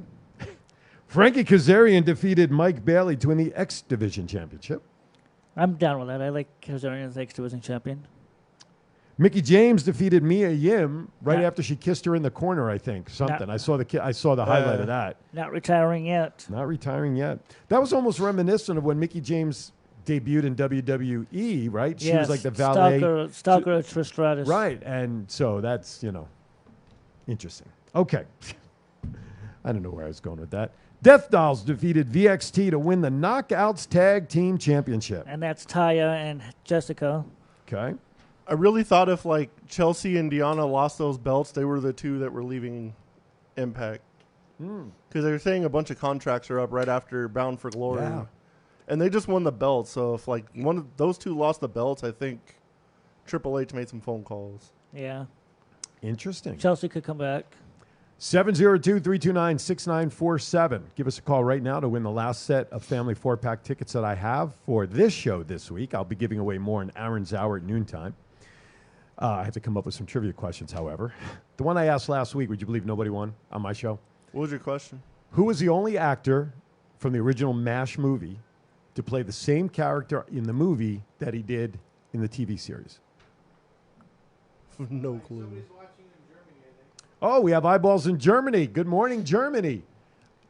Speaker 1: Frankie Kazarian defeated Mike Bailey to win the X Division Championship.
Speaker 3: I'm down with that. I like Kazarian as X Division champion.
Speaker 1: Mickey James defeated Mia Yim after she kissed her in the corner, I think. I saw the highlight of that.
Speaker 3: Not retiring yet.
Speaker 1: Not retiring yet. That was almost reminiscent of when Mickey James debuted in WWE, right? She was like the valet.
Speaker 3: Stalker for Stratus.
Speaker 1: Right, and so that's, interesting. Okay. I don't know where I was going with that. Death Dolls defeated VXT to win the Knockouts Tag Team Championship.
Speaker 3: And that's Taya and Jessica.
Speaker 1: Okay.
Speaker 2: I really thought if like Chelsea and Deanna lost those belts, they were the two that were leaving Impact. Because they were saying a bunch of contracts are up right after Bound for Glory.
Speaker 1: Yeah.
Speaker 2: And they just won the belts. So if like one of those two lost the belts, I think Triple H made some phone calls.
Speaker 3: Yeah.
Speaker 1: Interesting.
Speaker 3: Chelsea could come back.
Speaker 1: 702-329-6947. Give us a call right now to win the last set of family 4-pack tickets that I have for this show this week. I'll be giving away more in Aaron's Hour at noontime. I have to come up with some trivia questions, however. The one I asked last week, would you believe nobody won on my show?
Speaker 2: What was your question?
Speaker 1: Who was the only actor from the original MASH movie to play the same character in the movie that he did in the TV series?
Speaker 2: No clue.
Speaker 1: Oh, we have eyeballs in Germany. Good morning, Germany.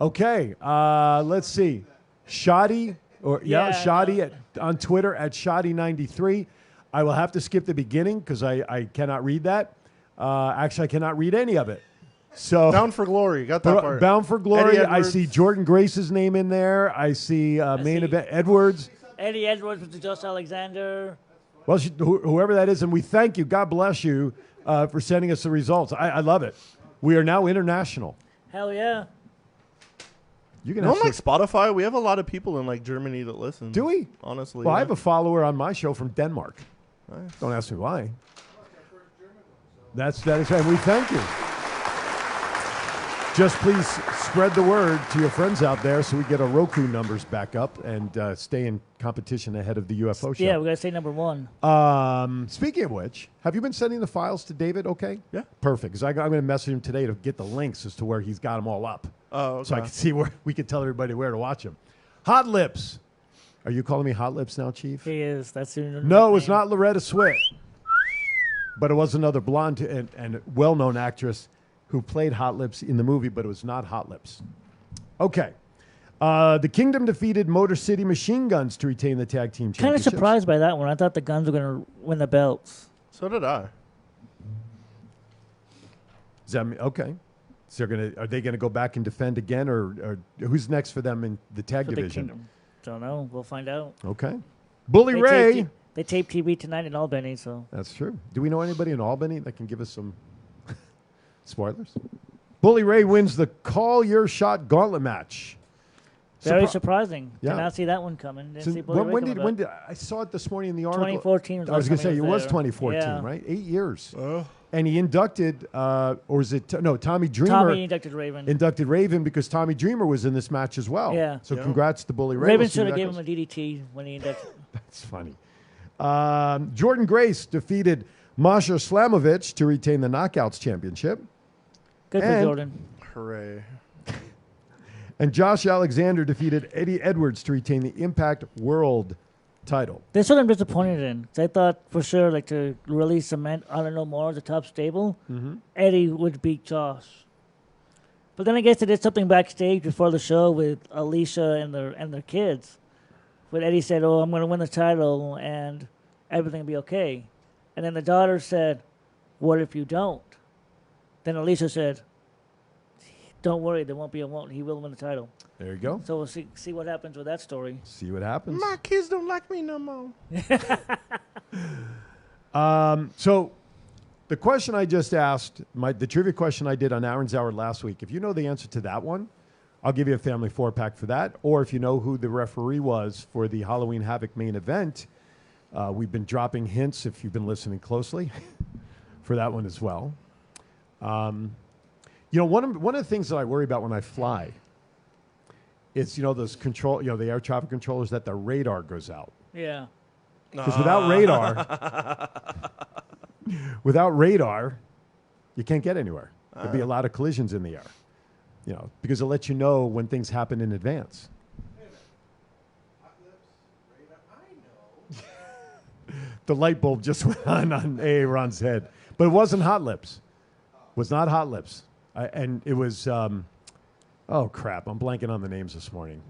Speaker 1: Okay, let's see. Shoddy, Shoddy on Twitter at Shoddy93. I will have to skip the beginning because I cannot read that. Actually, I cannot read any of it. So
Speaker 2: Bound for Glory, got that part.
Speaker 1: Bound for Glory. I see Jordan Grace's name in there. I see main event Edwards.
Speaker 3: Eddie Edwards with Josh Alexander.
Speaker 1: Well, whoever that is, and we thank you. God bless you for sending us the results. I love it. We are now international.
Speaker 3: Hell yeah.
Speaker 1: You can
Speaker 2: on like Spotify, we have a lot of people in like Germany that listen.
Speaker 1: Do we?
Speaker 2: Honestly.
Speaker 1: Well, I have a follower on my show from Denmark. Nice. Don't ask me why. That is right. We thank you. Just please spread the word to your friends out there so we get our Roku numbers back up and stay in competition ahead of the UFO show.
Speaker 3: Yeah, we got to stay number one.
Speaker 1: Speaking of which, have you been sending the files to David okay?
Speaker 2: Yeah.
Speaker 1: Perfect, because I'm going to message him today to get the links as to where he's got them all up.
Speaker 2: Oh, okay.
Speaker 1: So I can see where we can tell everybody where to watch them. Hot Lips. Are you calling me Hot Lips now, Chief?
Speaker 3: He is. That's your
Speaker 1: No, it was not Loretta Swit. But it was another blonde and well-known actress who played Hot Lips in the movie, but it was not Hot Lips. Okay. The Kingdom defeated Motor City Machine Guns to retain the tag team championship.
Speaker 3: Kind of surprised by that one. I thought the Guns were going to win the belts.
Speaker 2: So did I.
Speaker 1: Does that mean, okay. So are they going to go back and defend again, or who's next for them in the tag
Speaker 3: For the
Speaker 1: division?
Speaker 3: Kingdom. Don't know. We'll find out.
Speaker 1: Okay. Bully Ray.
Speaker 3: They taped TV tonight in Albany, so.
Speaker 1: That's true. Do we know anybody in Albany that can give us some spoilers? Bully Ray wins the Call Your Shot Gauntlet match.
Speaker 3: Very surprising.
Speaker 1: Yeah.
Speaker 3: Did not see that one coming. Didn't see Bully Ray
Speaker 1: when
Speaker 3: coming
Speaker 1: did
Speaker 3: back.
Speaker 1: I saw it this morning in the article?
Speaker 3: 2014 was
Speaker 1: I was going to say it was
Speaker 3: there.
Speaker 1: 2014,
Speaker 3: Yeah.
Speaker 1: right? 8 years. And he inducted, or is it Tommy Dreamer?
Speaker 3: Tommy inducted Raven.
Speaker 1: Inducted Raven because Tommy Dreamer was in this match as well.
Speaker 3: Yeah.
Speaker 1: So congrats to Bully Ray.
Speaker 3: Raven
Speaker 1: We'll see
Speaker 3: should
Speaker 1: where
Speaker 3: have
Speaker 1: that
Speaker 3: given
Speaker 1: goes.
Speaker 3: him a DDT when he inducted.
Speaker 1: That's funny. Jordan Grace defeated Masha Slamovich to retain the Knockouts Championship.
Speaker 3: Good for Jordan.
Speaker 2: Hooray.
Speaker 1: And Josh Alexander defeated Eddie Edwards to retain the Impact World title.
Speaker 3: That's what I'm disappointed in. 'Cause I thought for sure, like, to really cement I don't know more at the top stable, Eddie would beat Josh. But then I guess they did something backstage before the show with Alicia and their kids. When Eddie said, "Oh, I'm going to win the title and everything will be okay," and then the daughter said, "What if you don't?" Then Alicia said, "Don't worry, there won't be a won't. He will win the title."
Speaker 1: There you go.
Speaker 3: So we'll see what happens with that story.
Speaker 1: See what happens.
Speaker 2: My kids don't like me no more.
Speaker 1: So the question I just asked, the trivia question I did on Aaron's Hour last week, if you know the answer to that one, I'll give you a family 4-pack for that. Or if you know who the referee was for the Halloween Havoc main event, we've been dropping hints if you've been listening closely for that one as well. One of the things that I worry about when I fly is, those the air traffic controllers, that the radar goes out.
Speaker 3: Yeah.
Speaker 1: Because without radar, you can't get anywhere. There'd be a lot of collisions in the air, because it lets you know when things happen in advance. The light bulb just went on Aaron's head. But it wasn't Hot Lips. It was not Hot Lips. And it was, oh, crap. I'm blanking on the names this morning.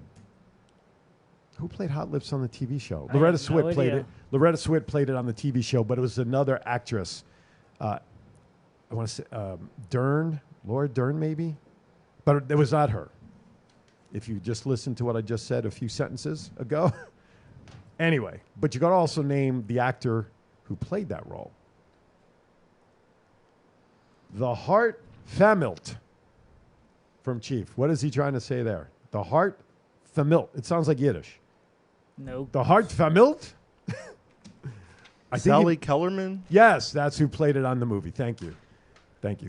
Speaker 1: Who played Hot Lips on the TV show? Loretta Swit played it. Loretta Swit played it on the TV show, but it was another actress. I want to say Dern, Laura Dern, maybe. But it was not her. If you just listen to what I just said a few sentences ago. Anyway, but you got to also name the actor who played that role. The Hart Familt from Chief. What is he trying to say there? The Hart Familt. It sounds like Yiddish.
Speaker 3: No.
Speaker 1: The Hart Familt?
Speaker 2: Sally Kellerman?
Speaker 1: Yes, that's who played it on the movie. Thank you. Thank you.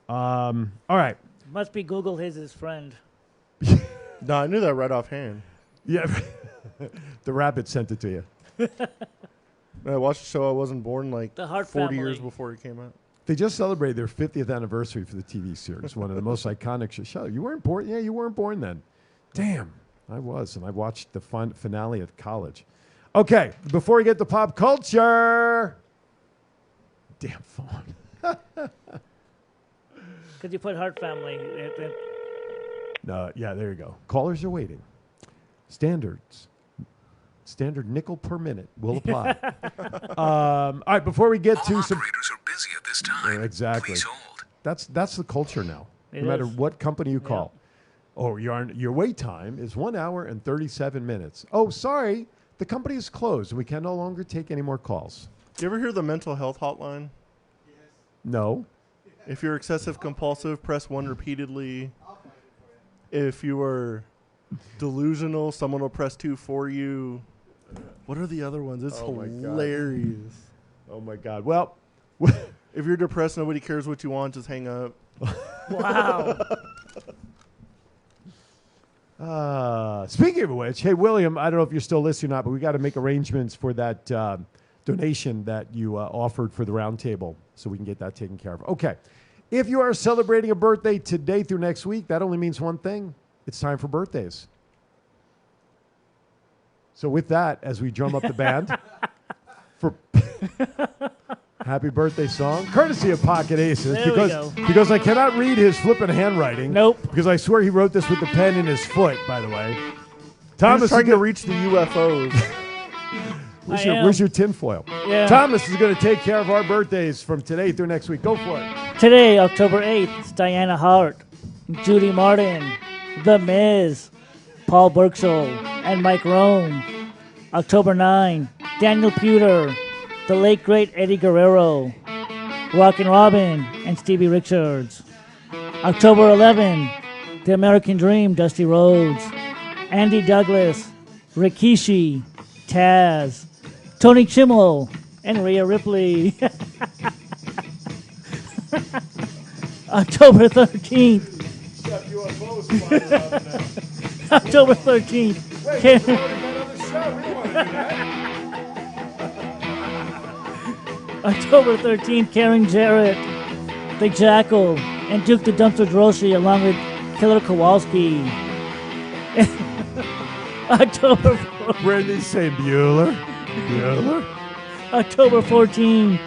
Speaker 1: All right.
Speaker 3: Must be Google his friend.
Speaker 2: No, I knew that right offhand.
Speaker 1: Yeah. The rabbit sent it to you.
Speaker 2: I watched the show. I wasn't born like
Speaker 3: The Hart
Speaker 2: 40
Speaker 3: Family.
Speaker 2: years before it came out.
Speaker 1: They just celebrated their 50th anniversary for the TV series, one of the most iconic shows. You weren't born? Yeah, you weren't born then. Damn, I was, and I watched the finale at college. Okay, before we get to pop culture. Damn phone.
Speaker 3: Could you put Hart Family?
Speaker 1: No, yeah, there you go. Callers are waiting. Standard nickel per minute will apply. All right, before we get to some
Speaker 17: operators are busy at this time.
Speaker 1: Exactly.
Speaker 17: Please hold.
Speaker 1: That's the culture now.
Speaker 3: It
Speaker 1: no matter
Speaker 3: is.
Speaker 1: what company you call. Oh, your wait time is 1 hour and 37 minutes. Oh, sorry, the company is closed. We can no longer take any more calls.
Speaker 2: Do you ever hear the mental health hotline?
Speaker 1: No.
Speaker 2: If you're excessive compulsive, press 1 repeatedly. If you are delusional, someone will press 2 for you. What are the other ones? It's hilarious.
Speaker 1: Oh my God. Well,
Speaker 2: if you're depressed, nobody cares what you want, just hang up.
Speaker 3: Wow.
Speaker 1: Speaking of which, hey, William, I don't know if you're still listening or not, but we got to make arrangements for that donation that you offered for the round table so we can get that taken care of. Okay. If you are celebrating a birthday today through next week, that only means one thing. It's time for birthdays. So with that, as we drum up the band for happy birthday song, courtesy of Pocket Aces, because I cannot read his flippin' handwriting.
Speaker 3: Nope.
Speaker 1: Because I swear he wrote this with the pen in his foot, by the way. Thomas
Speaker 2: He's trying to reach the UFOs.
Speaker 1: Where's your tinfoil?
Speaker 3: Yeah.
Speaker 1: Thomas is going to take care of our birthdays from today through next week. Go for it.
Speaker 3: Today, October 8th, it's Diana Hart, Judy Martin, The Miz, Paul Burksell, and Mike Rome. October 9, Daniel Pewter, the late great Eddie Guerrero, Rockin' Robin, and Stevie Richards. October 11, The American Dream, Dusty Rhodes, Andy Douglas, Rikishi, Taz, Tony Chimmel, and Rhea Ripley. October 13th. October 13th. October 13th, Karen Jarrett, The Jackal, and Duke the Dumpster Drosy, along with Killer Kowalski. October.
Speaker 1: Where did he say Bueller? Bueller?
Speaker 3: October 14,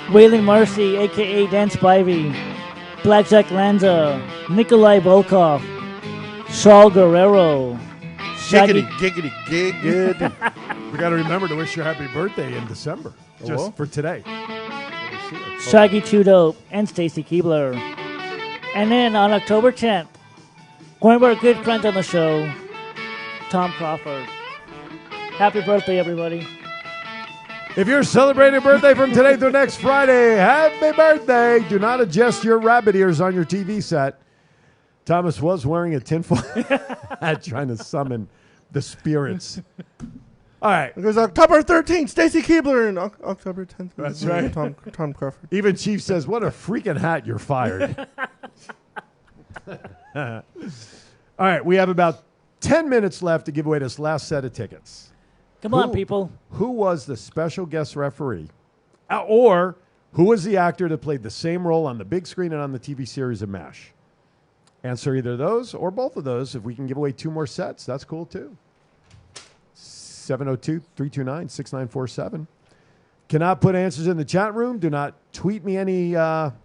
Speaker 3: Waylon Marcy, a.k.a. Dan Spivey, Blackjack Lanza, Nikolai Volkov, Saul Guerrero, Shaggy...
Speaker 2: Giggity, giggity.
Speaker 1: We got to remember to wish you a happy birthday in December, just for today.
Speaker 3: Shaggy Two Dope, and Stacy Keebler. And then on October 10th, one of our good friends on the show, Tom Crawford. Happy birthday, everybody.
Speaker 1: If you're celebrating a birthday from today through next Friday, happy birthday. Do not adjust your rabbit ears on your TV set. Thomas was wearing a tinfoil hat trying to summon the spirits. All right.
Speaker 2: It goes October 13th, Stacy Keebler, and October 10th.
Speaker 1: That's right.
Speaker 2: Tom Crawford.
Speaker 1: Even Chief says, what a freaking hat, you're fired. All right, we have about 10 minutes left to give away this last set of tickets.
Speaker 3: Come on, people.
Speaker 1: Who was the special guest referee? Or who was the actor that played the same role on the big screen and on the TV series of MASH? Answer either those or both of those. If we can give away 2 more sets, that's cool too. 702-329-6947. Cannot put answers in the chat room. Do not tweet me any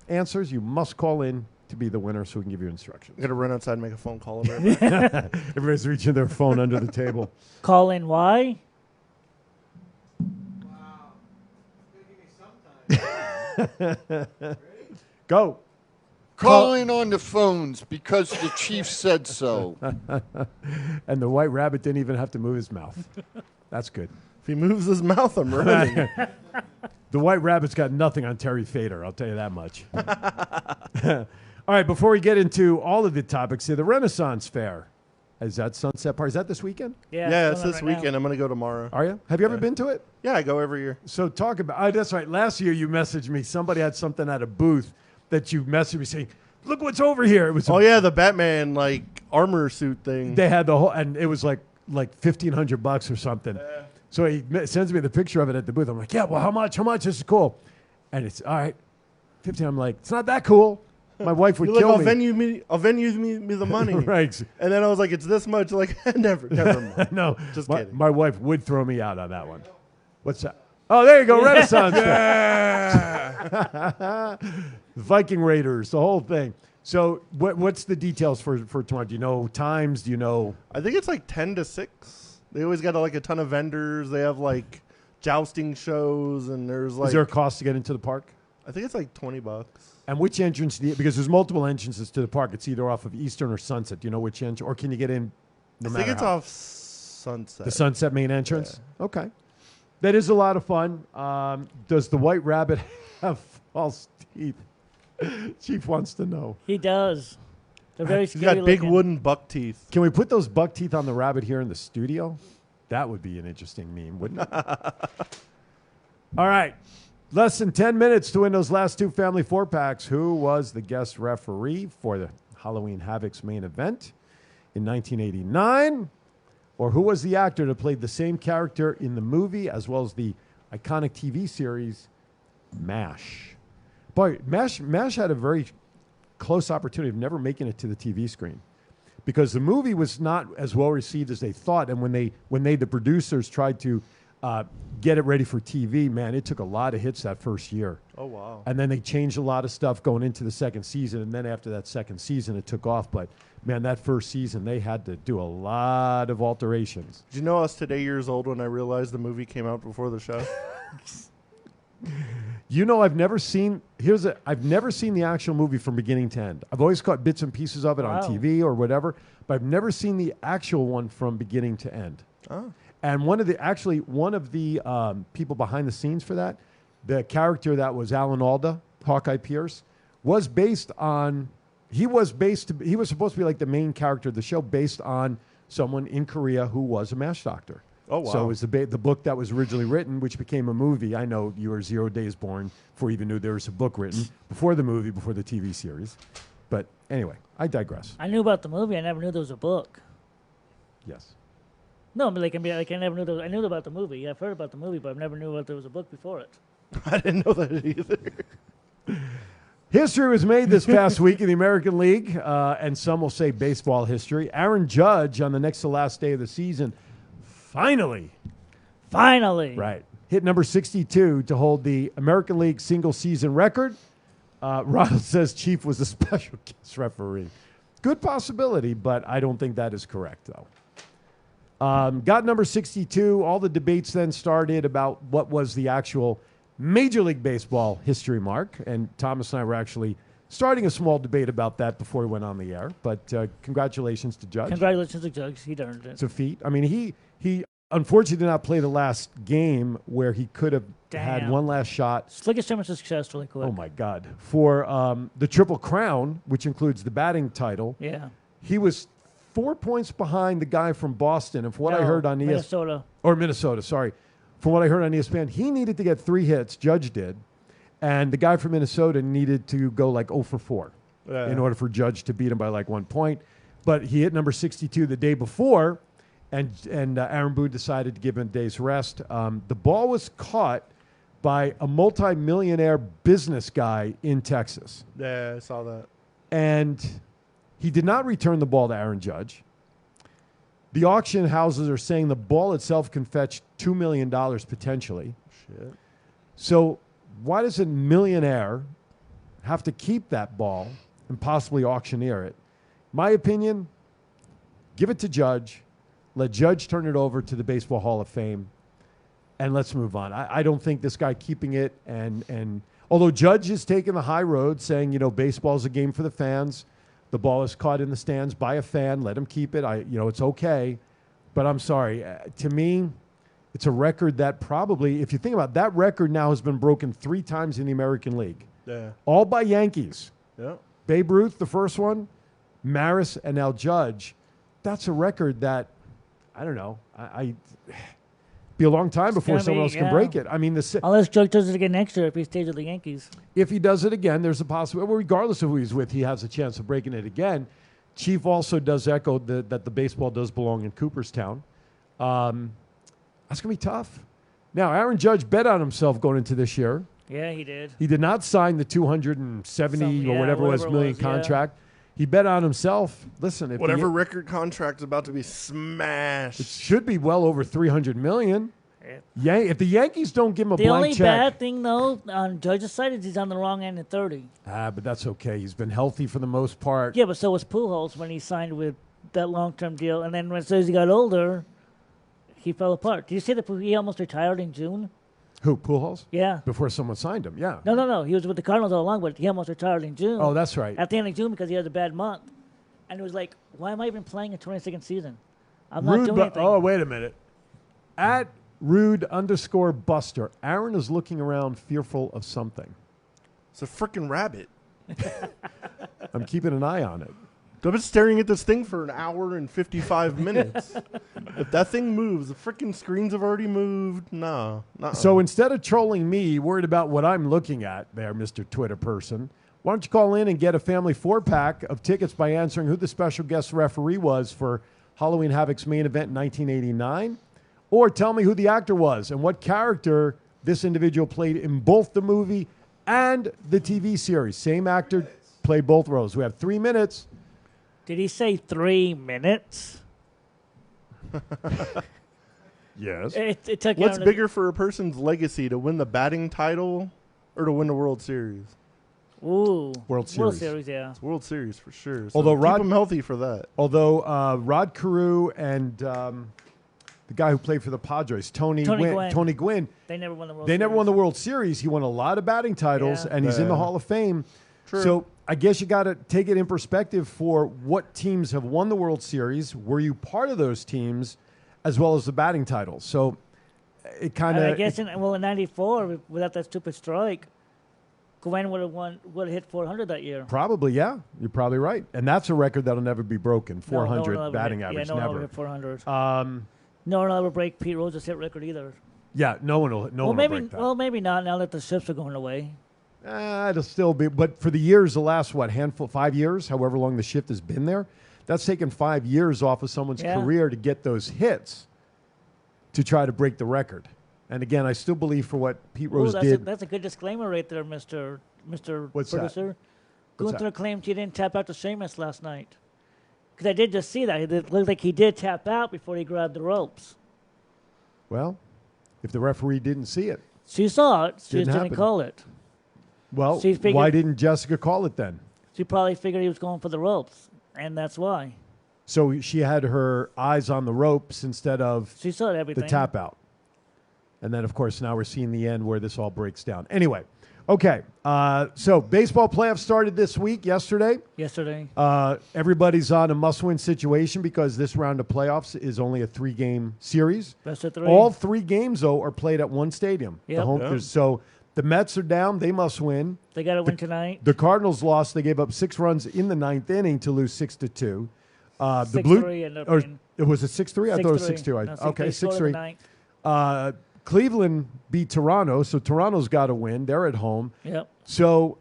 Speaker 1: answers. You must call in to be the winner so we can give you instructions.
Speaker 2: I'm going to run outside and make a phone call.
Speaker 1: Everybody's reaching their phone under the table.
Speaker 3: Call in why?
Speaker 1: Go.
Speaker 13: Call in on the phones because the chief said so.
Speaker 1: And the white rabbit didn't even have to move his mouth. That's good.
Speaker 2: If he moves his mouth, I'm running.
Speaker 1: The white rabbit's got nothing on Terry Fader, I'll tell you that much. All right, before we get into all of the topics here, the Renaissance Fair. Is that Sunset Park? Is that this weekend?
Speaker 2: Yeah, it's this weekend. I'm going to go tomorrow.
Speaker 1: Are you? Have you ever been to it?
Speaker 2: Yeah, I go every year.
Speaker 1: So talk about, that's right. Last year you messaged me. Somebody had something at a booth that you messaged me saying, look what's over here. It was
Speaker 2: the Batman armor suit thing.
Speaker 1: They had the whole, and it was like $1,500 or something. So he sends me the picture of it at the booth. I'm like, yeah, well, how much? How much? This is cool. And it's, all right, 15. I'm like, it's not that cool. My wife would kill me.
Speaker 2: I'll venue me the money.
Speaker 1: Right.
Speaker 2: And then I was like, it's this much. Like, never mind.
Speaker 1: No.
Speaker 2: Just kidding.
Speaker 1: My wife would throw me out on that one. What's that? Oh, there you go. Renaissance. Yeah. Viking Raiders, the whole thing. So what's the details for tomorrow? Do you know times? Do you know?
Speaker 2: I think it's like 10 to 6. They always got a ton of vendors. They have jousting shows, and there's
Speaker 1: Is there a cost to get into the park?
Speaker 2: I think it's like $20.
Speaker 1: And which entrance because there's multiple entrances to the park. It's either off of Eastern or Sunset. Do you know which entrance? Or can you get in no matter
Speaker 2: I think it's
Speaker 1: how?
Speaker 2: off Sunset.
Speaker 1: The Sunset main entrance? Yeah. Okay. That is a lot of fun. Does the white rabbit have false teeth? Chief wants to know.
Speaker 3: He does. They're very
Speaker 2: He's
Speaker 3: scary
Speaker 2: got big
Speaker 3: looking.
Speaker 2: wooden buck teeth.
Speaker 1: Can we put those buck teeth on the rabbit here in the studio? That would be an interesting meme, wouldn't it? All right. Less than 10 minutes to win those last two family 4-packs. Who was the guest referee for the Halloween Havoc's main event in 1989? Or who was the actor that played the same character in the movie as well as the iconic TV series MASH? Boy, MASH had a very close opportunity of never making it to the TV screen because the movie was not as well received as they thought. And when the producers tried to get it ready for TV, man, it took a lot of hits that first year.
Speaker 2: Oh, wow.
Speaker 1: And then they changed a lot of stuff going into the second season. And then after that second season, it took off. But, man, that first season, they had to do a lot of alterations.
Speaker 2: Did you know I was today years old when I realized the movie came out before the show?
Speaker 1: You know, I've never seen the actual movie from beginning to end. I've always caught bits and pieces of it on TV or whatever, but I've never seen the actual one from beginning to end.
Speaker 2: Oh.
Speaker 1: And one of the people behind the scenes for that, the character that was Alan Alda, Hawkeye Pierce, was based on. He was supposed to be like the main character of the show, based on someone in Korea who was a MASH doctor.
Speaker 2: Oh, wow.
Speaker 1: So it was the book that was originally written, which became a movie. I know you were 0 days born before you even knew there was a book written, before the movie, before the TV series. But anyway, I digress.
Speaker 3: I knew about the movie. I never knew there was a book.
Speaker 1: Yes.
Speaker 3: No, but I never knew. I knew about the movie. I've heard about the movie, but I never knew there was a book before it.
Speaker 2: I didn't know that either.
Speaker 1: History was made this past week in the American League, and some will say baseball history. Aaron Judge, on the next to last day of the season, finally, right, hit number 62 to hold the American League single-season record. Ronald says Chief was a special guest referee. Good possibility, but I don't think that is correct, though. Got number 62. All the debates then started about what was the actual Major League Baseball history mark. And Thomas and I were actually starting a small debate about that before we went on the air. But congratulations to Judge.
Speaker 3: Congratulations to Judge. He earned it.
Speaker 1: It's a feat. I mean, he unfortunately did not play the last game where he could have had one last shot.
Speaker 3: Let's get so much success really quick.
Speaker 1: Oh, my God. For the Triple Crown, which includes the batting title.
Speaker 3: Yeah.
Speaker 1: He was 4 points behind the guy from Boston. And from what I heard on
Speaker 3: Minnesota.
Speaker 1: Minnesota, sorry. From what I heard on ESPN, he needed to get 3 hits. Judge did. And the guy from Minnesota needed to go like 0 for 4 in order for Judge to beat him by like 1 point. But he hit number 62 the day before, and Aaron Boone decided to give him a day's rest. The ball was caught by a multi-millionaire business guy in Texas.
Speaker 2: Yeah, I saw that.
Speaker 1: And he did not return the ball to Aaron Judge. The auction houses are saying the ball itself can fetch $2 million potentially.
Speaker 2: Shit.
Speaker 1: So why does a millionaire have to keep that ball and possibly auctioneer it? My opinion, give it to Judge. Let Judge turn it over to the Baseball Hall of Fame. And let's move on. I don't think this guy keeping it and Although Judge is taking the high road, saying, baseball is a game for the fans. The ball is caught in the stands by a fan. Let him keep it. It's okay. But I'm sorry. To me, it's a record that probably, if you think about it, that record now has been broken 3 times in the American League.
Speaker 2: Yeah.
Speaker 1: All by Yankees.
Speaker 2: Yeah.
Speaker 1: Babe Ruth, the first one, Maris, and now Judge. That's a record that, I don't know, be a long time before someone else can break it. I mean,
Speaker 3: unless Judge does it again next year if he stays with the Yankees.
Speaker 1: If he does it again, there's a possibility. Well, regardless of who he's with, he has a chance of breaking it again. Chief also does echo that the baseball does belong in Cooperstown. That's going to be tough. Now, Aaron Judge bet on himself going into this year.
Speaker 3: Yeah, he did.
Speaker 1: He did not sign the 270 or whatever it was million contract. He bet on himself. Listen, if
Speaker 2: whatever record contract's about to be smashed,
Speaker 1: it should be well over $300 million. If the Yankees don't give him a blank check.
Speaker 3: The only bad thing, though, on Judge's side is he's on the wrong end at 30.
Speaker 1: But that's okay. He's been healthy for the most part.
Speaker 3: Yeah, but so was Pujols when he signed with that long-term deal. And then as soon as he got older, he fell apart. Did you say that he almost retired in June?
Speaker 1: Who, Pujols?
Speaker 3: Yeah.
Speaker 1: Before someone signed him, yeah.
Speaker 3: No. He was with the Cardinals all along, but he almost retired in June.
Speaker 1: Oh, that's right.
Speaker 3: At the end of June because he had a bad month. And it was like, why am I even playing a 22nd season? I'm not doing anything.
Speaker 1: Oh, wait a minute. At Rude_Buster, Aaron is looking around fearful of something.
Speaker 2: It's a freaking rabbit.
Speaker 1: I'm keeping an eye on it.
Speaker 2: I've been staring at this thing for an hour and 55 minutes. If that thing moves, the freaking screens have already moved. No.
Speaker 1: So instead of trolling me, worried about what I'm looking at there, Mr. Twitter person, why don't you call in and get a family 4-pack of tickets by answering who the special guest referee was for Halloween Havoc's main event in 1989? Or tell me who the actor was and what character this individual played in both the movie and the TV series. Same actor played both roles. We have 3 minutes.
Speaker 3: Did he say 3 minutes?
Speaker 1: Yes.
Speaker 3: It took
Speaker 2: What's bigger for a person's legacy, to win the batting title or to win the World Series?
Speaker 3: Ooh.
Speaker 1: World Series.
Speaker 3: World Series, yeah.
Speaker 2: It's World Series for sure. So
Speaker 1: Although
Speaker 2: keep him healthy for that.
Speaker 1: Although Rod Carew and the guy who played for the Padres, Tony Gwynn.
Speaker 3: They never won the World Series.
Speaker 1: They never won the World Series. He won a lot of batting titles, and he's in the Hall of Fame.
Speaker 2: True.
Speaker 1: So I guess you got to take it in perspective for what teams have won the World Series. Were you part of those teams, as well as the batting titles? So it kind of.
Speaker 3: I guess in '94, without that stupid strike, Gwen would have hit 400 that year.
Speaker 1: Probably, yeah. You're probably right, and that's a record that'll never be broken. 400 batting average,
Speaker 3: no
Speaker 1: never.
Speaker 3: one will hit 400. No one will ever break Pete Rose's hit record either.
Speaker 1: Yeah, no one will. No one will break that.
Speaker 3: Well, maybe not. Now that the ships are going away.
Speaker 1: It'll still be, but for the years, the last, 5 years, however long the shift has been there, that's taken 5 years off of someone's career to get those hits to try to break the record. And again, I still believe for what Pete Rose did.
Speaker 3: That's a good disclaimer right there, Mr.
Speaker 1: What's
Speaker 3: Producer.
Speaker 1: that?
Speaker 3: Gunther claimed he didn't tap out to Sheamus last night. Because I did just see that. It looked like he did tap out before he grabbed the ropes.
Speaker 1: Well, if the referee didn't see it.
Speaker 3: She saw it. She just
Speaker 1: happen.
Speaker 3: didn't call it.
Speaker 1: Well, why didn't Jessica call it then?
Speaker 3: She probably figured he was going for the ropes, and that's why.
Speaker 1: So she had her eyes on the ropes instead of
Speaker 3: she saw everything.
Speaker 1: The tap out. And then, of course, now we're seeing the end where this all breaks down. Anyway, okay. So baseball playoffs started this week, yesterday. Everybody's on a must-win situation because this round of playoffs is only a 3-game series.
Speaker 3: Best of 3.
Speaker 1: All 3 games, though, are played at one stadium.
Speaker 3: Yep.
Speaker 1: So the Mets are down. They must win.
Speaker 3: They got to win tonight.
Speaker 1: The Cardinals lost. They gave up 6 runs in the 9th inning to lose 6-2. The
Speaker 3: 6-3
Speaker 1: was it 6-3? I thought it was 6-2. Okay, 6-3. Cleveland beat Toronto, so Toronto's got to win. They're at home.
Speaker 3: Yep.
Speaker 1: So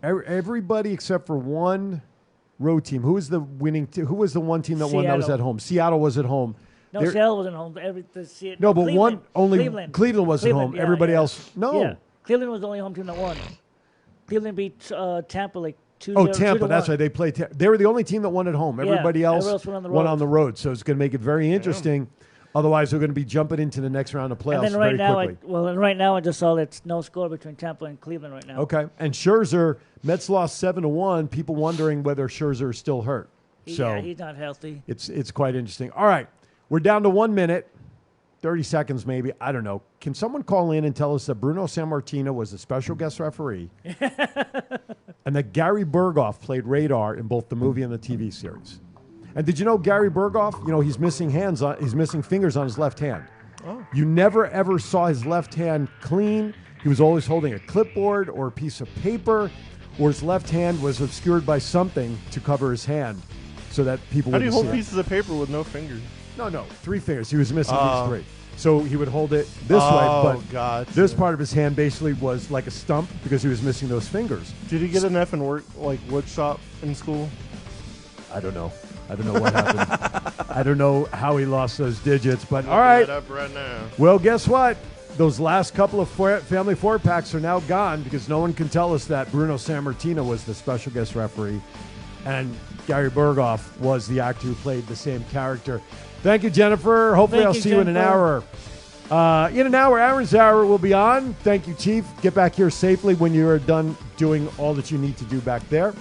Speaker 1: everybody except for one road team. Who was the winning? Who was the one team that won that was at home? Seattle was at home.
Speaker 3: No, Seattle wasn't home.
Speaker 1: No, but Cleveland was at home.
Speaker 3: Yeah,
Speaker 1: Everybody else, no.
Speaker 3: Yeah. Cleveland was the only home team that won. Cleveland beat Tampa 2-0.
Speaker 1: Oh, Tampa, that's right. They played. They were the only team that won at home. Everybody else
Speaker 3: won
Speaker 1: on the road. So it's going to make it very interesting. Otherwise, we're going to be jumping into the next round of playoffs
Speaker 3: and then
Speaker 1: very quickly.
Speaker 3: Right now I just saw that it's no score between Tampa and Cleveland right now.
Speaker 1: Okay, and Scherzer, Mets lost 7-1. People wondering whether Scherzer is still hurt.
Speaker 3: Yeah, he's not healthy.
Speaker 1: It's quite interesting. All right, we're down to 1 minute. 30 seconds maybe. I don't know. Can someone call in and tell us that Bruno Sammartino was a special guest referee and that Gary Berghoff played Radar in both the movie and the TV series? And did you know Gary Berghoff, he's missing he's missing fingers on his left hand.
Speaker 2: Oh.
Speaker 1: You never ever saw his left hand clean. He was always holding a clipboard or a piece of paper, or his left hand was obscured by something to cover his hand so that people
Speaker 2: How do
Speaker 1: wouldn't
Speaker 2: you
Speaker 1: see
Speaker 2: hold
Speaker 1: it.
Speaker 2: pieces of paper with no fingers?
Speaker 1: No, 3 fingers. He was missing these 3. So he would hold it this way, but
Speaker 2: gotcha.
Speaker 1: this part of his hand basically was like a stump because he was missing those fingers.
Speaker 2: Did he get an F in wood shop in school?
Speaker 1: I don't know. I don't know what happened. I don't know how he lost those digits, but all right.
Speaker 2: That up right now.
Speaker 1: Well, guess what? Those last couple of family 4-packs are now gone because no one can tell us that Bruno Sammartino was the special guest referee and Gary Berghoff was the actor who played the same character. Thank you, Jennifer. Hopefully I'll see you in an hour. In an hour, Aaron's Hour will be on. Thank you, Chief. Get back here safely when you are done doing all that you need to do back there.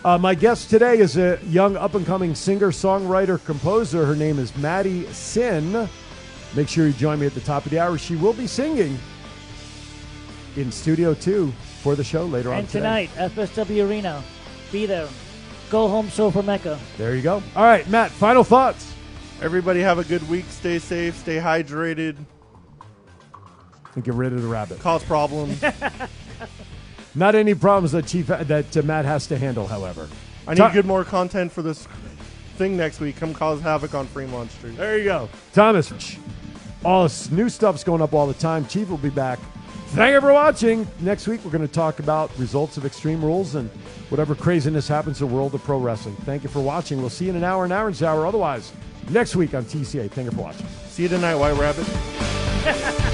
Speaker 1: My guest today is a young up-and-coming singer, songwriter, composer. Her name is Maddie Sin. Make sure you join me at the top of the hour. She will be singing in Studio 2 for the show later on today.
Speaker 3: And tonight, FSW Arena. Be there. Go home show for Mecca.
Speaker 1: There you go. All right, Matt, final thoughts.
Speaker 2: Everybody have a good week. Stay safe. Stay hydrated.
Speaker 1: And get rid of the rabbit.
Speaker 2: Cause problems.
Speaker 1: Not any problems that Matt has to handle, however.
Speaker 2: I need good more content for this thing next week. Come cause havoc on Fremont Street.
Speaker 1: There you go. Thomas, all this new stuff's going up all the time. Chief will be back. Thank you for watching. Next week, we're going to talk about results of Extreme Rules and whatever craziness happens in the world of pro wrestling. Thank you for watching. We'll see you in an hour, Aaron's Hour. Otherwise, next week on TCA. Thank you for watching.
Speaker 2: See you tonight, White Rabbit.